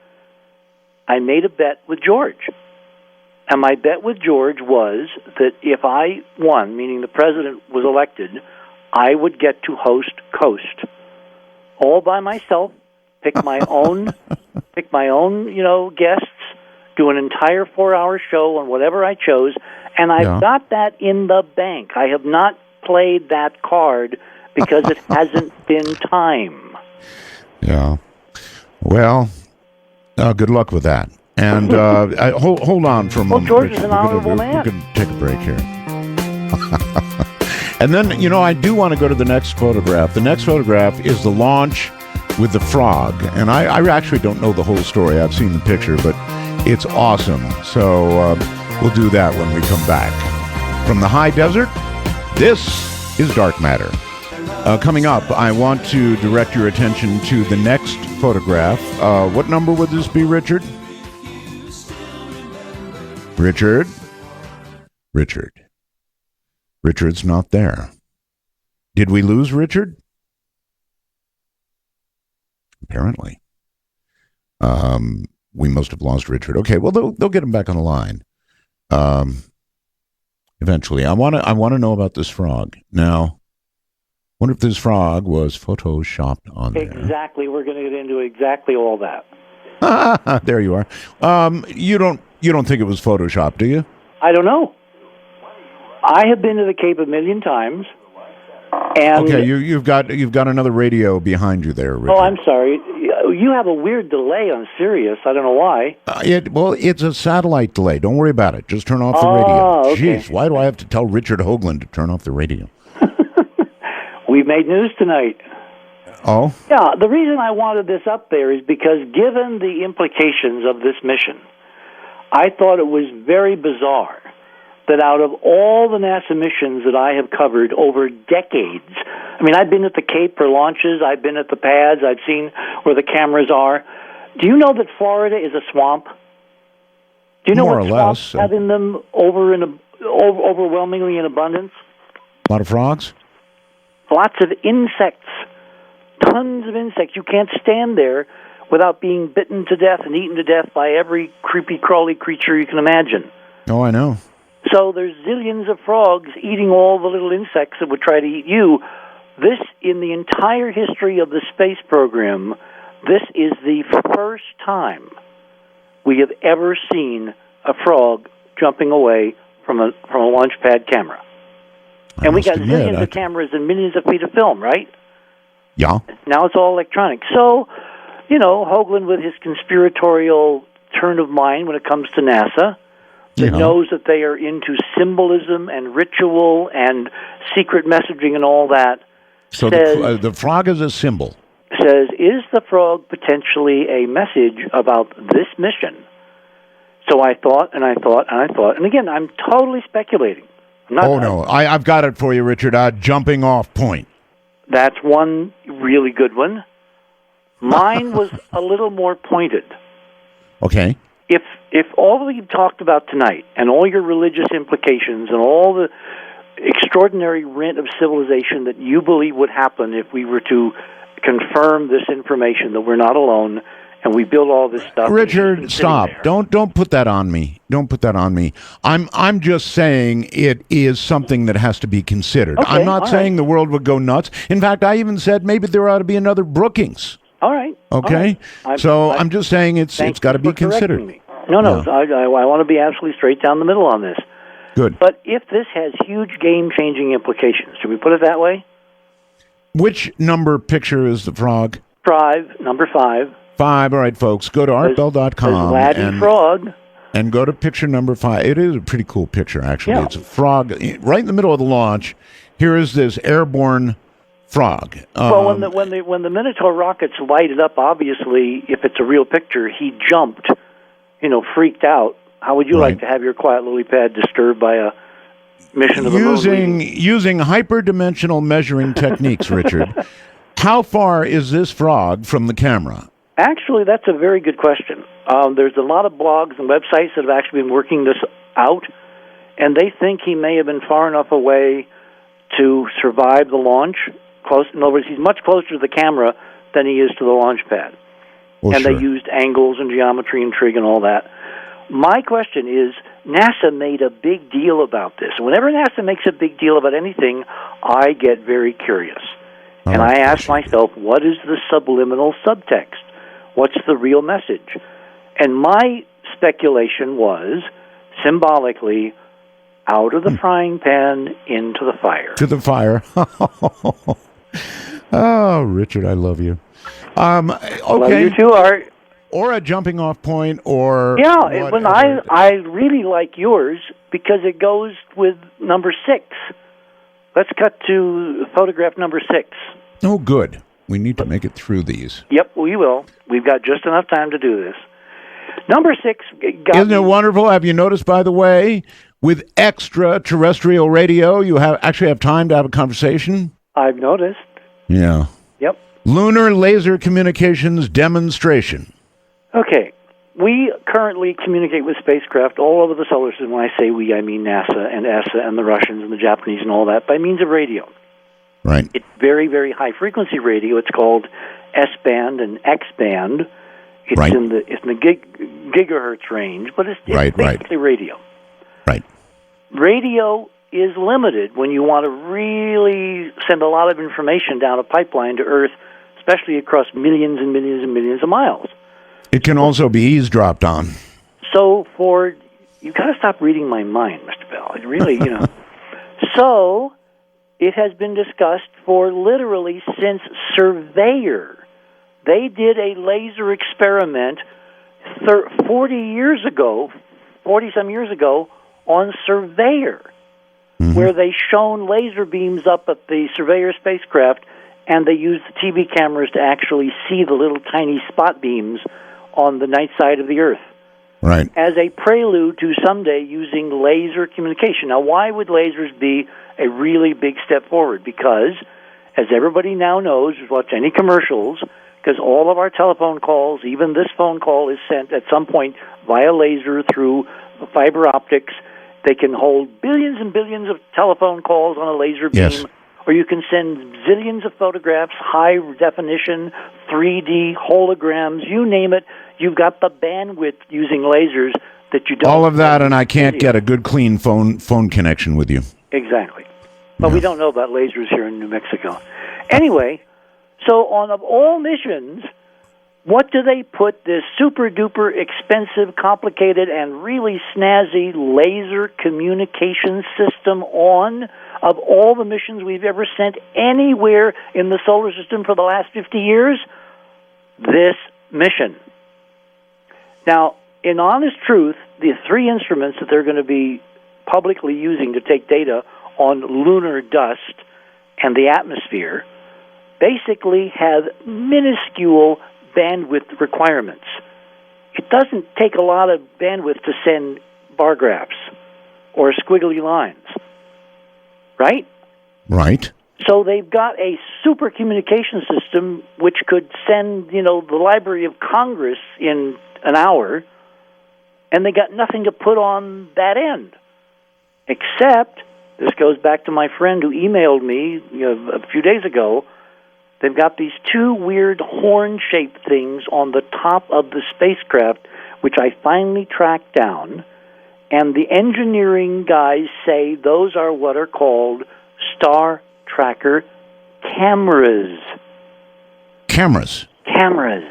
S6: I made a bet with George. And my bet with George was that if I won, meaning the president was elected, I would get to host Coast all by myself, pick my own guests, do an entire 4-hour show on whatever I chose, and I've got that in the bank. I have not played that card because it hasn't been time.
S2: Yeah. Well, good luck with that. And hold on for a moment.
S6: George is an honorable man.
S2: We're going to take a break here. And then, I do want to go to the next photograph. The next photograph is the launch with the frog. And I actually don't know the whole story. I've seen the picture, but it's awesome. So we'll do that when we come back. From the high desert, this is Dark Matter. Coming up, I want to direct your attention to the next photograph. What number would this be, Richard? Richard's not there. Did we lose Richard? Apparently. We must have lost Richard. Okay, well, they'll get him back on the line. Eventually. I want to know about this frog. Now, wonder if this frog was photoshopped on there.
S6: Exactly. We're going to get into exactly all that.
S2: There you are. You don't think it was photoshopped, do you?
S6: I don't know. I have been to the Cape a million times. And
S2: okay, you've got another radio behind you there, Richard.
S6: Oh, I'm sorry. You have a weird delay on Sirius. I don't know why.
S2: It's a satellite delay. Don't worry about it. Just turn off the radio.
S6: Okay.
S2: Jeez, why do I have to tell Richard Hoagland to turn off the radio?
S6: We made news tonight.
S2: Oh?
S6: Yeah, the reason I wanted this up there is because given the implications of this mission, I thought it was very bizarre that out of all the NASA missions that I have covered over decades, I mean, I've been at the Cape for launches, I've been at the pads, I've seen where the cameras are. Do you know that Florida is a swamp? Do you know
S2: what
S6: swamps have in them overwhelmingly in abundance?
S2: A lot of frogs?
S6: Lots of insects. Tons of insects. You can't stand there without being bitten to death and eaten to death by every creepy, crawly creature you can imagine.
S2: Oh, I know.
S6: So there's zillions of frogs eating all the little insects that would try to eat you. This, in the entire history of the space program, this is the first time we have ever seen a frog jumping away from a launch pad camera. And we got zillions of cameras and millions of feet of film, right?
S2: Yeah.
S6: Now it's all electronic. So, Hoagland with his conspiratorial turn of mind when it comes to NASA, that knows that they are into symbolism and ritual and secret messaging and all that.
S2: So says, the frog is a symbol.
S6: Says, is the frog potentially a message about this mission? So I thought, and again, I'm totally speculating.
S2: No, I've got it for you, Richard. Jumping off point.
S6: That's one really good one. Mine was a little more pointed.
S2: Okay.
S6: If all we've talked about tonight and all your religious implications and all the extraordinary rent of civilization that you believe would happen if we were to confirm this information that we're not alone and we build all this stuff.
S2: Richard, stop. Don't put that on me. Don't put that on me. I'm just saying it is something that has to be considered. Okay, I'm not saying the world would go nuts. In fact, I even said maybe there ought to be another Brookings.
S6: All right.
S2: Okay. All right. I'm just saying it's got to be considered.
S6: No. I want to be absolutely straight down the middle on this.
S2: Good.
S6: But if this has huge game-changing implications, should we put it that way?
S2: Which number picture is the frog?
S6: Number 5.
S2: 5. All right, folks. Go to artbell.com and go to picture number 5. It is a pretty cool picture, actually. Yeah. It's a frog right in the middle of the launch. Here is this airborne frog.
S6: Well, when the Minotaur rockets lighted up, obviously, if it's a real picture, he jumped, freaked out. How would you like to have your quiet lily pad disturbed by a mission of the moon?
S2: Using hyperdimensional measuring techniques, Richard, how far is this frog from the camera?
S6: Actually, that's a very good question. There's a lot of blogs and websites that have actually been working this out, and they think he may have been far enough away to survive the launch. In other words, he's much closer to the camera than he is to the launch pad.
S2: Well,
S6: and they used angles and geometry and trig and all that. My question is, NASA made a big deal about this. Whenever NASA makes a big deal about anything, I get very curious. And I ask myself, what is the subliminal subtext? What's the real message? And my speculation was, symbolically, out of the frying pan into the fire.
S2: To the fire. Oh, Richard, I love you. Okay.
S6: Love you too, Art.
S2: Or a jumping off point, or
S6: when I really like yours because it goes with number 6. Let's cut to photograph number 6.
S2: Oh, good. We need to make it through these.
S6: Yep, we will. We've got just enough time to do this. Number 6.
S2: Isn't it wonderful? Have you noticed, by the way, with extraterrestrial radio, you actually have time to have a conversation?
S6: I've noticed.
S2: Yeah.
S6: Yep.
S2: Lunar laser communications demonstration.
S6: Okay. We currently communicate with spacecraft all over the solar system. When I say we, I mean NASA and ESA and the Russians and the Japanese and all that, by means of radio.
S2: Right.
S6: It's very, very high-frequency radio. It's called S-band and X-band. It's in the gigahertz range, but it's basically radio.
S2: Right.
S6: Radio is limited when you want to really send a lot of information down a pipeline to Earth, especially across millions and millions and millions of miles.
S2: It can also be eavesdropped on.
S6: So you've got to stop reading my mind, Mr. Bell. It really, So it has been discussed for literally since Surveyor. They did a laser experiment 40-some years ago, on Surveyor, where they shone laser beams up at the Surveyor spacecraft, and they used the TV cameras to actually see the little tiny spot beams on the night side of the Earth.
S2: Right.
S6: As a prelude to someday using laser communication. Now, why would lasers be a really big step forward? Because, as everybody now knows, who's watched any commercials, because all of our telephone calls, even this phone call, is sent at some point via laser through fiber optics. They can hold billions and billions of telephone calls on a laser beam.
S2: Yes.
S6: Or you can send zillions of photographs, high definition, 3D, holograms, you name it. You've got the bandwidth using lasers that you don't...
S2: All of that, and I can't get a good, clean phone connection with you.
S6: Exactly. But we don't know about lasers here in New Mexico. Anyway, so on of all missions, what do they put this super-duper expensive, complicated, and really snazzy laser communication system on? Of all the missions we've ever sent anywhere in the solar system for the last 50 years, this mission. Now, in honest truth, the three instruments that they're going to be publicly using to take data on lunar dust and the atmosphere basically have minuscule bandwidth requirements. It doesn't take a lot of bandwidth to send bar graphs or squiggly lines. Right?
S2: Right.
S6: So they've got a super communication system which could send, the Library of Congress in an hour, and they got nothing to put on that end. Except, this goes back to my friend who emailed me a few days ago, they've got these two weird horn-shaped things on the top of the spacecraft, which I finally tracked down. And the engineering guys say those are what are called star tracker cameras.
S2: Cameras?
S6: Cameras.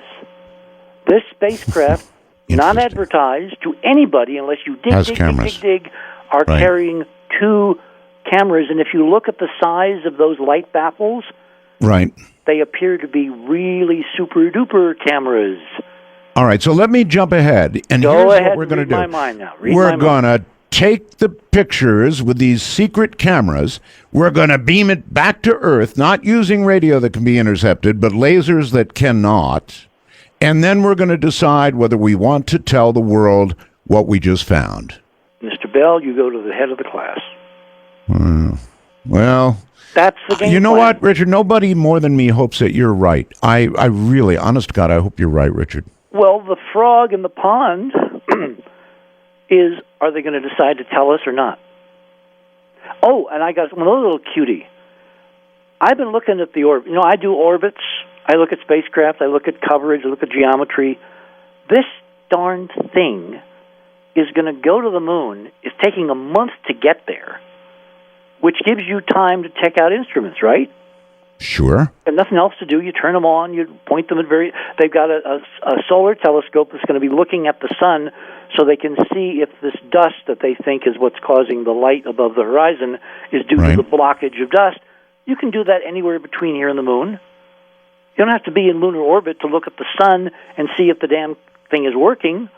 S6: This spacecraft, not advertised to anybody unless you dig, are carrying two cameras. And if you look at the size of those light baffles, they appear to be really super-duper cameras.
S2: All right, so let me jump ahead. And here's what we're going to do. We're going to take the pictures with these secret cameras. We're going to beam it back to Earth, not using radio that can be intercepted, but lasers that cannot. And then we're going to decide whether we want to tell the world what we just found.
S6: Mr. Bell, you go to the head of the class.
S2: Well...
S6: That's the game
S2: You know
S6: plan.
S2: what, Richard? Nobody more than me hopes that you're right. I really, honest to God, I hope you're right, Richard.
S6: Well, the frog in the pond is, are they going to decide to tell us or not? Oh, and I got one little cutie. I've been looking at the orbit. I do orbits. I look at spacecraft. I look at coverage. I look at geometry. This darn thing is going to go to the moon. It's taking a month to get there, which gives you time to check out instruments, right?
S2: Sure.
S6: And nothing else to do. You turn them on. You point them at They've got a solar telescope that's going to be looking at the sun, so they can see if this dust that they think is what's causing the light above the horizon is due to the blockage of dust. You can do that anywhere between here and the moon. You don't have to be in lunar orbit to look at the sun and see if the damn thing is working.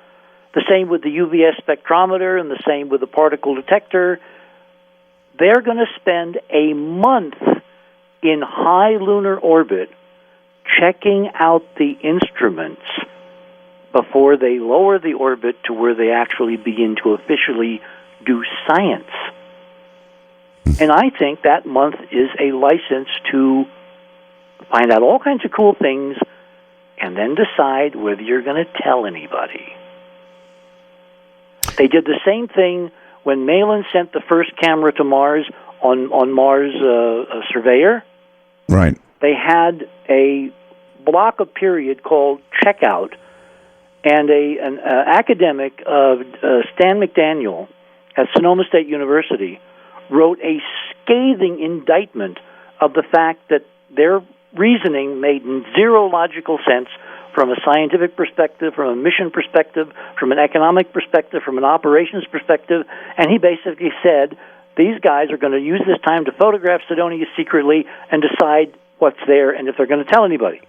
S6: The same with the UVS spectrometer, and the same with the particle detector. They're going to spend a month in high lunar orbit checking out the instruments before they lower the orbit to where they actually begin to officially do science. And I think that month is a license to find out all kinds of cool things and then decide whether you're going to tell anybody. They did the same thing when Malin sent the first camera to Mars on Mars Surveyor.
S2: Right.
S6: They had a block of period called checkout, and an academic, Stan McDaniel, at Sonoma State University wrote a scathing indictment of the fact that their reasoning made zero logical sense from a scientific perspective, from a mission perspective, from an economic perspective, from an operations perspective, and he basically said these guys are going to use this time to photograph Cydonia secretly and decide what's there and if they're going to tell anybody.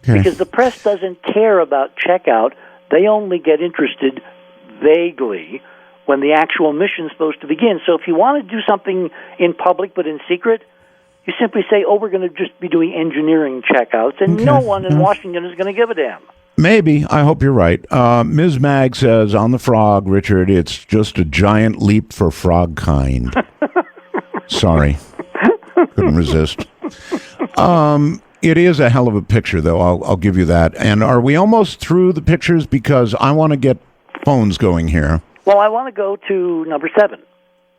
S6: Okay. Because the press doesn't care about checkout. They only get interested vaguely when the actual mission is supposed to begin. So if you want to do something in public but in secret, you simply say, we're going to just be doing engineering checkouts, and no one in Washington is going to give a damn.
S2: Maybe. I hope you're right. Ms. Mag says, on the frog, Richard, it's just a giant leap for frog kind. Sorry. Couldn't resist. It is a hell of a picture, though. I'll give you that. And are we almost through the pictures? Because I want to get phones going here.
S6: Well, I want to go to number 7.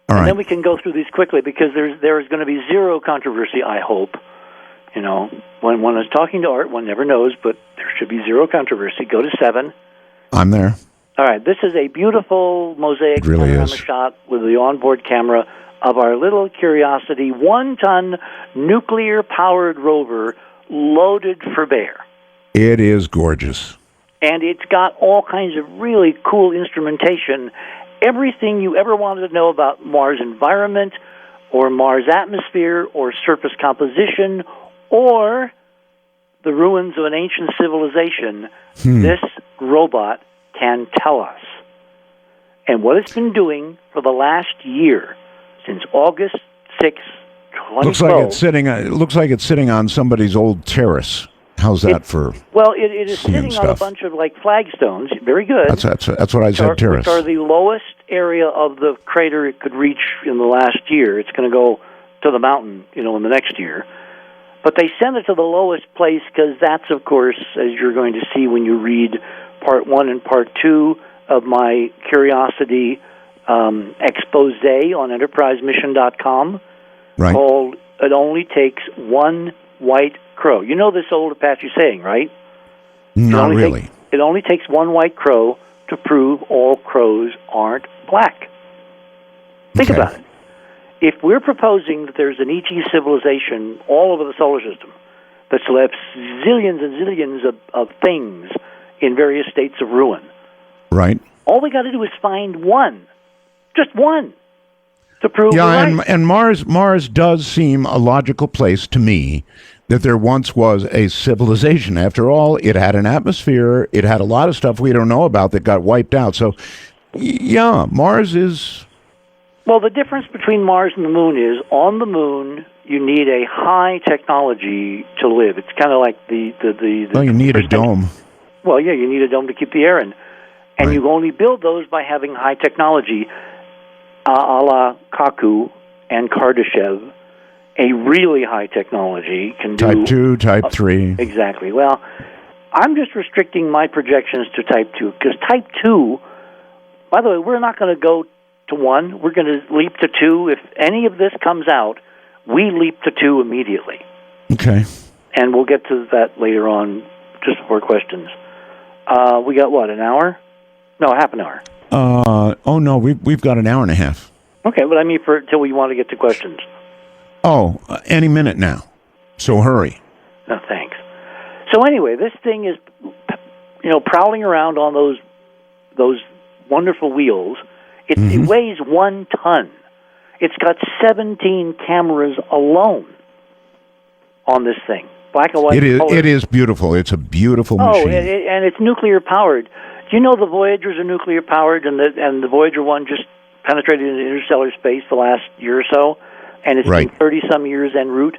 S2: All right.
S6: And then we can go through these quickly because there is going to be zero controversy, I hope. You know, when one is talking to Art, one never knows, but there should be zero controversy. Go to 7.
S2: I'm there.
S6: All right. This is a beautiful mosaic panorama shot with the onboard camera of our little Curiosity 1-ton nuclear-powered rover loaded for bear.
S2: It is gorgeous.
S6: And it's got all kinds of really cool instrumentation. Everything you ever wanted to know about Mars' environment or Mars' atmosphere or surface composition or the ruins of an ancient civilization, this robot can tell us. And what it's been doing for the last year, since August 6, 2012...
S2: Looks like it's sitting on somebody's old terrace. How's that for?
S6: Well, it is sitting on a bunch of flagstones. Very good.
S2: That's what I said. Terrace.
S6: Which are the lowest area of the crater it could reach in the last year. It's going to go to the mountain, in the next year. But they sent it to the lowest place because that's, of course, as you're going to see when you read Part 1 and Part 2 of my Curiosity expose on EnterpriseMission.com,
S2: right,
S6: called "It Only Takes One White Crow." You know this old Apache saying, right?
S2: Not really.
S6: It only takes one white crow to prove all crows aren't black. Think about it. If we're proposing that there's an ET civilization all over the solar system that's left zillions and zillions of things in various states of ruin,
S2: right?
S6: All we got to do is find one, just one, to prove we're right.
S2: and Mars does seem a logical place to me, that there once was a civilization. After all, it had an atmosphere, it had a lot of stuff we don't know about that got wiped out. So, yeah, Mars is...
S6: Well, the difference between Mars and the Moon is, on the Moon, you need a high technology to live. It's kind of like
S2: Well, you need a dome.
S6: Well, yeah, you need a dome to keep the air in. And you only build those by having high technology, a la Kaku and Kardashev. A really high technology can do...
S2: Type 2, Type 3.
S6: Exactly. Well, I'm just restricting my projections to Type 2, because Type 2, by the way, we're not going to go to 1. We're going to leap to 2. If any of this comes out, we leap to 2 immediately.
S2: Okay.
S6: And we'll get to that later on, just before questions. We got, what, an hour? No, half an hour.
S2: Oh, no, we've got an hour and a half.
S6: Okay, but I mean till we want to get to questions.
S2: Oh, any minute now. So hurry.
S6: No, thanks. So anyway, this thing is, prowling around on those wonderful wheels. It weighs 1 ton. It's got 17 cameras alone on this thing. Black and white.
S2: It is beautiful. It's a beautiful machine.
S6: Oh, and it's nuclear powered. Do you know the Voyagers are nuclear powered, and the Voyager 1 just penetrated into interstellar space the last year or so? And it's been 30-some years en route.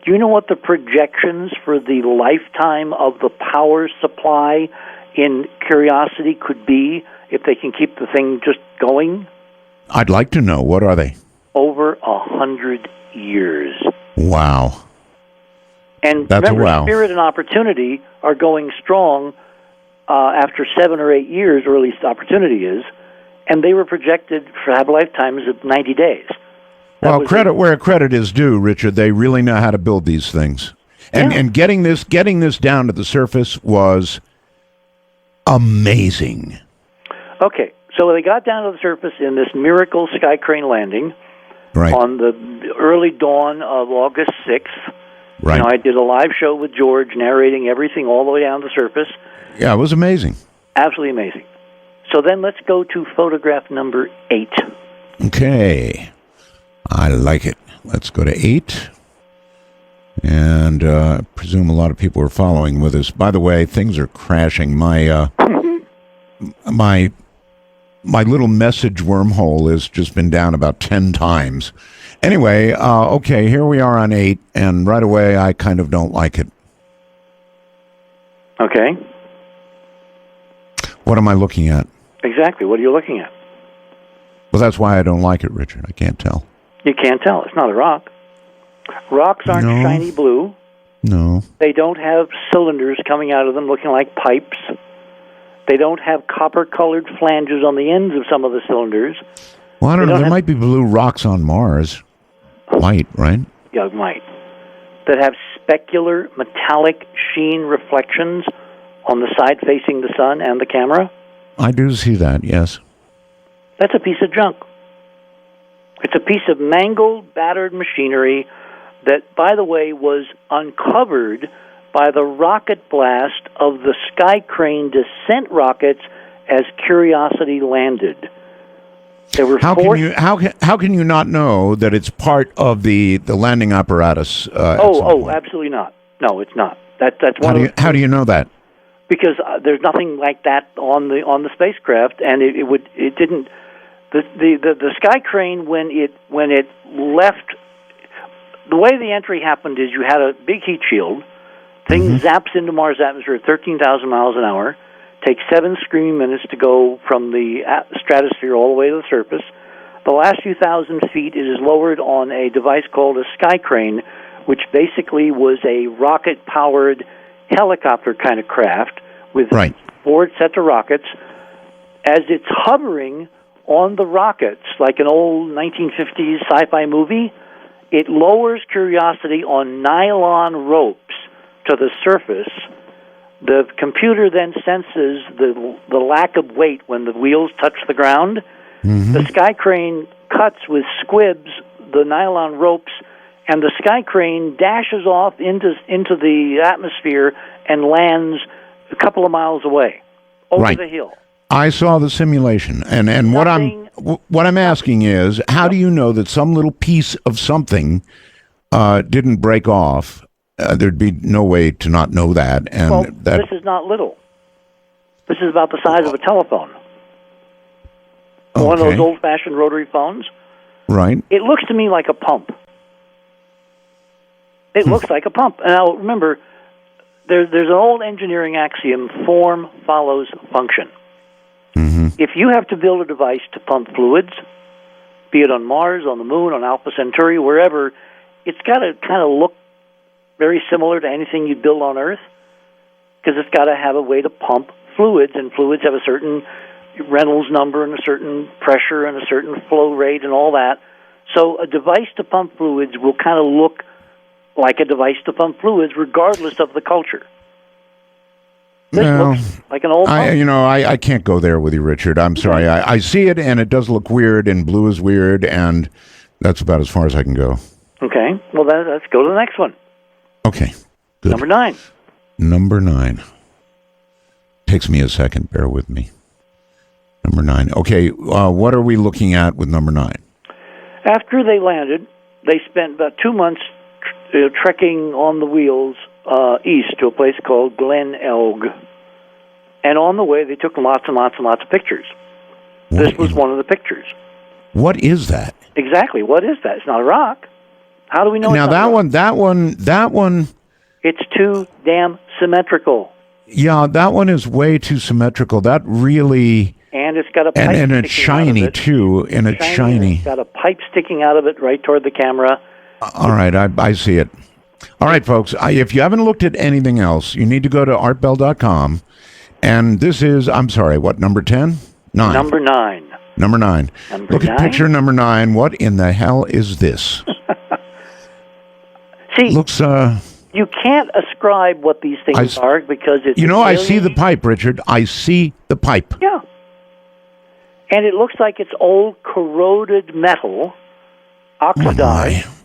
S6: Do you know what the projections for the lifetime of the power supply in Curiosity could be if they can keep the thing just going?
S2: I'd like to know. What are they?
S6: Over 100 years.
S2: Wow.
S6: And
S2: That's
S6: remember,
S2: wow.
S6: Spirit and Opportunity are going strong after 7 or 8 years, or at least Opportunity is, and they were projected to have lifetimes of 90 days.
S2: Well, credit where credit is due, Richard. They really know how to build these things, and getting this down to the surface was amazing.
S6: Okay, So they got down to the surface in this miracle sky crane landing on the early dawn of August 6th.
S2: Right.
S6: You know, I did a live show with George narrating everything all the way down the surface.
S2: Yeah, it was amazing.
S6: Absolutely amazing. So then let's go to photograph number 8.
S2: Okay. I like it. Let's go to 8. And I presume a lot of people are following with us. By the way, things are crashing. My my little message wormhole has just been down about 10 times. Anyway, okay, here we are on 8, and right away I kind of don't like it.
S6: Okay.
S2: What am I looking at?
S6: Exactly. What are you looking at?
S2: Well, that's why I don't like it, Richard. I can't tell.
S6: You can't tell. It's not a rock. Rocks aren't shiny blue.
S2: No.
S6: They don't have cylinders coming out of them looking like pipes. They don't have copper-colored flanges on the ends of some of the cylinders.
S2: Well, I don't know. There might be blue rocks on Mars. Might, right?
S6: Yeah, might. That have specular, metallic sheen reflections on the side facing the sun and the camera.
S2: I do see that, yes.
S6: That's a piece of junk. It's a piece of mangled, battered machinery that, by the way, was uncovered by the rocket blast of the Sky Crane descent rockets as Curiosity landed. There were
S2: how can you not know that it's part of the landing apparatus?
S6: Absolutely not. No, it's not. That's one.
S2: How do you know that?
S6: Because there's nothing like that on the spacecraft, and it didn't. The Sky Crane when it left, the way the entry happened is you had a big heat shield. Thing zaps into Mars' atmosphere at 13,000 miles an hour. Takes 7 screaming minutes to go from the stratosphere all the way to the surface. The last few thousand feet, it is lowered on a device called a Sky Crane, which basically was a rocket-powered helicopter kind of craft with 4 sets of rockets. As it's hovering on the rockets, like an old 1950s sci-fi movie, it lowers Curiosity on nylon ropes to the surface. The computer then senses the lack of weight when the wheels touch the ground. The Sky Crane cuts with squibs the nylon ropes, and the Sky Crane dashes off into the atmosphere and lands a couple of miles away over the hill.
S2: I saw the simulation, and what I'm asking is, how do you know that some little piece of something didn't break off? There'd be no way to not know that. And
S6: this is not little. This is about the size of a telephone. Okay. One of those old-fashioned rotary phones.
S2: Right.
S6: It looks to me like a pump. It looks like a pump. Now, remember, there's an old engineering axiom, form follows function. If you have to build a device to pump fluids, be it on Mars, on the Moon, on Alpha Centauri, wherever, it's got to kind of look very similar to anything you'd build on Earth, because it's got to have a way to pump fluids, and fluids have a certain Reynolds number and a certain pressure and a certain flow rate and all that. So a device to pump fluids will kind of look like a device to pump fluids regardless of the culture. This looks like an old pump.
S2: I can't go there with you, Richard. I'm sorry. I see it, and it does look weird, and blue is weird, and that's about as far as I can go.
S6: Okay. Well, then let's go to the next one.
S2: Okay. Good.
S6: Number 9.
S2: Number 9. Takes me a second. Bear with me. Number 9. Okay. What are we looking at with number 9?
S6: After they landed, they spent about 2 months trekking on the wheels east to a place called Glen Elg. And on the way, they took lots and lots and lots of pictures. This was one of the pictures.
S2: What is that?
S6: Exactly. What is that? It's not a rock. How do we know?
S2: Now
S6: it's not
S2: that one.
S6: It's too damn symmetrical.
S2: Yeah, that one is way too symmetrical. That really.
S6: And it's got a pipe
S2: and it's shiny too. And it's shiny.
S6: It's got a pipe sticking out of it right toward the camera.
S2: All right, I see it. All right, folks. If you haven't looked at anything else, you need to go to artbell.com. And this is, I'm sorry, what, number 10? 9.
S6: Number 9.
S2: Number 9. Look at picture number 9. What in the hell is this?
S6: See,
S2: looks.
S6: You can't ascribe what these things are because it's.
S2: I see the pipe, Richard. I see the pipe.
S6: Yeah. And it looks like it's old corroded metal, oxidized.
S2: Oh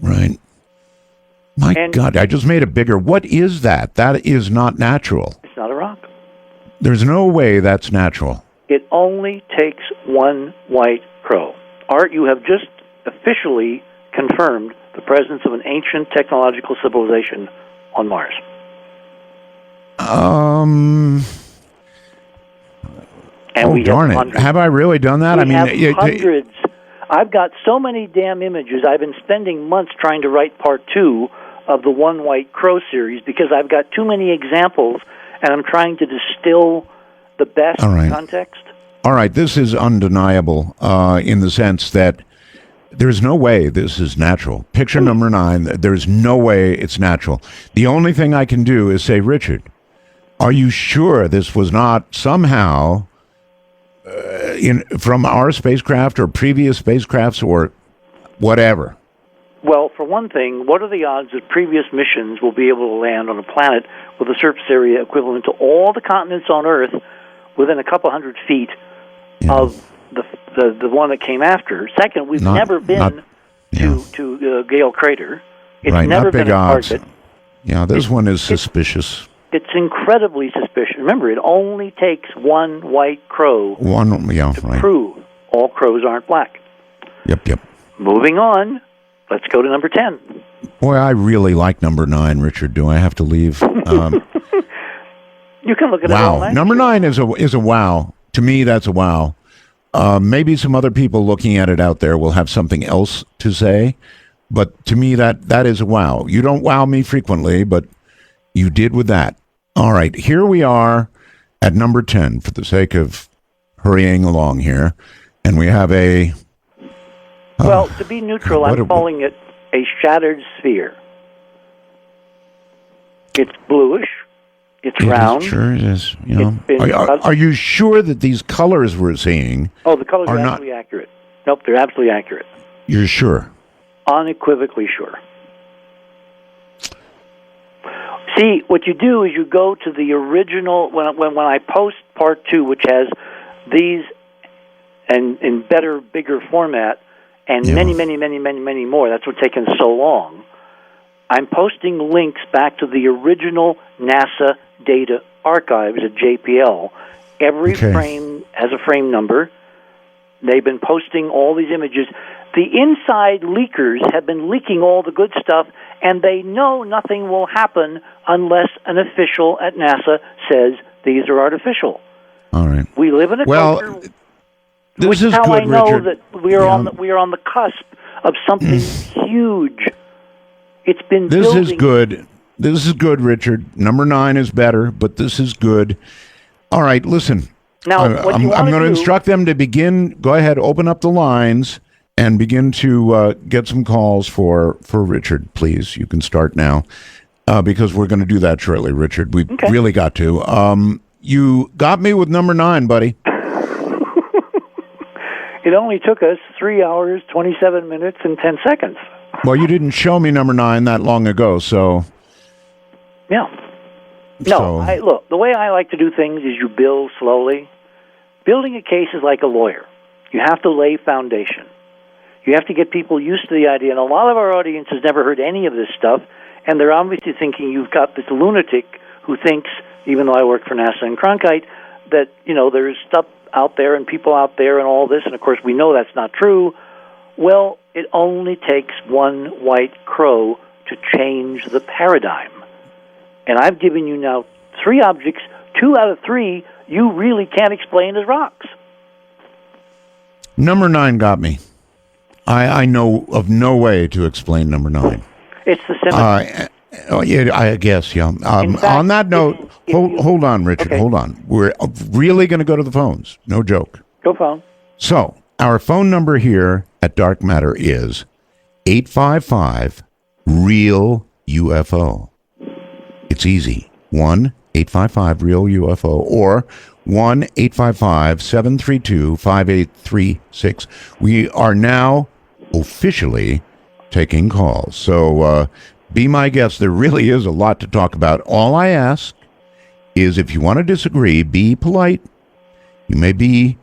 S2: right. My God, I just made it bigger. What is that? That is not natural.
S6: It's not a rock.
S2: There's no way that's natural.
S6: It only takes one white crow. Art, you have just officially confirmed the presence of an ancient technological civilization on Mars. And
S2: darn it. Have I really done that?
S6: We have hundreds. I've got so many damn images. I've been spending months trying to write part 2 of the One White Crow series because I've got too many examples, and I'm trying to distill the best context.
S2: All right, this is undeniable in the sense that there's no way this is natural. Picture number 9, there's no way it's natural. The only thing I can do is say, Richard, are you sure this was not somehow from our spacecraft or previous spacecrafts or whatever?
S6: Well, for one thing, what are the odds that previous missions will be able to land on a planet with a surface area equivalent to all the continents on Earth within a couple hundred feet of the one that came after? Second, we've never been to Gale Crater. It's never been a target.
S2: Yeah, this one is suspicious.
S6: It's incredibly suspicious. Remember, it only takes one white crow to prove all crows aren't black.
S2: Yep.
S6: Moving on, let's go to number 10.
S2: Boy, I really like number 9, Richard. Do I have to leave?
S6: You can look at it all night.
S2: Number 9 is a wow. To me, that's a wow. Maybe some other people looking at it out there will have something else to say, but to me, that is a wow. You don't wow me frequently, but you did with that. All right, here we are at number 10 for the sake of hurrying along here, and we have a...
S6: well, to be neutral, I'm calling it a shattered sphere. It's bluish. It's round.
S2: Sure is. Are you sure that these colors we're seeing
S6: the colors are absolutely accurate. Nope, they're absolutely accurate.
S2: You're sure?
S6: Unequivocally sure. See, what you do is you go to the original, when I post part 2, which has these and in better, bigger format, and many more, that's what's taken so long, I'm posting links back to the original NASA data archives at JPL. Every frame has a frame number. They've been posting all these images. The inside leakers have been leaking all the good stuff, and they know nothing will happen unless an official at NASA says these are artificial.
S2: All right.
S6: We live in a culture, which is how I know Richard. That we are on the cusp of something huge. It's been
S2: This is good. This is good, Richard. Number 9 is better, but this is good. All right, listen.
S6: Now,
S2: I'm going to instruct them to begin. Go ahead, open up the lines and begin to get some calls for Richard, please. You can start now because we're going to do that shortly, Richard. We've really got to. You got me with number 9, buddy.
S6: It only took us 3 hours, 27 minutes, and 10 seconds.
S2: Well, you didn't show me number 9 that long ago, so...
S6: Yeah. No, look, the way I like to do things is you build slowly. Building a case is like a lawyer. You have to lay foundation. You have to get people used to the idea, and a lot of our audience has never heard any of this stuff, and they're obviously thinking you've got this lunatic who thinks, even though I work for NASA and Cronkite, that, there's stuff out there and people out there and all this, and of course we know that's not true. Well, it only takes one white crow to change the paradigm. And I've given you now 3 objects, 2 out of 3 you really can't explain as rocks.
S2: Number 9 got me. I know of no way to explain number 9.
S6: It's the symmetry.
S2: I guess, yeah.
S6: Fact,
S2: on that note, hold on, Richard, hold on. We're really going to go to the phones. No joke.
S6: Go phone.
S2: So, our phone number here at Dark Matter is 855-REAL-UFO. It's easy. 1-855-REAL-UFO or 1-855-732-5836. We are now officially taking calls. So be my guest. There really is a lot to talk about. All I ask is if you want to disagree, be polite. You may be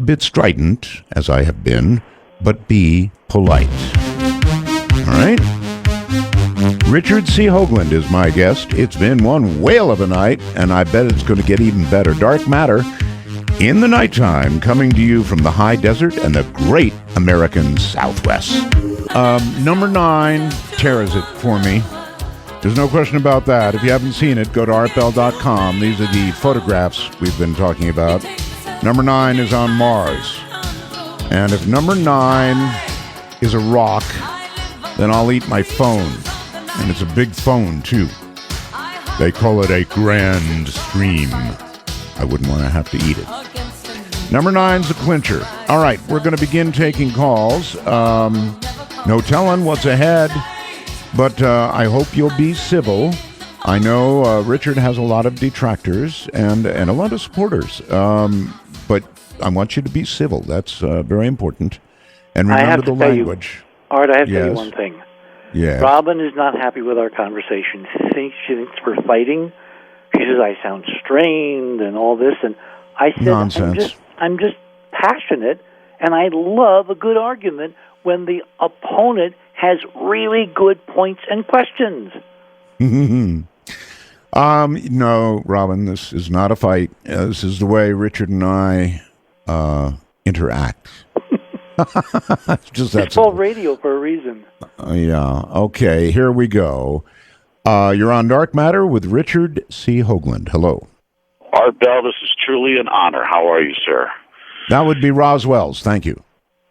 S2: bit strident, as I have been, but be polite. All right? Richard C. Hoagland is my guest. It's been one whale of a night, and I bet it's going to get even better. Dark Matter in the nighttime, coming to you from the high desert and the great American Southwest. Number 9 tears it for me. There's no question about that. If you haven't seen it, go to artbell.com. These are the photographs we've been talking about. Number 9 is on Mars. And if number 9 is a rock, then I'll eat my phone. And it's a big phone, too. They call it a Grand Stream. I wouldn't want to have to eat it. Number 9's a clincher. All right, we're going to begin taking calls. No telling what's ahead, but I hope you'll be civil. I know Richard has a lot of detractors and a lot of supporters, but I want you to be civil. That's very important. And remember the language.
S6: Art, I have to tell you one thing.
S2: Yeah.
S6: Robin is not happy with our conversation. She thinks we're fighting. She says I sound strained and all this, and I said
S2: nonsense.
S6: I'm just passionate, and I love a good argument when the opponent has really good points and questions.
S2: No, Robin, this is not a fight. This is the way Richard and I interact.
S6: It's called radio for a reason.
S2: Yeah. Okay, here we go. You're on Dark Matter with Richard C. Hoagland. Hello.
S7: Art Bell, this is truly an honor. How are you, sir?
S2: That would be Roswell's. Thank you.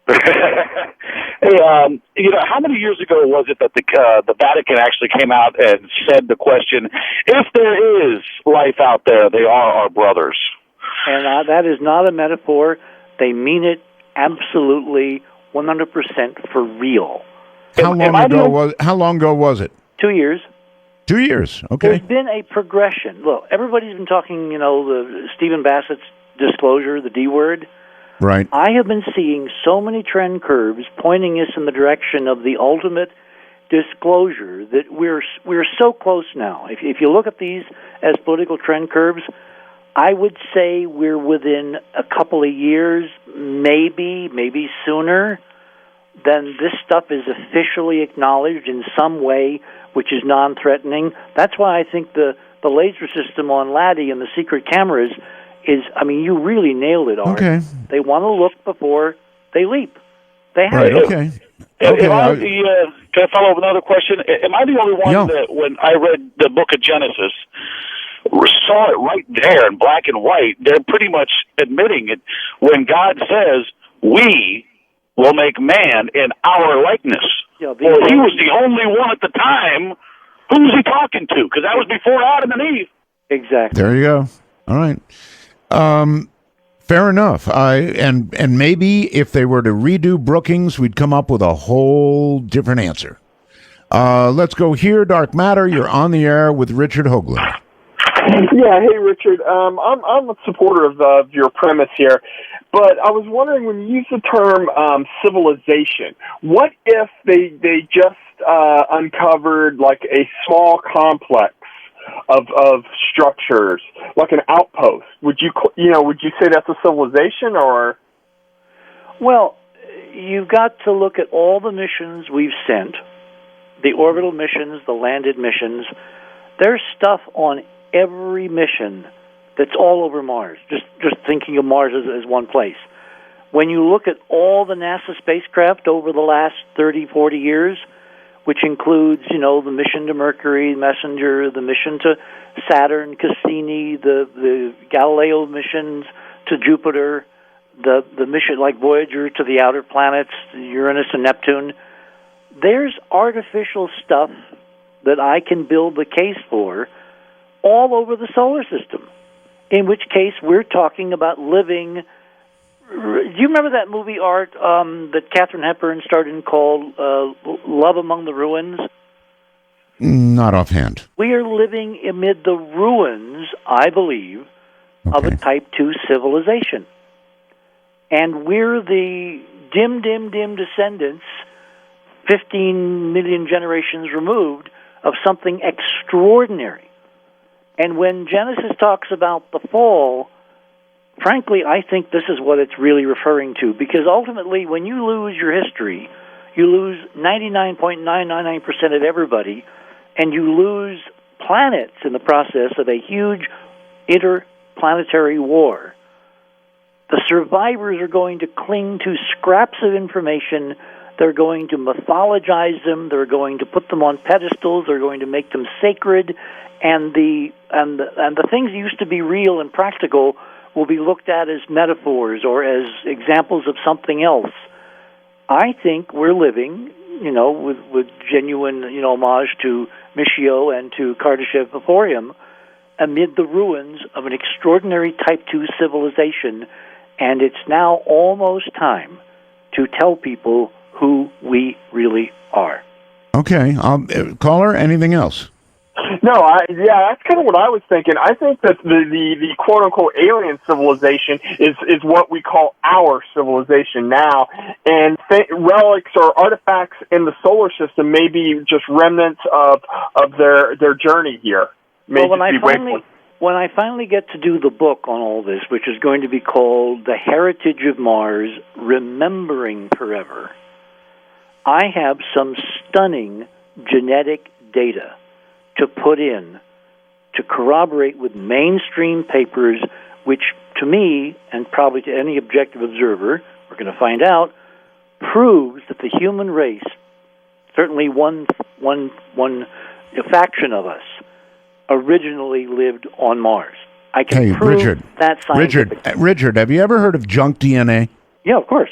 S7: Hey, how many years ago was it that the Vatican actually came out and said the question, if there is life out there, they are our brothers?
S6: And that is not a metaphor. They mean it absolutely 100% for real.
S2: How long ago was it?
S6: 2 years.
S2: 2 years, okay.
S6: There's been a progression. Look, everybody's been talking, the Stephen Bassett's disclosure, the D word.
S2: Right.
S6: I have been seeing so many trend curves pointing us in the direction of the ultimate disclosure that we're so close now. If you look at these as political trend curves, I would say we're within a couple of years, maybe sooner, then this stuff is officially acknowledged in some way which is non-threatening. That's why I think the laser system on Laddie and the secret cameras is, you really nailed it, Art.
S2: Okay.
S6: They want to look before they leap. They have
S2: right,
S6: to.
S2: Okay.
S7: Can I follow up with another question? Am I the only one that, when I read the book of Genesis, saw it right there in black and white? They're pretty much admitting it when God says, we will make man in our likeness.
S6: Yeah,
S7: he was the only one at the time. Who was he talking to? Because that was before Adam and Eve.
S6: Exactly.
S2: There you go. All right. Fair enough. And maybe if they were to redo Brookings, we'd come up with a whole different answer. Let's go here. Dark Matter, you're on the air with Richard Hoagland.
S4: Yeah, hey, Richard. I'm a supporter of your premise here, but I was wondering, when you use the term civilization, what if they just uncovered like a small complex of structures, like an outpost? Would you say that's a civilization, or? Well, you've got to look at all the missions we've sent, the orbital missions, the landed missions. There's stuff on every mission that's all over Mars, just thinking of Mars as one place. When you look at all the NASA spacecraft over the last 30, 40 years, which includes, the mission to Mercury, Messenger, the mission to Saturn, Cassini, the Galileo missions to Jupiter, the mission like Voyager to the outer planets, Uranus and Neptune, there's artificial stuff that I can build the case for all over the solar system, in which case we're talking about living. Do you remember that movie, Art, that Katharine Hepburn starred in called Love Among the Ruins?
S2: Not offhand.
S6: We are living amid the ruins, I believe, of a Type 2 civilization. And we're the dim descendants, 15 million generations removed, of something extraordinary. And when Genesis talks about the fall, frankly, I think this is what it's really referring to, because ultimately, when you lose your history, you lose 99.999% of everybody, and you lose planets in the process of a huge interplanetary war. The survivors are going to cling to scraps of information. They're going to mythologize them. They're going to put them on pedestals. They're going to make them sacred, and the things that used to be real and practical will be looked at as metaphors or as examples of something else. I think we're living, with genuine, homage to Michio and to Kardashev before him, amid the ruins of an extraordinary Type 2 civilization, and it's now almost time to tell people who we really are.
S2: Okay. Caller, anything else?
S4: No, that's kind of what I was thinking. I think that the quote-unquote alien civilization is what we call our civilization now, and relics or artifacts in the solar system may be just remnants of their journey here.
S6: Well, when I finally get to do the book on all this, which is going to be called The Heritage of Mars, Remembering Forever, I have some stunning genetic data to put in to corroborate with mainstream papers, which to me, and probably to any objective observer, we're going to find out, proves that the human race, certainly one faction of us, originally lived on Mars. I can prove that scientifically.
S2: Richard, have you ever heard of junk DNA?
S6: Yeah, of course.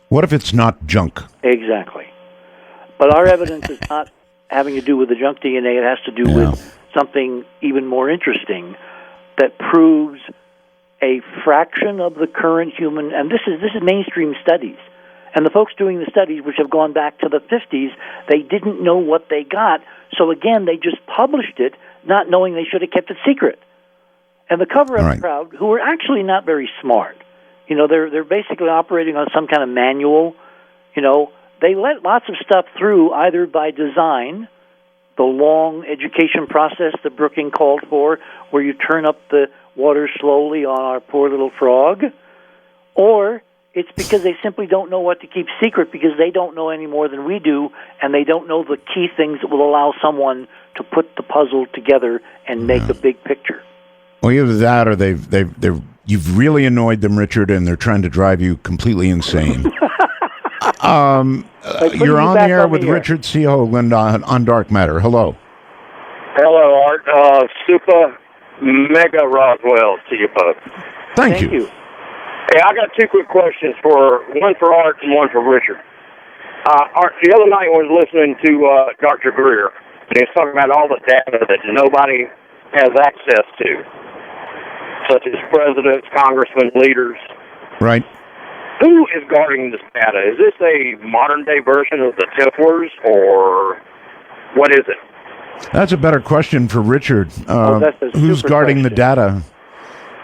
S2: What if it's not junk?
S6: Exactly. But our evidence is not having to do with the junk DNA. It has to do with something even more interesting that proves a fraction of the current human, and this is mainstream studies. And the folks doing the studies, which have gone back to the 50s, they didn't know what they got. So again, they just published it, not knowing they should have kept it secret. And the cover-up crowd, who are actually not very smart, they're basically operating on some kind of manual, they let lots of stuff through either by design, the long education process that Brookings called for, where you turn up the water slowly on our poor little frog, or it's because they simply don't know what to keep secret because they don't know any more than we do, and they don't know the key things that will allow someone to put the puzzle together and make a big picture.
S2: Well, either that or you've really annoyed them, Richard, and they're trying to drive you completely insane. You're on the air with Richard C. Hoagland on Dark Matter. Hello.
S8: Hello, Art. Super mega Roswell to you both.
S2: Thank you.
S8: Hey, I got two quick questions, one for Art and one for Richard. Art, the other night I was listening to Dr. Greer, and he was talking about all the data that nobody has access to, such as presidents, congressmen, leaders.
S2: Right.
S8: Who is guarding this data? Is this a modern-day version of the Templars, or what is it?
S2: That's a better question for Richard. Who's guarding the data?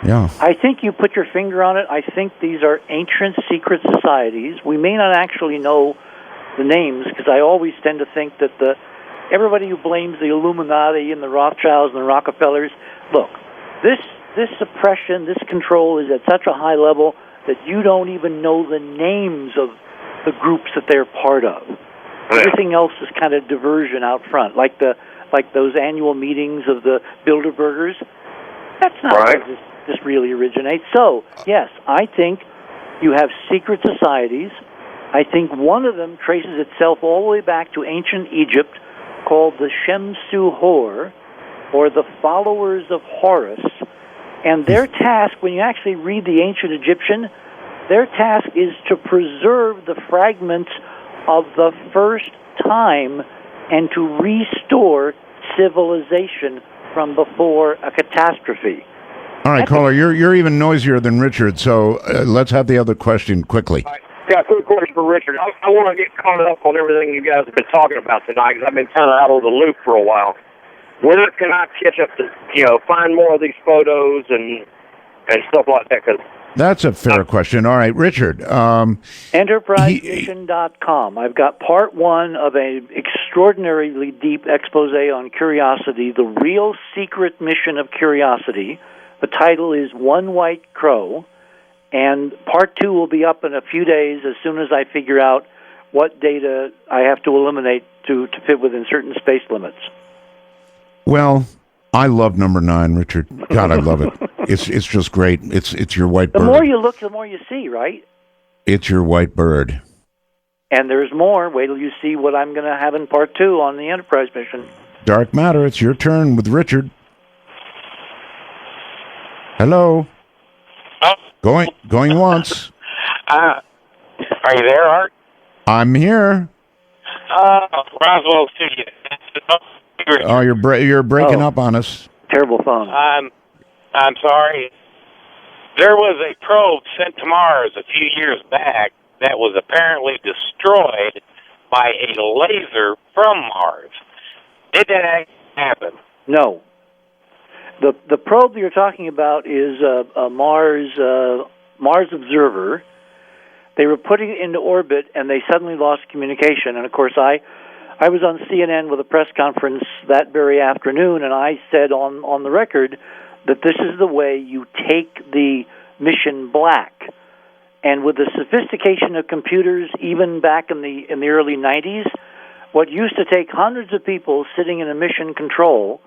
S2: Yeah.
S6: I think you put your finger on it. I think these are ancient secret societies. We may not actually know the names, because I always tend to think that everybody who blames the Illuminati and the Rothschilds and the Rockefellers, look, this suppression, this control is at such a high level that you don't even know the names of the groups that they're part of. Everything else is kind of diversion out front, like those annual meetings of the Bilderbergers. That's not where this really originates. So, yes, I think you have secret societies. I think one of them traces itself all the way back to ancient Egypt, called the Shemsu Hor, or the Followers of Horus. And their task, when you actually read the ancient Egyptian, their task is to preserve the fragments of the first time and to restore civilization from before a catastrophe.
S2: All right, caller, you're even noisier than Richard, so let's have the other question quickly.
S8: Yeah, quick question for Richard. I want to get caught up on everything you guys have been talking about tonight, because I've been kind of out of the loop for a while. Where can I catch up to, find more of these photos and stuff like that? Cause
S2: that's a fair question. All right, Richard.
S6: EnterpriseVision.com. I've got part one of an extraordinarily deep expose on Curiosity, the real secret mission of Curiosity. The title is One White Crow, and part 2 will be up in a few days as soon as I figure out what data I have to eliminate to fit within certain space limits.
S2: Well, I love number 9, Richard. God, I love it. It's just great. It's your white bird.
S6: The more you look, the more you see, right?
S2: It's your white bird.
S6: And there's more. Wait till you see what I'm going to have in part 2 on the Enterprise mission.
S2: Dark Matter, it's your turn with Richard. Hello.
S9: Oh.
S2: Going once.
S9: Are you there, Art?
S2: I'm here.
S9: Roswell Studio.
S2: Oh, you're breaking up on us.
S6: Terrible phone.
S9: I'm sorry. There was a probe sent to Mars a few years back that was apparently destroyed by a laser from Mars. Did that actually happen?
S6: No. The probe that you're talking about is a Mars observer. They were putting it into orbit, and they suddenly lost communication. And, of course, I was on CNN with a press conference that very afternoon, and I said on the record that this is the way you take the mission black. And with the sophistication of computers, even back in the early 90s, what used to take hundreds of people sitting in a mission control,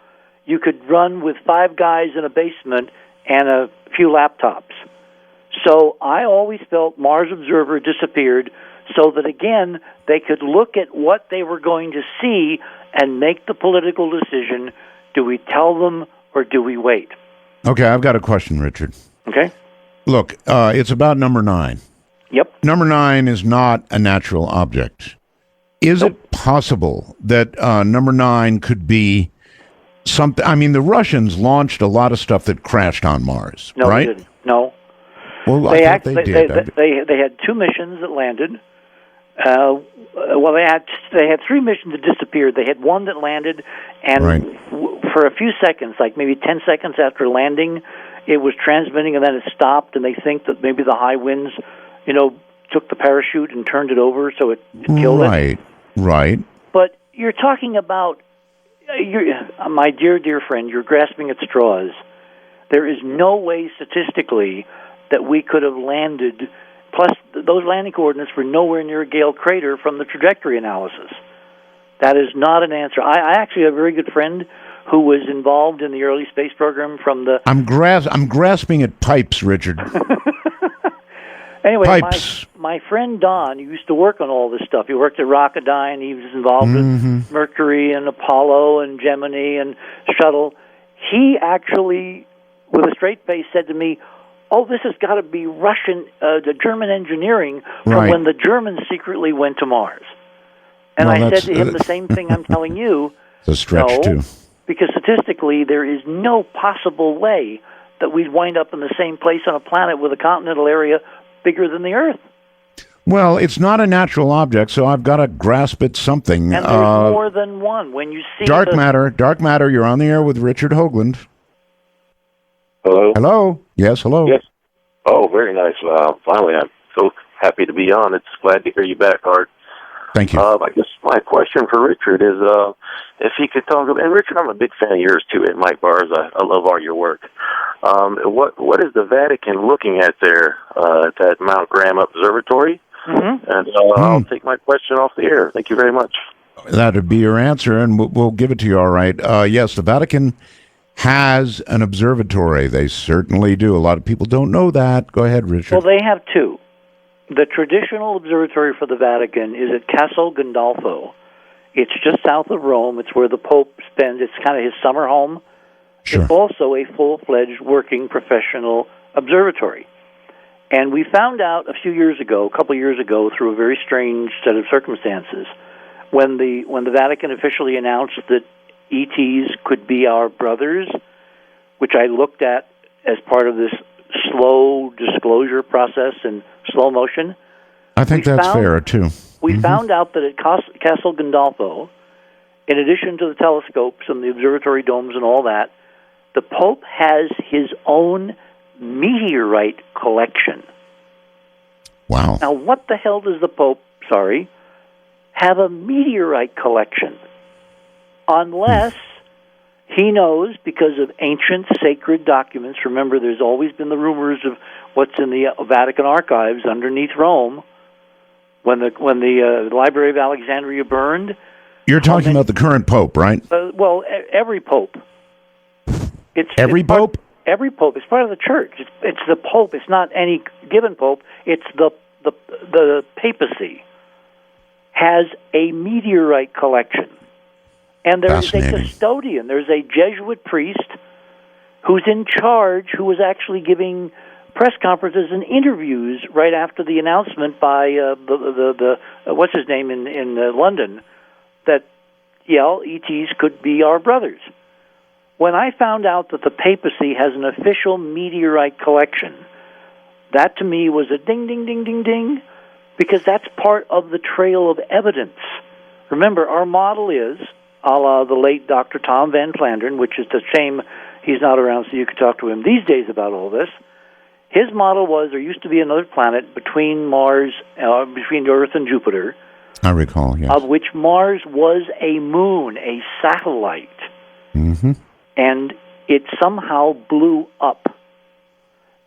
S6: you could run with 5 guys in a basement and a few laptops. So I always felt Mars Observer disappeared so that, again, they could look at what they were going to see and make the political decision, do we tell them or do we wait?
S2: Okay, I've got a question, Richard.
S6: Okay.
S2: Look, it's about number 9.
S6: Yep.
S2: Number 9 is not a natural object. Is it possible that number 9 could be something? I mean, the Russians launched a lot of stuff that crashed on Mars,
S6: no,
S2: right?
S6: They didn't. No.
S2: Well, I thought they did.
S6: They had 2 missions that landed. They had 3 missions that disappeared. They had one that landed, and for a few seconds, like maybe 10 seconds after landing, it was transmitting, and then it stopped, and they think that maybe the high winds, took the parachute and turned it over, so it killed it.
S2: Right.
S6: But you're talking about, my dear friend, you're grasping at straws. There is no way statistically that we could have landed. Plus, those landing coordinates were nowhere near Gale Crater from the trajectory analysis. That is not an answer. I actually have a very good friend who was involved in the early space program from the...
S2: I'm grasping at pipes, Richard.
S6: Anyway,
S2: pipes.
S6: My friend Don used to work on all this stuff. He worked at Rocketdyne. He was involved with Mercury and Apollo and Gemini and Shuttle. He actually, with a straight face, said to me, this has got to be the German engineering from when the Germans secretly went to Mars. And I said to him the same thing I'm telling you.
S2: It's a stretch, too.
S6: Because statistically, there is no possible way that we'd wind up in the same place on a planet with a continental area bigger than the Earth.
S2: Well, it's not a natural object, so I've got to grasp at something.
S6: And there's more than one. When you see
S2: Dark matter, you're on the air with Richard Hoagland.
S10: Hello?
S2: Hello? Yes, hello.
S10: Yes. Oh, very nice. Finally, I'm so happy to be on. It's glad to hear you back, Art.
S2: Thank you.
S10: I guess my question for Richard is if he could talk about, and Richard, I'm a big fan of yours too, at Mike Bars. I love all your work. What is the Vatican looking at there at that Mount Graham Observatory? Mm-hmm. And I'll take my question off the air. Thank you very much.
S2: That would be your answer, and we'll give it to you all right. Yes, the Vatican has an observatory. They certainly do. A lot of people don't know that. Go ahead, Richard.
S6: Well, they have 2. The traditional observatory for the Vatican is at Castel Gandolfo. It's just south of Rome. It's where the Pope spends. It's kind of his summer home.
S2: Sure.
S6: It's also a full-fledged working professional observatory. And we found out a couple years ago, through a very strange set of circumstances, when the Vatican officially announced that ETs could be our brothers, which I looked at as part of this slow disclosure process in slow motion.
S2: I think that's fair, too.
S6: We found out that at Castel Gandolfo, in addition to the telescopes and the observatory domes and all that, the Pope has his own meteorite collection.
S2: Wow.
S6: Now, what the hell does the Pope, have a meteorite collection? Unless He knows because of ancient sacred documents. Remember, there's always been the rumors of what's in the Vatican archives underneath Rome. When the Library of Alexandria burned.
S2: You're talking about the current pope, right?
S6: Well, every pope.
S2: Every pope?
S6: Every pope. It's part of the church. It's the pope. It's not any given pope. It's the papacy has a meteorite collection. And there's a custodian. There's a Jesuit priest who's in charge, who was actually giving press conferences and interviews right after the announcement by the what's his name in London that ETs could be our brothers. When I found out that the papacy has an official meteorite collection, that to me was a ding, ding, ding, ding, ding, because that's part of the trail of evidence. Remember, our model is, a la the late Dr. Tom Van Flandern, which is a shame he's not around so you could talk to him these days about all this. His model was there used to be another planet between Mars, between Earth and Jupiter.
S2: I recall, yes.
S6: Of which Mars was a moon, a satellite.
S2: Mm-hmm.
S6: And it somehow blew up.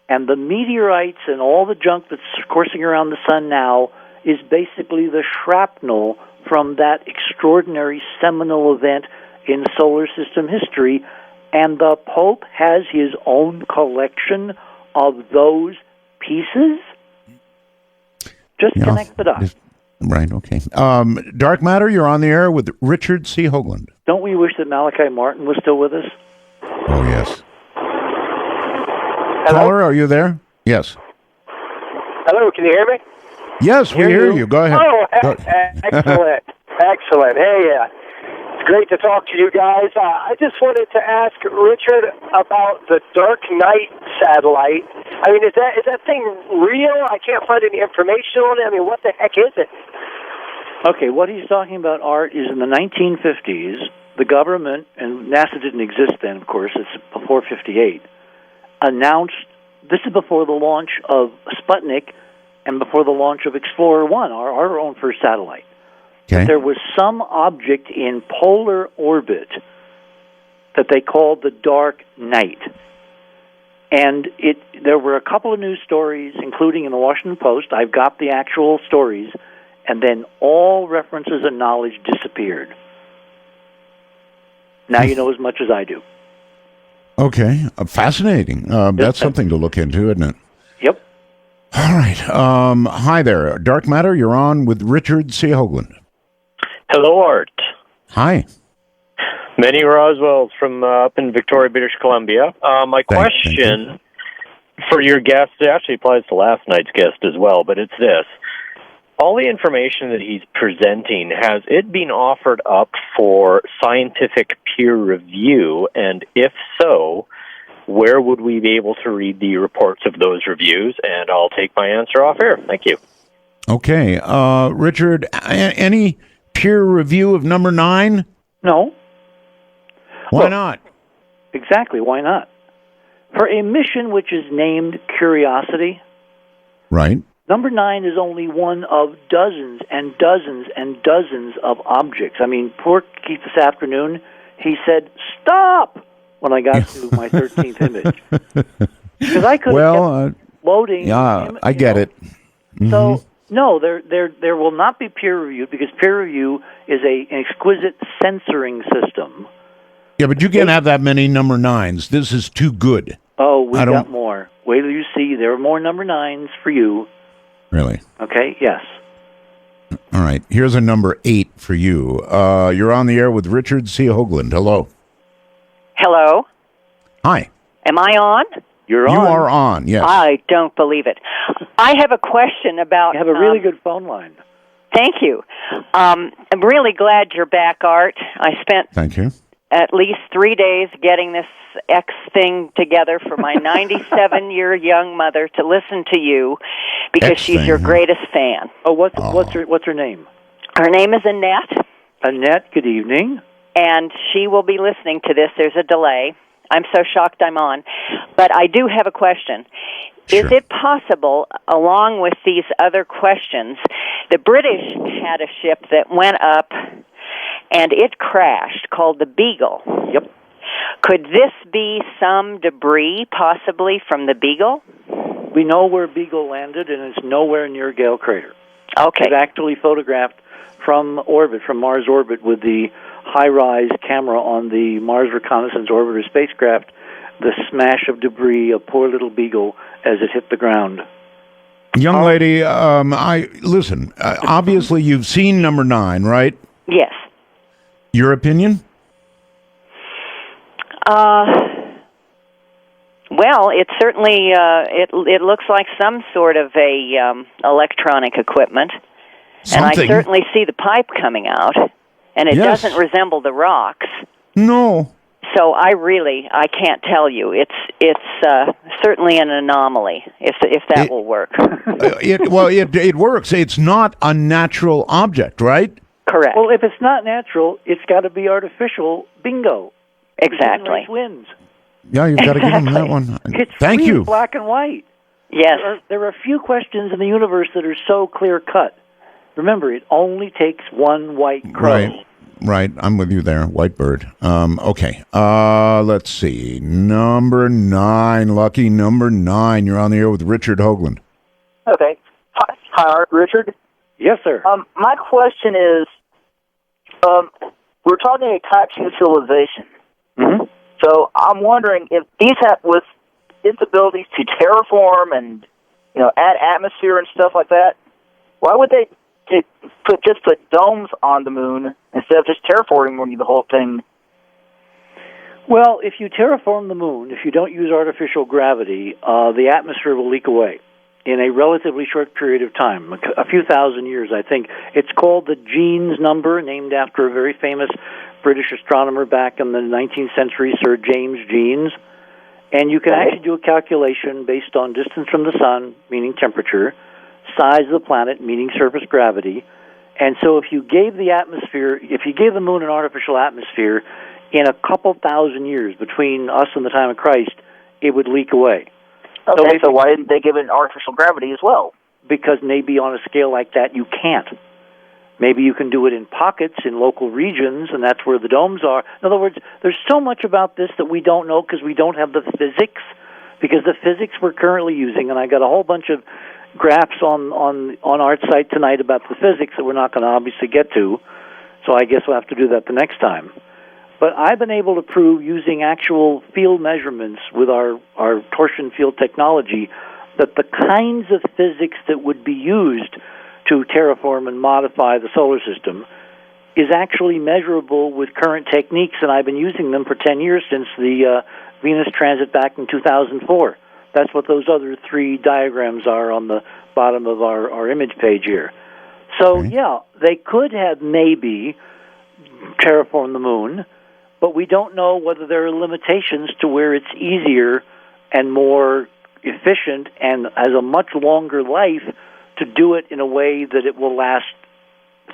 S6: And the meteorites and all the junk that's coursing around the sun now is basically the shrapnel from that extraordinary seminal event in solar system history. And the Pope has his own collection of those pieces? Just connect the dots.
S2: Right, okay. Dark Matter, you're on the air with Richard C. Hoagland.
S6: Don't we wish that Malachi Martin was still with us?
S2: Oh, yes.
S11: Hello?
S2: Caller, are you there? Yes.
S11: Hello, can you hear me?
S2: Yes, we hear you. Go ahead.
S11: Oh, excellent. Excellent. Hey, it's great to talk to you guys. I just wanted to ask Richard about the Dark Knight satellite. I mean, is that thing real? I can't find any information on it. I mean, what the heck is it?
S6: Okay, what he's talking about, Art, is in the 1950s, the government, and NASA didn't exist then, of course, it's before 58, announced, this is before the launch of Sputnik and before the launch of Explorer 1, our own first satellite.
S2: Okay.
S6: There was some object in polar orbit that they called the Dark Knight. And there were a couple of news stories, including in the Washington Post. I've got the actual stories. And then all references and knowledge disappeared. Now you know as much as I do.
S2: Okay. Fascinating. That's something to look into, isn't it?
S6: Yep.
S2: All right. Hi there. Dark Matter, you're on with Richard C. Hoagland.
S12: Hello, Art.
S2: Hi.
S12: Manny Roswell from up in Victoria, British Columbia. My question for your guest, it actually applies to last night's guest as well, but it's this. All the information that he's presenting, has it been offered up for scientific peer review? And if so, where would we be able to read the reports of those reviews? And I'll take my answer off air. Thank you.
S2: Okay. Richard, any peer review of number 9?
S6: No.
S2: Why not?
S6: Exactly. Why not? For a mission which is named Curiosity.
S2: Right.
S6: Number 9 is only one of dozens and dozens and dozens of objects. I mean, poor Keith this afternoon, he said, "Stop!" when I got to my 13th image. Because I could have kept loading.
S2: Yeah, I get it. Mm-hmm.
S6: So, no, there will not be peer reviewed because peer review is an exquisite censoring system.
S2: Yeah, but you can't have that many number 9s. This is too good.
S6: Oh, we got more. Wait till you see. There are more number 9s for you.
S2: Really?
S6: Okay, yes.
S2: All right. Here's a number 8 for you. You're on the air with Richard C. Hoagland. Hello.
S13: Hello.
S2: Hi.
S13: Am I on?
S6: You're on.
S2: You are on, yes.
S13: I don't believe it. I have a question about...
S6: You have a really good phone line.
S13: Thank you. I'm really glad you're back, Art. I spent...
S2: Thank you.
S13: At least 3 days getting this X thing together for my 97-year young mother to listen to you because she's your greatest fan.
S6: Oh, what's her name?
S13: Her name is Annette.
S6: Annette, good evening.
S13: And she will be listening to this. There's a delay. I'm so shocked I'm on. But I do have a question. Sure. Is it possible, along with these other questions, the British had a ship that went up and it crashed, called the Beagle.
S6: Yep.
S13: Could this be some debris, possibly, from the Beagle?
S6: We know where Beagle landed, and it's nowhere near Gale Crater.
S13: Okay.
S6: It's actually photographed from orbit, from Mars orbit, with the high-rise camera on the Mars Reconnaissance Orbiter spacecraft, the smash of debris, a poor little Beagle, as it hit the ground.
S2: Young lady, listen, obviously you've seen number 9, right?
S13: Yes.
S2: Your opinion?
S13: Well, it certainly it looks like some sort of a electronic equipment, and I certainly see the pipe coming out, and it doesn't resemble the rocks.
S2: No.
S13: So I can't tell you. It's certainly an anomaly. If that will work.
S2: It works. It's not a natural object, right?
S13: Correct.
S6: Well, if it's not natural, it's got to be artificial. Bingo.
S13: Exactly.
S6: Wins.
S2: Yeah, you've got to give them that one.
S6: It's
S2: Thank
S6: really
S2: you.
S6: Black and white.
S13: Yes.
S6: There are few questions in the universe that are so clear cut. Remember, it only takes one white crow.
S2: Right. I'm with you there, white bird. Okay. Let's see. Number 9, lucky number 9. You're on the air with Richard Hoagland.
S14: Okay. Hi, Art. Richard?
S6: Yes, sir.
S14: My question is, we're talking a type 2 civilization.
S6: Mm-hmm.
S14: So I'm wondering if these have, with its abilities to terraform and, add atmosphere and stuff like that, why would they just put domes on the moon instead of just terraforming the whole thing?
S6: Well, if you terraform the moon, if you don't use artificial gravity, the atmosphere will leak away in a relatively short period of time, a few thousand years, I think. It's called the Jeans number, named after a very famous British astronomer back in the 19th century, Sir James Jeans. And you can actually do a calculation based on distance from the sun, meaning temperature, size of the planet, meaning surface gravity. And so if you gave the moon an artificial atmosphere, in a couple thousand years between us and the time of Christ, it would leak away.
S14: Okay, so why didn't they give it an artificial gravity as well?
S6: Because maybe on a scale like that you can't. Maybe you can do it in pockets, in local regions, and that's where the domes are. In other words, there's so much about this that we don't know because we don't have the physics. Because the physics we're currently using, and I got a whole bunch of graphs on our site tonight about the physics that we're not going to obviously get to, so I guess we'll have to do that the next time. But I've been able to prove, using actual field measurements with our torsion field technology, that the kinds of physics that would be used to terraform and modify the solar system is actually measurable with current techniques, and I've been using them for 10 years since the Venus transit back in 2004. That's what those other 3 diagrams are on the bottom of our image page here. So, yeah, they could have maybe terraformed the moon, but we don't know whether there are limitations to where it's easier and more efficient and has a much longer life to do it in a way that it will last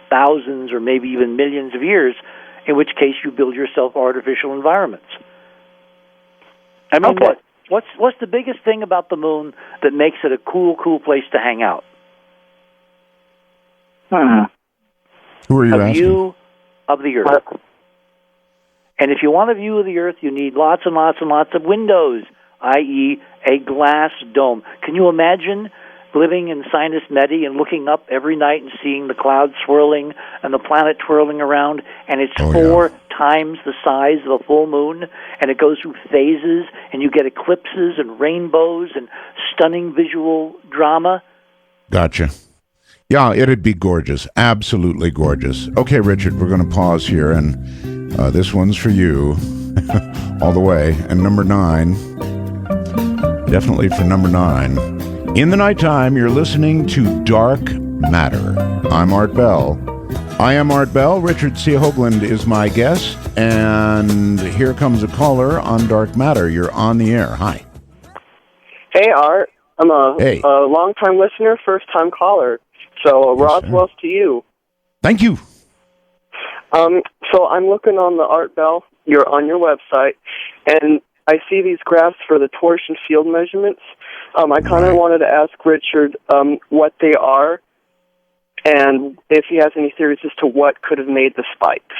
S6: thousands or maybe even millions of years, in which case you build yourself artificial environments. I mean, what's the biggest thing about the moon that makes it a cool place to hang out?
S2: Who are you asking?
S6: A view of the Earth. And if you want a view of the Earth, you need lots and lots and lots of windows, i.e. a glass dome. Can you imagine living in Sinus Medi and looking up every night and seeing the clouds swirling and the planet twirling around, and it's 4 times the size of a full moon, and it goes through phases, and you get eclipses and rainbows and stunning visual drama?
S2: Gotcha. Yeah, it'd be gorgeous. Absolutely gorgeous. Okay, Richard, we're going to pause here, and this one's for you all the way. And number 9, definitely for number 9. In the nighttime, you're listening to Dark Matter. I'm Art Bell. I am Art Bell. Richard C. Hoagland is my guest. And here comes a caller on Dark Matter. You're on the air. Hi.
S15: Hey, Art. I'm a long-time listener, first-time caller. So, Roswell's to you.
S2: Thank you.
S15: So I'm looking on the Art Bell. You're on your website, and I see these graphs for the torsion field measurements. I kind of wanted to ask Richard what they are, and if he has any theories as to what could have made the spikes.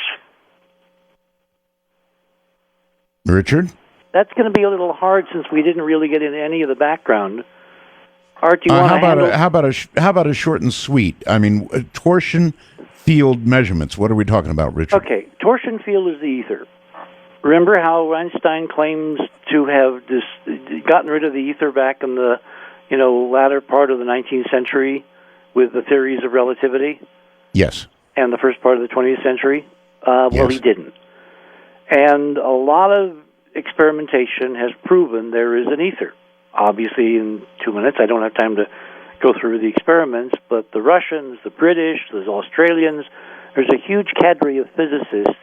S2: Richard?
S6: That's going to be a little hard since we didn't really get into any of the background. Art, do you want to handle...
S2: How about a short and sweet? I mean, torsion field measurements. What are we talking about, Richard?
S6: Okay, torsion field is the ether. Remember how Einstein claims to have gotten rid of the ether back in the latter part of the 19th century with the theories of relativity?
S2: Yes.
S6: And the first part of the 20th century? Well,
S2: yes.
S6: He didn't. And a lot of experimentation has proven there is an ether. Obviously, in 2 minutes, I don't have time to go through the experiments, but the Russians, the British, the Australians, there's a huge cadre of physicists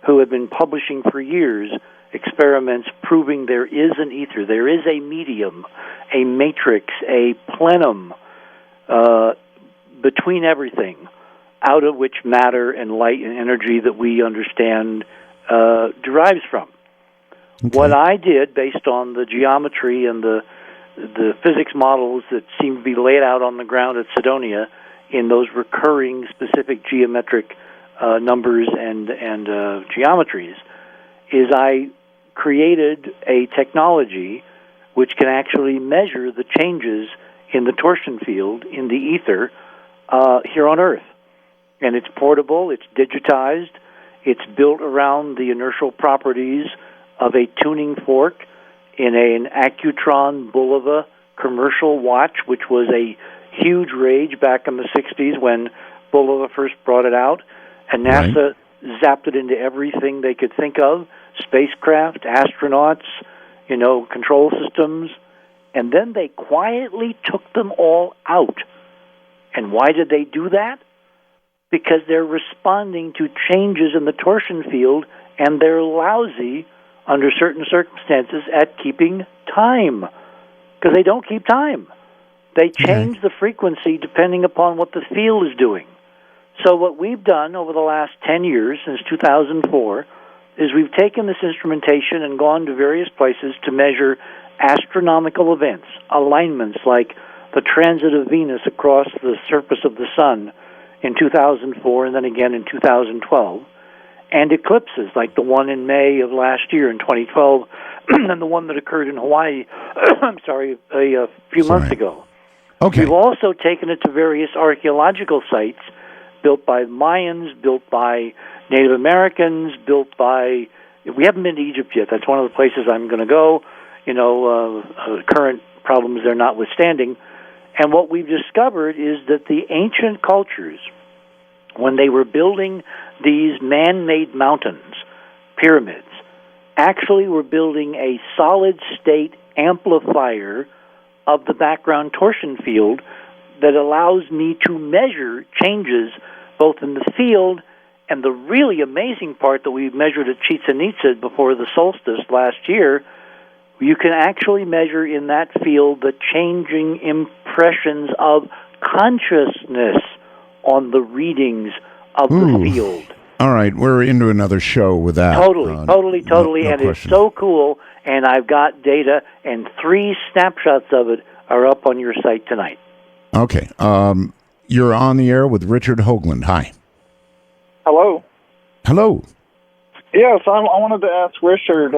S6: who have been publishing for years experiments proving there is an ether, there is a medium, a matrix, a plenum between everything, out of which matter and light and energy that we understand derives from. Okay. What I did, based on the geometry and the physics models that seem to be laid out on the ground at Cydonia in those recurring specific geometric numbers and geometries, is I created a technology which can actually measure the changes in the torsion field in the ether here on Earth. And it's portable, it's digitized, it's built around the inertial properties of a tuning fork in an Accutron Bulova commercial watch, which was a huge rage back in the 60s when Bulova first brought it out. And NASA zapped it into everything they could think of, spacecraft, astronauts, control systems. And then they quietly took them all out. And why did they do that? Because they're responding to changes in the torsion field, and they're lousy under certain circumstances at keeping time, because they don't keep time. They change the frequency depending upon what the field is doing. So what we've done over the last 10 years, since 2004, is we've taken this instrumentation and gone to various places to measure astronomical events, alignments like the transit of Venus across the surface of the sun in 2004 and then again in 2012, and eclipses like the one in May of last year in 2012 and the one that occurred in Hawaii, a few months ago.
S2: Okay.
S6: We've also taken it to various archaeological sites built by Mayans, built by Native Americans, we haven't been to Egypt yet. That's one of the places I'm going to go, current problems there notwithstanding. And what we've discovered is that the ancient cultures, when they were building these man-made mountains, pyramids, actually were building a solid-state amplifier of the background torsion field that allows me to measure changes both in the field and the really amazing part that we measured at Chichen Itza before the solstice last year. You can actually measure in that field the changing impressions of consciousness on the readings of the field.
S2: All right, we're into another show with that.
S6: Totally,
S2: no
S6: and
S2: question.
S6: It's so cool, and I've got data, and 3 snapshots of it are up on your site tonight.
S2: Okay, you're on the air with Richard Hoagland. Hi.
S16: Hello.
S2: Hello.
S16: Yes, I wanted to ask Richard,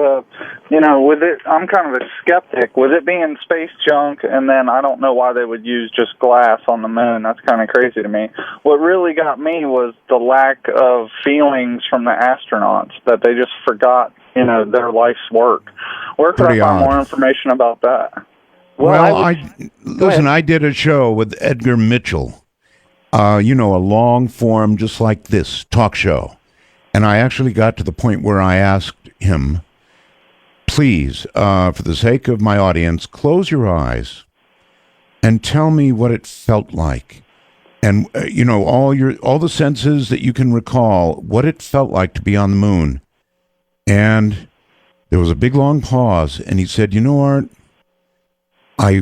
S16: with it, I'm kind of a skeptic. With it being space junk, and then I don't know why they would use just glass on the moon. That's kind of crazy to me. What really got me was the lack of feelings from the astronauts, that they just forgot, their life's work. Where could I find more information about that?
S2: Well, I did a show with Edgar Mitchell, a long form, just like this, talk show. And I actually got to the point where I asked him, please, for the sake of my audience, close your eyes and tell me what it felt like. And, all the senses that you can recall, what it felt like to be on the moon. And there was a big, long pause. And he said, Art, I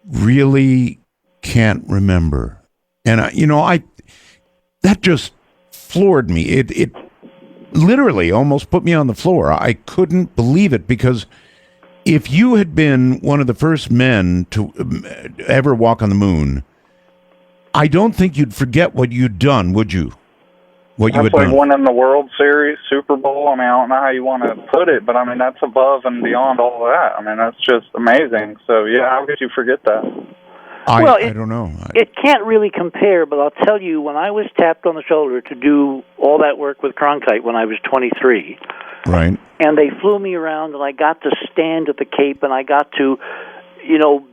S2: really can't remember. And, that just floored me. It literally almost put me on the floor. I couldn't believe it, because if you had been one of the first men to ever walk on the moon, I don't think you'd forget what you'd done, would you? what you
S16: that's
S2: had
S16: like
S2: done.
S16: winning the World Series, Super Bowl. I mean, I don't know how you want to put it, but I mean, that's above and beyond all of that. I mean, that's just amazing. So, yeah, how could you forget that?
S2: I don't know.
S6: It can't really compare, but I'll tell you, when I was tapped on the shoulder to do all that work with Cronkite when I was 23,
S2: right,
S6: and they flew me around, and I got to stand at the Cape, and I got to,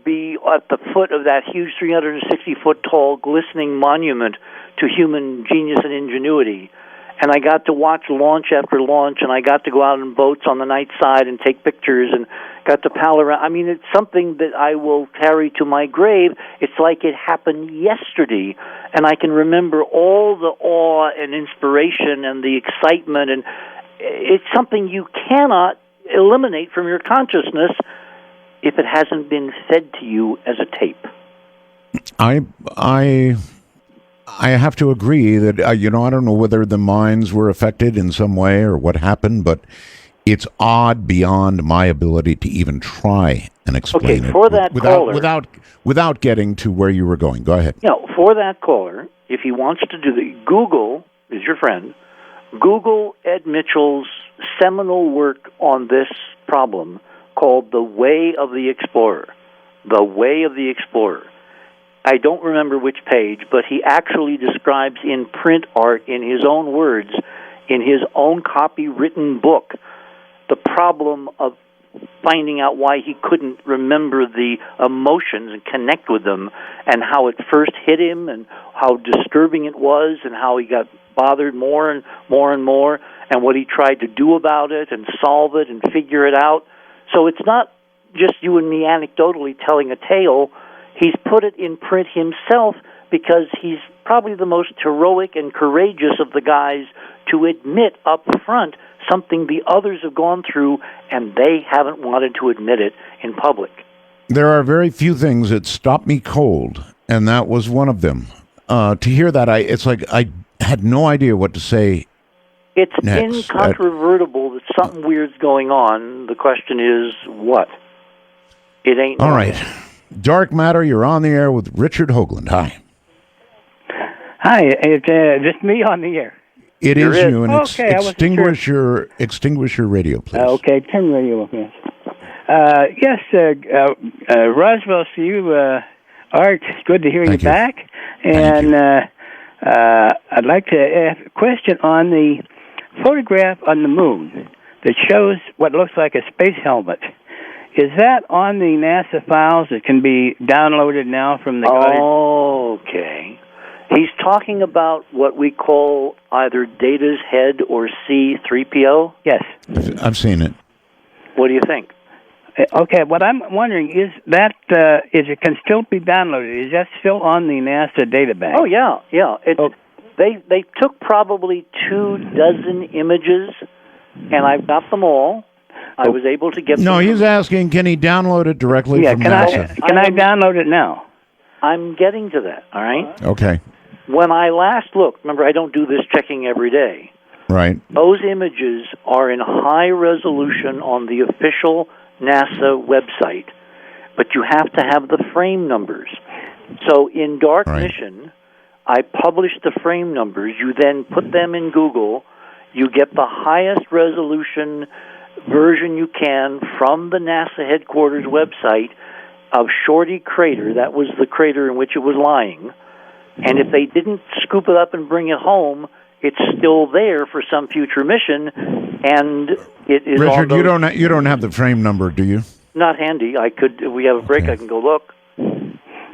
S6: be at the foot of that huge 360-foot-tall, glistening monument to human genius and ingenuity. And I got to watch launch after launch, and I got to go out in boats on the night side and take pictures and got to pal around. I mean, it's something that I will carry to my grave. It's like it happened yesterday, and I can remember all the awe and inspiration and the excitement, and it's something you cannot eliminate from your consciousness if it hasn't been fed to you as a tape.
S2: I have to agree that, I don't know whether the minds were affected in some way or what happened, but it's odd beyond my ability to even try and explain
S6: for that caller,
S2: without getting to where you were going. Go ahead.
S6: For that caller, if he wants to do Google is your friend. Google Ed Mitchell's seminal work on this problem called The Way of the Explorer. The Way of the Explorer. I don't remember which page, but he actually describes in print art, in his own words, in his own copywritten book, the problem of finding out why he couldn't remember the emotions and connect with them, and how it first hit him, and how disturbing it was, and how he got bothered more and more and more, and what he tried to do about it and solve it and figure it out. So it's not just you and me anecdotally telling a tale. He's put it in print himself because he's probably the most heroic and courageous of the guys to admit up front something the others have gone through, and they haven't wanted to admit it in public.
S2: There are very few things that stop me cold, and that was one of them. To hear that, it's like I had no idea what to say.
S6: It's
S2: next.
S6: incontrovertible that something weird's going on. The question is, what? It ain't.
S2: All right. Dark Matter, you're on the air with Richard Hoagland. Hi.
S17: Hi, it's just me on the air.
S2: It is you, and
S17: okay,
S2: extinguish your radio, please.
S17: Okay, turn the radio off. Yes, Roswell, to you, Art. Good to hear you back. And I'd like to ask a question on the photograph on the moon that shows what looks like a space helmet. Is that on the NASA files that can be downloaded now from the
S6: Okay. He's talking about what we call either Data's Head or C-3PO?
S17: Yes.
S2: I've seen it.
S6: What do you think?
S17: Okay, what I'm wondering is that is it can still be downloaded. Is that still on the NASA database?
S6: Oh, yeah. They took probably 24 images, and I've got them all. I was able to get them.
S2: No, he's asking, can he download it directly from NASA?
S17: Can I download it now?
S6: I'm getting to that, all right?
S2: Okay.
S6: When I last looked, remember, I don't do this checking every day.
S2: Right.
S6: Those images are in high resolution on the official NASA website, but you have to have the frame numbers. So in Dark Mission, I published the frame numbers. You then put them in Google. You get the highest resolution version you can from the NASA headquarters website of Shorty Crater. That was the crater in which it was lying. And if they didn't scoop it up and bring it home, it's still there for some future mission, and it is.
S2: Richard, you don't have the frame number, do you?
S6: Not handy. We have a break. I can go look.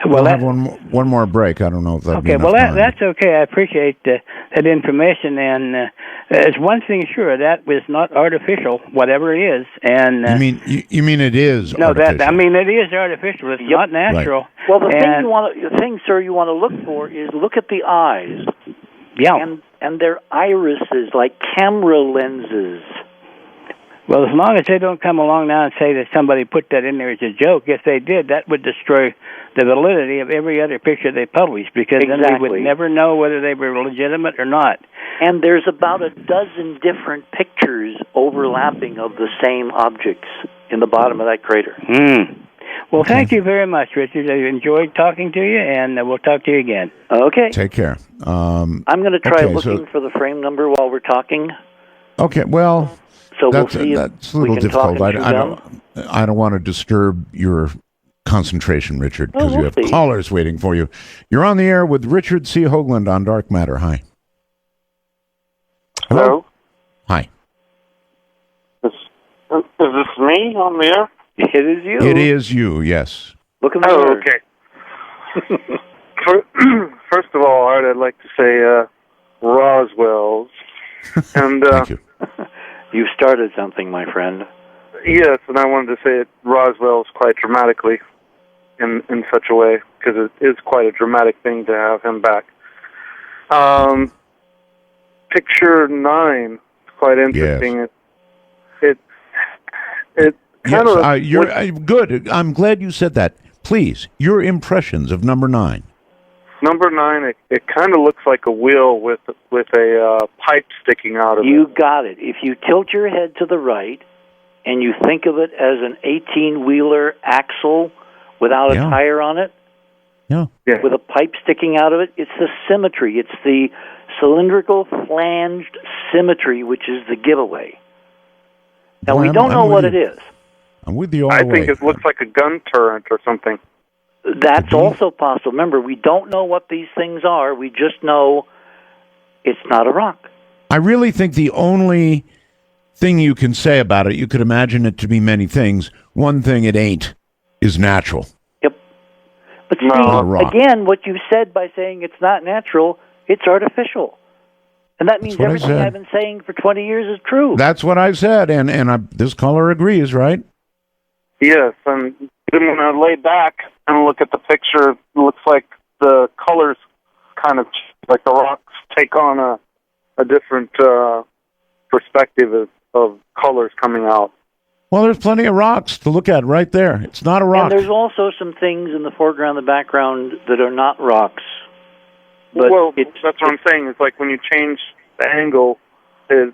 S2: We'll have one more break. I don't know if that'll be enough time.
S17: That's okay. I appreciate that information. And there's one thing sure, that was not artificial, whatever it is. And
S2: you mean it is?
S17: No,
S2: artificial.
S17: it is artificial. It's not natural.
S6: Right. Well, the thing, sir, you want to look for is look at the eyes.
S17: Yeah.
S6: And their irises, like camera lenses.
S17: Well, as long as they don't come along now and say that somebody put that in there as a joke, if they did, that would destroy the validity of every other picture they publish, because then we would never know whether they were legitimate or not.
S6: And there's about 12 different pictures overlapping of the same objects in the bottom of that crater.
S17: Well, thank you very much, Richard. I enjoyed talking to you, and we'll talk to you again.
S6: Okay.
S2: Take care.
S6: I'm going to try looking for the frame number while we're talking.
S2: Okay, well,
S6: so
S2: that's,
S6: we'll see
S2: that's a little difficult. I don't want to disturb your concentration, Richard, because you have callers waiting for you. You're on the air with Richard C. Hoagland on Dark Matter. Hi.
S18: Hello.
S2: Hi.
S18: Is this me on the air?
S6: It is you.
S2: It is you, yes.
S6: Look at the
S18: okay. First of all, Art, I'd like to say Roswell's. And,
S2: Thank you.
S6: You started something, my friend.
S18: Yes, and I wanted to say it Roswell's quite dramatically in such a way, because it is quite a dramatic thing to have him back. Picture 9 is quite interesting.
S2: Yes.
S18: It kind of...
S2: you're good. I'm glad you said that. Please, your impressions of number 9.
S18: Number 9, it kind of looks like a wheel with a pipe sticking out of it.
S6: You got it. If you tilt your head to the right and you think of it as an 18-wheeler axle without a tire on it, with a pipe sticking out of it, it's the symmetry. It's the cylindrical flanged symmetry, which is the giveaway. Now, we don't know what it is.
S2: I'm with you all
S18: I
S2: the way.
S18: think it looks like a gun turret or something.
S6: That's also possible. Remember, we don't know what these things are. We just know it's not a rock.
S2: I really think the only thing you can say about it, you could imagine it to be many things. One thing it ain't is natural.
S6: Yep. But see, again, what you said by saying it's not natural, it's artificial. And that means everything I've been saying for 20 years is true.
S2: That's what I said, and this caller agrees, right?
S18: Yes, and then when I lay back and look at the picture, it looks like the colors kind of, like the rocks take on a different perspective of colors coming out.
S2: Well, there's plenty of rocks to look at right there. It's not a rock.
S6: And there's also some things in the foreground and the background that are not rocks. But
S18: that's what I'm saying. It's like when you change the angle, it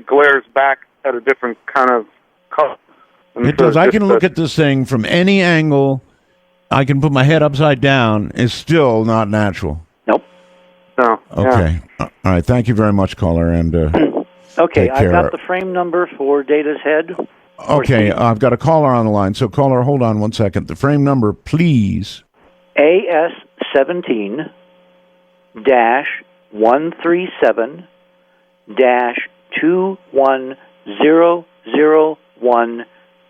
S18: glares back at a different kind of color.
S2: It does. I can look at this thing from any angle. I can put my head upside down. It's still not natural.
S6: Nope.
S18: No.
S2: Okay. All right. Thank you very much, caller. And
S6: okay, I've got the frame number for Data's head.
S2: Okay, I've got a caller on the line. So, caller, hold on one second. The frame number, please.
S6: AS17-137-21001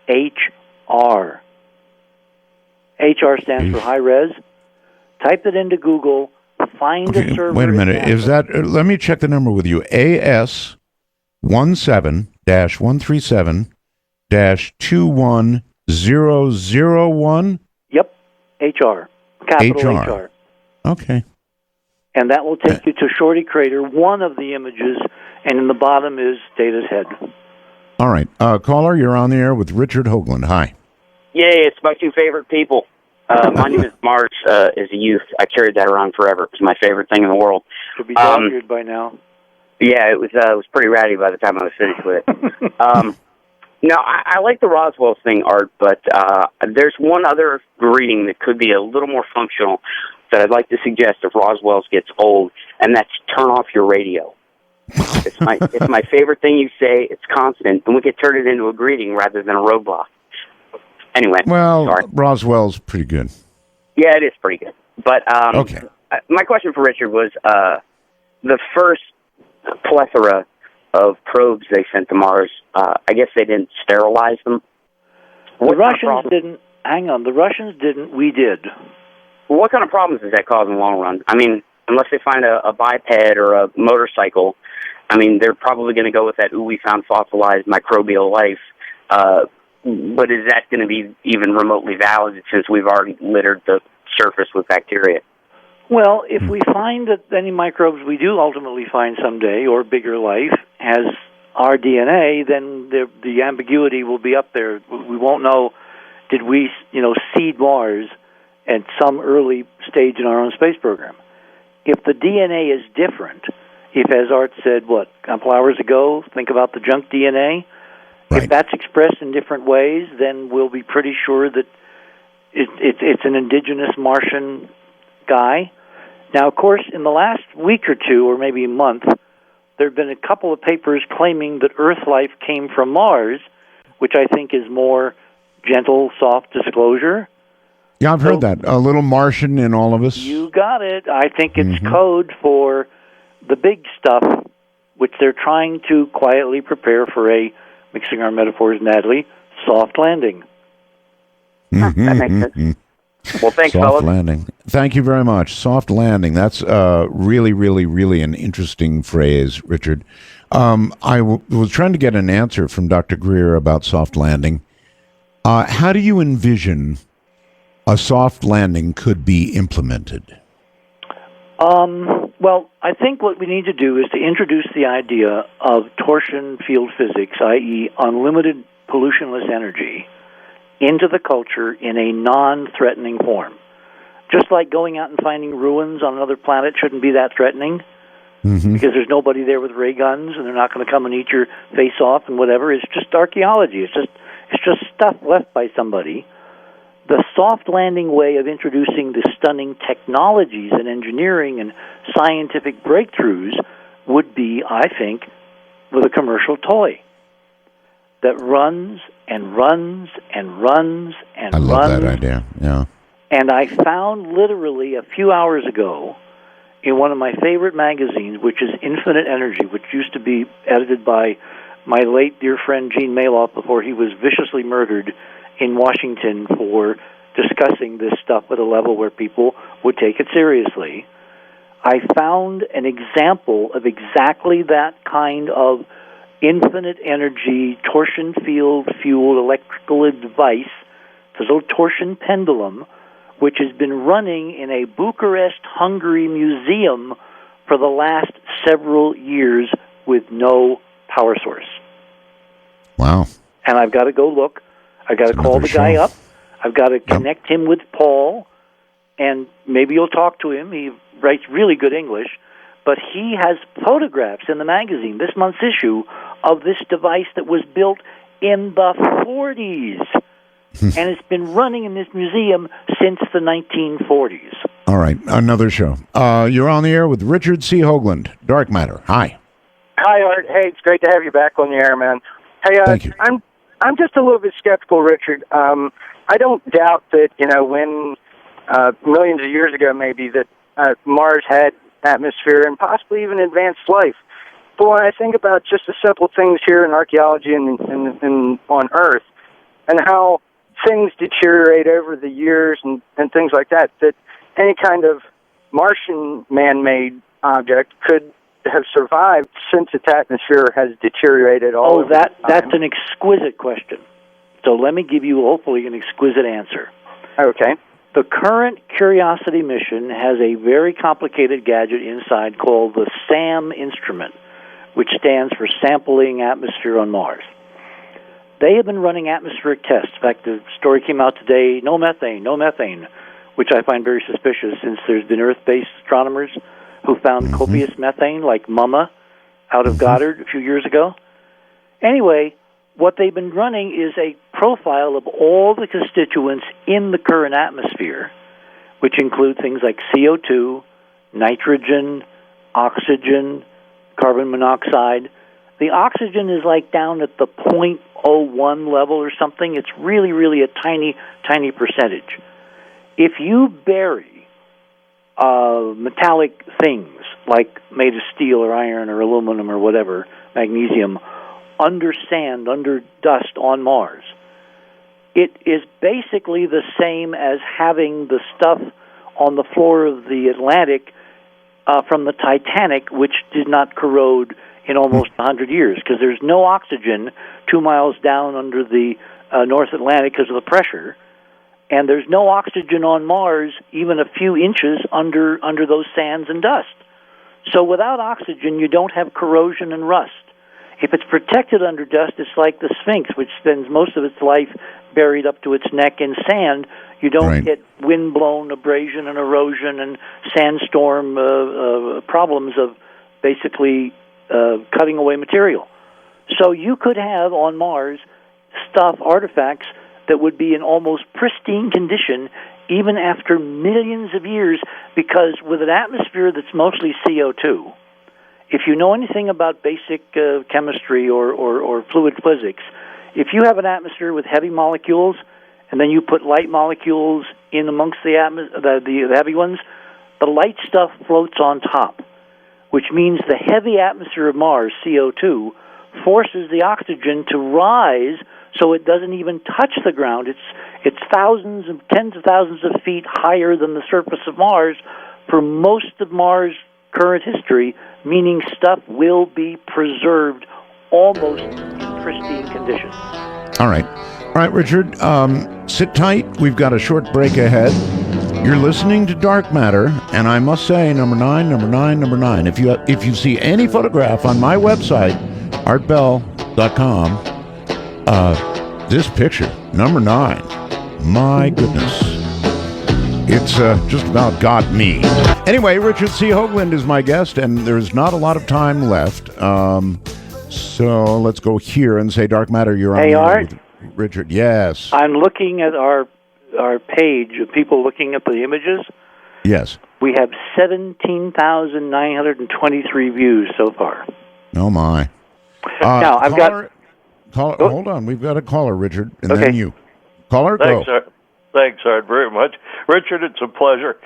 S6: HR. HR stands for high res. Type it into Google. Find a server.
S2: Wait a minute. Is that? Let me check the number with you. AS17-137-21001.
S6: Yep. HR. Capital HR.
S2: Okay.
S6: And that will take you to Shorty Crater, one of the images, and in the bottom is Data's head.
S2: All right. Caller, you're on the air with Richard Hoagland. Hi.
S19: Yay, it's my two favorite people. My name is Mars. As a youth, I carried that around forever. It was my favorite thing in the world.
S6: Should be dog-eared by now.
S19: Yeah, it was pretty ratty by the time I was finished with it. No, I like the Roswell thing, Art, but there's one other reading that could be a little more functional that I'd like to suggest if Roswell's gets old, and that's turn off your radio. It's my favorite thing you say. It's constant, and we could turn it into a greeting rather than a roadblock. Anyway, sorry.
S2: Roswell's pretty good.
S19: Yeah, it is pretty good. But
S2: okay.
S19: My question for Richard was the first plethora of probes they sent to Mars. I guess they didn't sterilize them.
S6: The Russians didn't. Hang on, the Russians didn't. We did.
S19: Well, what kind of problems does that cause in the long run? I mean, unless they find a biped or a motorcycle, I mean, they're probably going to go with that, we found fossilized microbial life. But is that going to be even remotely valid since we've already littered the surface with bacteria?
S6: Well, if we find that any microbes we do ultimately find someday, or bigger life, has our DNA, then the ambiguity will be up there. We won't know, did we, seed Mars at some early stage in our own space program? If the DNA is different, if, as Art said, a couple hours ago, think about the junk DNA,
S2: Right.
S6: If that's expressed in different ways, then we'll be pretty sure that it's an indigenous Martian guy. Now, of course, in the last week or two, or maybe a month, there have been a couple of papers claiming that Earth life came from Mars, which I think is more gentle, soft disclosure.
S2: Yeah, I've heard that. A little Martian in all of us.
S6: You got it. I think it's code for the big stuff, which they're trying to quietly prepare for a, mixing our metaphors madly, soft landing.
S19: That makes sense. Well, thanks,
S2: Soft
S19: fellas.
S2: landing. Thank you very much. Soft landing. That's really, really, really an interesting phrase, Richard. I was trying to get an answer from Dr. Greer about soft landing. How do you envision a soft landing could be implemented?
S6: Well, I think what we need to do is to introduce the idea of torsion field physics, i.e. unlimited pollutionless energy, into the culture in a non-threatening form. Just like going out and finding ruins on another planet shouldn't be that threatening, because there's nobody there with ray guns, and they're not going to come and eat your face off and whatever. It's just archaeology. It's just stuff left by somebody. The soft landing way of introducing the stunning technologies and engineering and scientific breakthroughs would be, I think, with a commercial toy that runs and runs and runs and runs.
S2: I love that idea, yeah.
S6: And I found literally a few hours ago in one of my favorite magazines, which is Infinite Energy, which used to be edited by my late dear friend Gene Maloff before he was viciously murdered in Washington for discussing this stuff at a level where people would take it seriously. I found an example of exactly that kind of infinite energy, torsion field fueled electrical device, it's a little torsion pendulum, which has been running in a Bucharest, Hungary museum for the last several years with no power source.
S2: Wow.
S6: And I've got to go look. I've got to call the guy up. I've got to connect him with Paul, and maybe you'll talk to him. He writes really good English, but he has photographs in the magazine, this month's issue, of this device that was built in the 40s. And it's been running in this museum since the 1940s.
S2: All right, another show. You're on the air with Richard C. Hoagland, Dark Matter. Hi.
S11: Hi, Art. Hey, it's great to have you back on the air, man. Hey,
S2: thank you.
S11: I'm just a little bit skeptical, Richard. I don't doubt that, when millions of years ago maybe that Mars had atmosphere and possibly even advanced life. But when I think about just the simple things here in archaeology and on Earth and how things deteriorate over the years and things like that, that any kind of Martian man-made object could have survived since its atmosphere has deteriorated all over time.
S6: That's an exquisite question. So let me give you, hopefully, an exquisite answer.
S11: Okay.
S6: The current Curiosity mission has a very complicated gadget inside called the SAM instrument, which stands for Sampling Atmosphere on Mars. They have been running atmospheric tests. In fact, the story came out today, no methane, which I find very suspicious since there's been Earth-based astronomers who found copious methane, like Mama, out of Goddard a few years ago. Anyway, what they've been running is a profile of all the constituents in the current atmosphere, which include things like CO2, nitrogen, oxygen, carbon monoxide. The oxygen is like down at the 0.01 level or something. It's really, really a tiny, tiny percentage. If you bury metallic things, like made of steel or iron or aluminum or whatever, magnesium, under sand, under dust on Mars, it is basically the same as having the stuff on the floor of the Atlantic from the Titanic, which did not corrode in almost 100 years, because there's no oxygen 2 miles down under the North Atlantic because of the pressure, and there's no oxygen on Mars even a few inches under those sands and dust. So without oxygen, you don't have corrosion and rust. If it's protected under dust, it's like the Sphinx, which spends most of its life buried up to its neck in sand. You don't get wind-blown abrasion and erosion and sandstorm problems of basically cutting away material. So you could have on Mars artifacts that would be in almost pristine condition even after millions of years, because with an atmosphere that's mostly CO2, if you know anything about basic chemistry or fluid physics, if you have an atmosphere with heavy molecules and then you put light molecules in amongst the heavy ones, the light stuff floats on top, which means the heavy atmosphere of Mars, CO2, forces the oxygen to rise so it doesn't even touch the ground. It's thousands and tens of thousands of feet higher than the surface of Mars for most of Mars' current history, meaning stuff will be preserved almost in pristine condition. All
S2: right, Richard, sit tight. We've got a short break ahead. You're listening to Dark Matter, and I must say, number nine. If you see any photograph on my website, artbell.com, this picture, number 9, my goodness, it's just about got me. Anyway, Richard C. Hoagland is my guest, and there's not a lot of time left. So let's go here and say, Dark Matter, you're on.
S6: Hey, Art.
S2: Richard, yes.
S6: I'm looking at our page of people looking at the images.
S2: Yes.
S6: We have 17,923 views so far.
S2: Oh, my.
S6: Now, I've got...
S2: Hold on. We've got a caller, Richard, and
S6: okay.
S2: Then you. Caller,
S20: Thanks,
S2: go.
S20: Art. Thanks, Art, very much. Richard, it's a pleasure.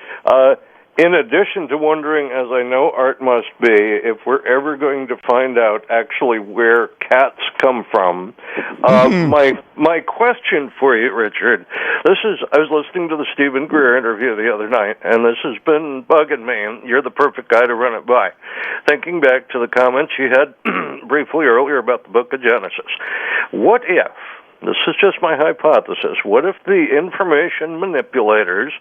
S20: In addition to wondering, as I know Art must be, if we're ever going to find out actually where cats come from, my question for you, Richard, I was listening to the Stephen Greer interview the other night, and this has been bugging me, and you're the perfect guy to run it by. Thinking back to the comments you had briefly earlier about the book of Genesis, what if, this is just my hypothesis, what if the information manipulators,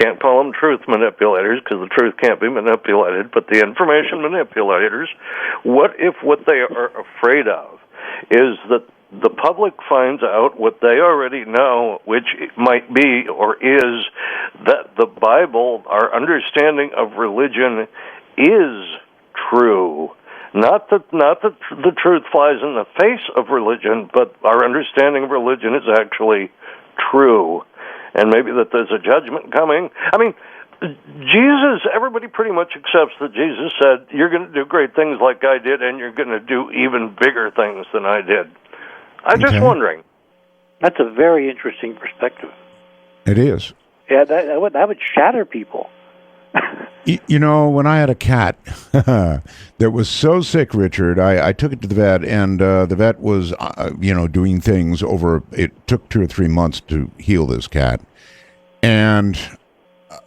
S20: can't call them truth manipulators because the truth can't be manipulated, but the information manipulators, what if what they are afraid of is that the public finds out what they already know, which might be or is that the Bible, our understanding of religion, is true? Not that the truth flies in the face of religion, but our understanding of religion is actually true. And maybe that there's a judgment coming. I mean, Jesus, everybody pretty much accepts that Jesus said, you're going to do great things like I did, and you're going to do even bigger things than I did. I'm just wondering.
S6: That's a very interesting perspective.
S2: It is.
S6: Yeah, that would shatter people.
S2: You know, when I had a cat that was so sick, Richard, I took it to the vet, and the vet was, doing things over. It took 2 or 3 months to heal this cat, and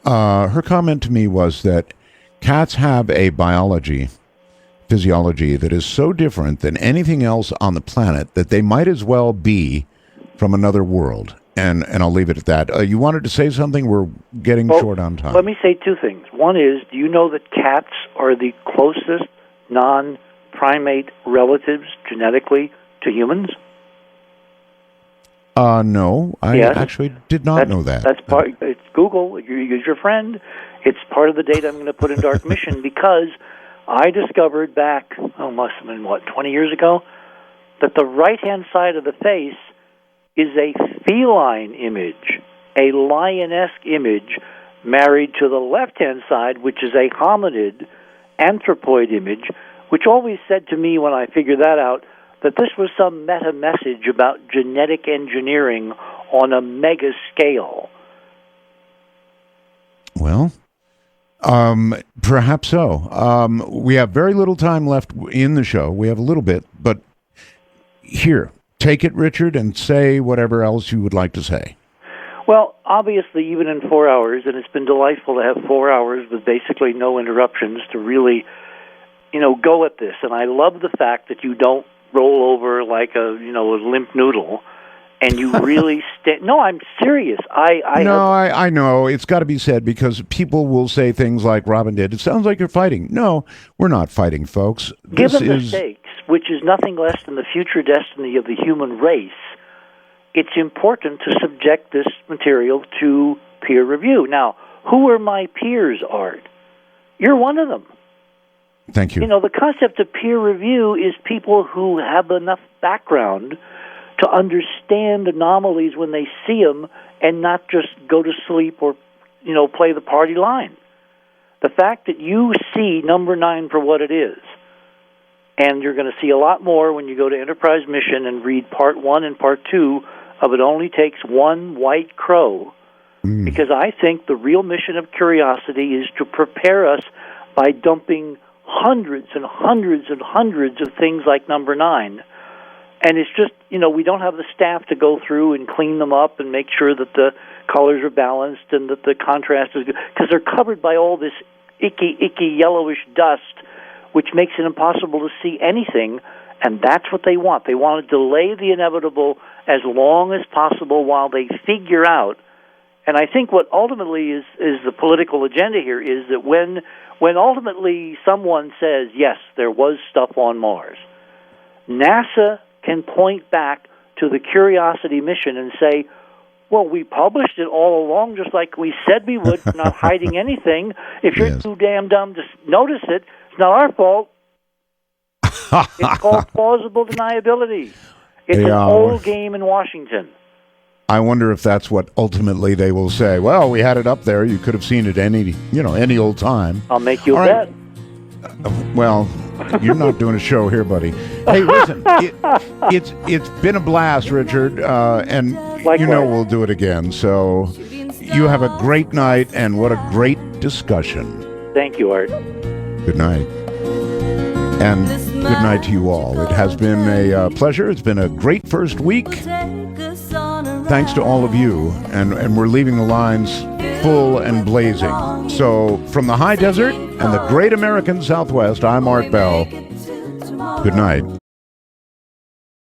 S2: her comment to me was that cats have a physiology that is so different than anything else on the planet that they might as well be from another world. And I'll leave it at that. You wanted to say something? We're getting short on time.
S6: Let me say 2 things. One is, do you know that cats are the closest non-primate relatives genetically to humans?
S2: No, I actually did not know that.
S6: That's part. It's Google. Use your friend. It's part of the data I'm going to put in Dark Mission because I discovered back, must have been 20 years ago, that the right-hand side of the face is a feline image, a lionesque image, married to the left-hand side, which is a hominid, anthropoid image, which always said to me when I figured that out that this was some meta-message about genetic engineering on a mega scale.
S2: Well, perhaps so. We have very little time left in the show. We have a little bit, but here, take it, Richard, and say whatever else you would like to say.
S6: Well, obviously, even in 4 hours, and it's been delightful to have 4 hours with basically no interruptions to really, go at this. And I love the fact that you don't roll over like a limp noodle, and you really No, I'm serious. I
S2: know. It's got to be said because people will say things like Robin did. It sounds like you're fighting. No, we're not fighting, folks.
S6: Given the stakes, which is nothing less than the future destiny of the human race, it's important to subject this material to peer review. Now, who are my peers, Art? You're one of them.
S2: Thank you.
S6: You know, the concept of peer review is people who have enough background to understand anomalies when they see them and not just go to sleep or, you know, play the party line. The fact that you see number 9 for what it is, and you're going to see a lot more when you go to Enterprise Mission and read Part 1 and Part 2 of It Only Takes One White Crow, because I think the real mission of Curiosity is to prepare us by dumping hundreds and hundreds and hundreds of things like number 9. And it's just, you know, we don't have the staff to go through and clean them up and make sure that the colors are balanced and that the contrast is good, because they're covered by all this icky yellowish dust, which makes it impossible to see anything, and that's what they want. They want to delay the inevitable as long as possible while they figure out. And I think what ultimately is the political agenda here is that when ultimately someone says, yes, there was stuff on Mars, NASA can point back to the Curiosity mission and say, well, we published it all along just like we said we would, not hiding anything. If you're too damn dumb to notice it, it's not our fault. It's called plausible deniability. It's an old game in Washington.
S2: I wonder if that's what ultimately they will say. Well, we had it up there. You could have seen it any old time.
S6: I'll make you a bet.
S2: Well, you're not doing a show here, buddy. Hey, listen, it's been a blast, Richard, and likewise. You know we'll do it again. So you have a great night, and what a great discussion.
S6: Thank you, Art.
S2: Good night. And good night to you all. It has been a pleasure. It's been a great first week. Thanks to all of you, and we're leaving the lines full and blazing. So from the high desert and the great American Southwest, I'm Art Bell. Good night.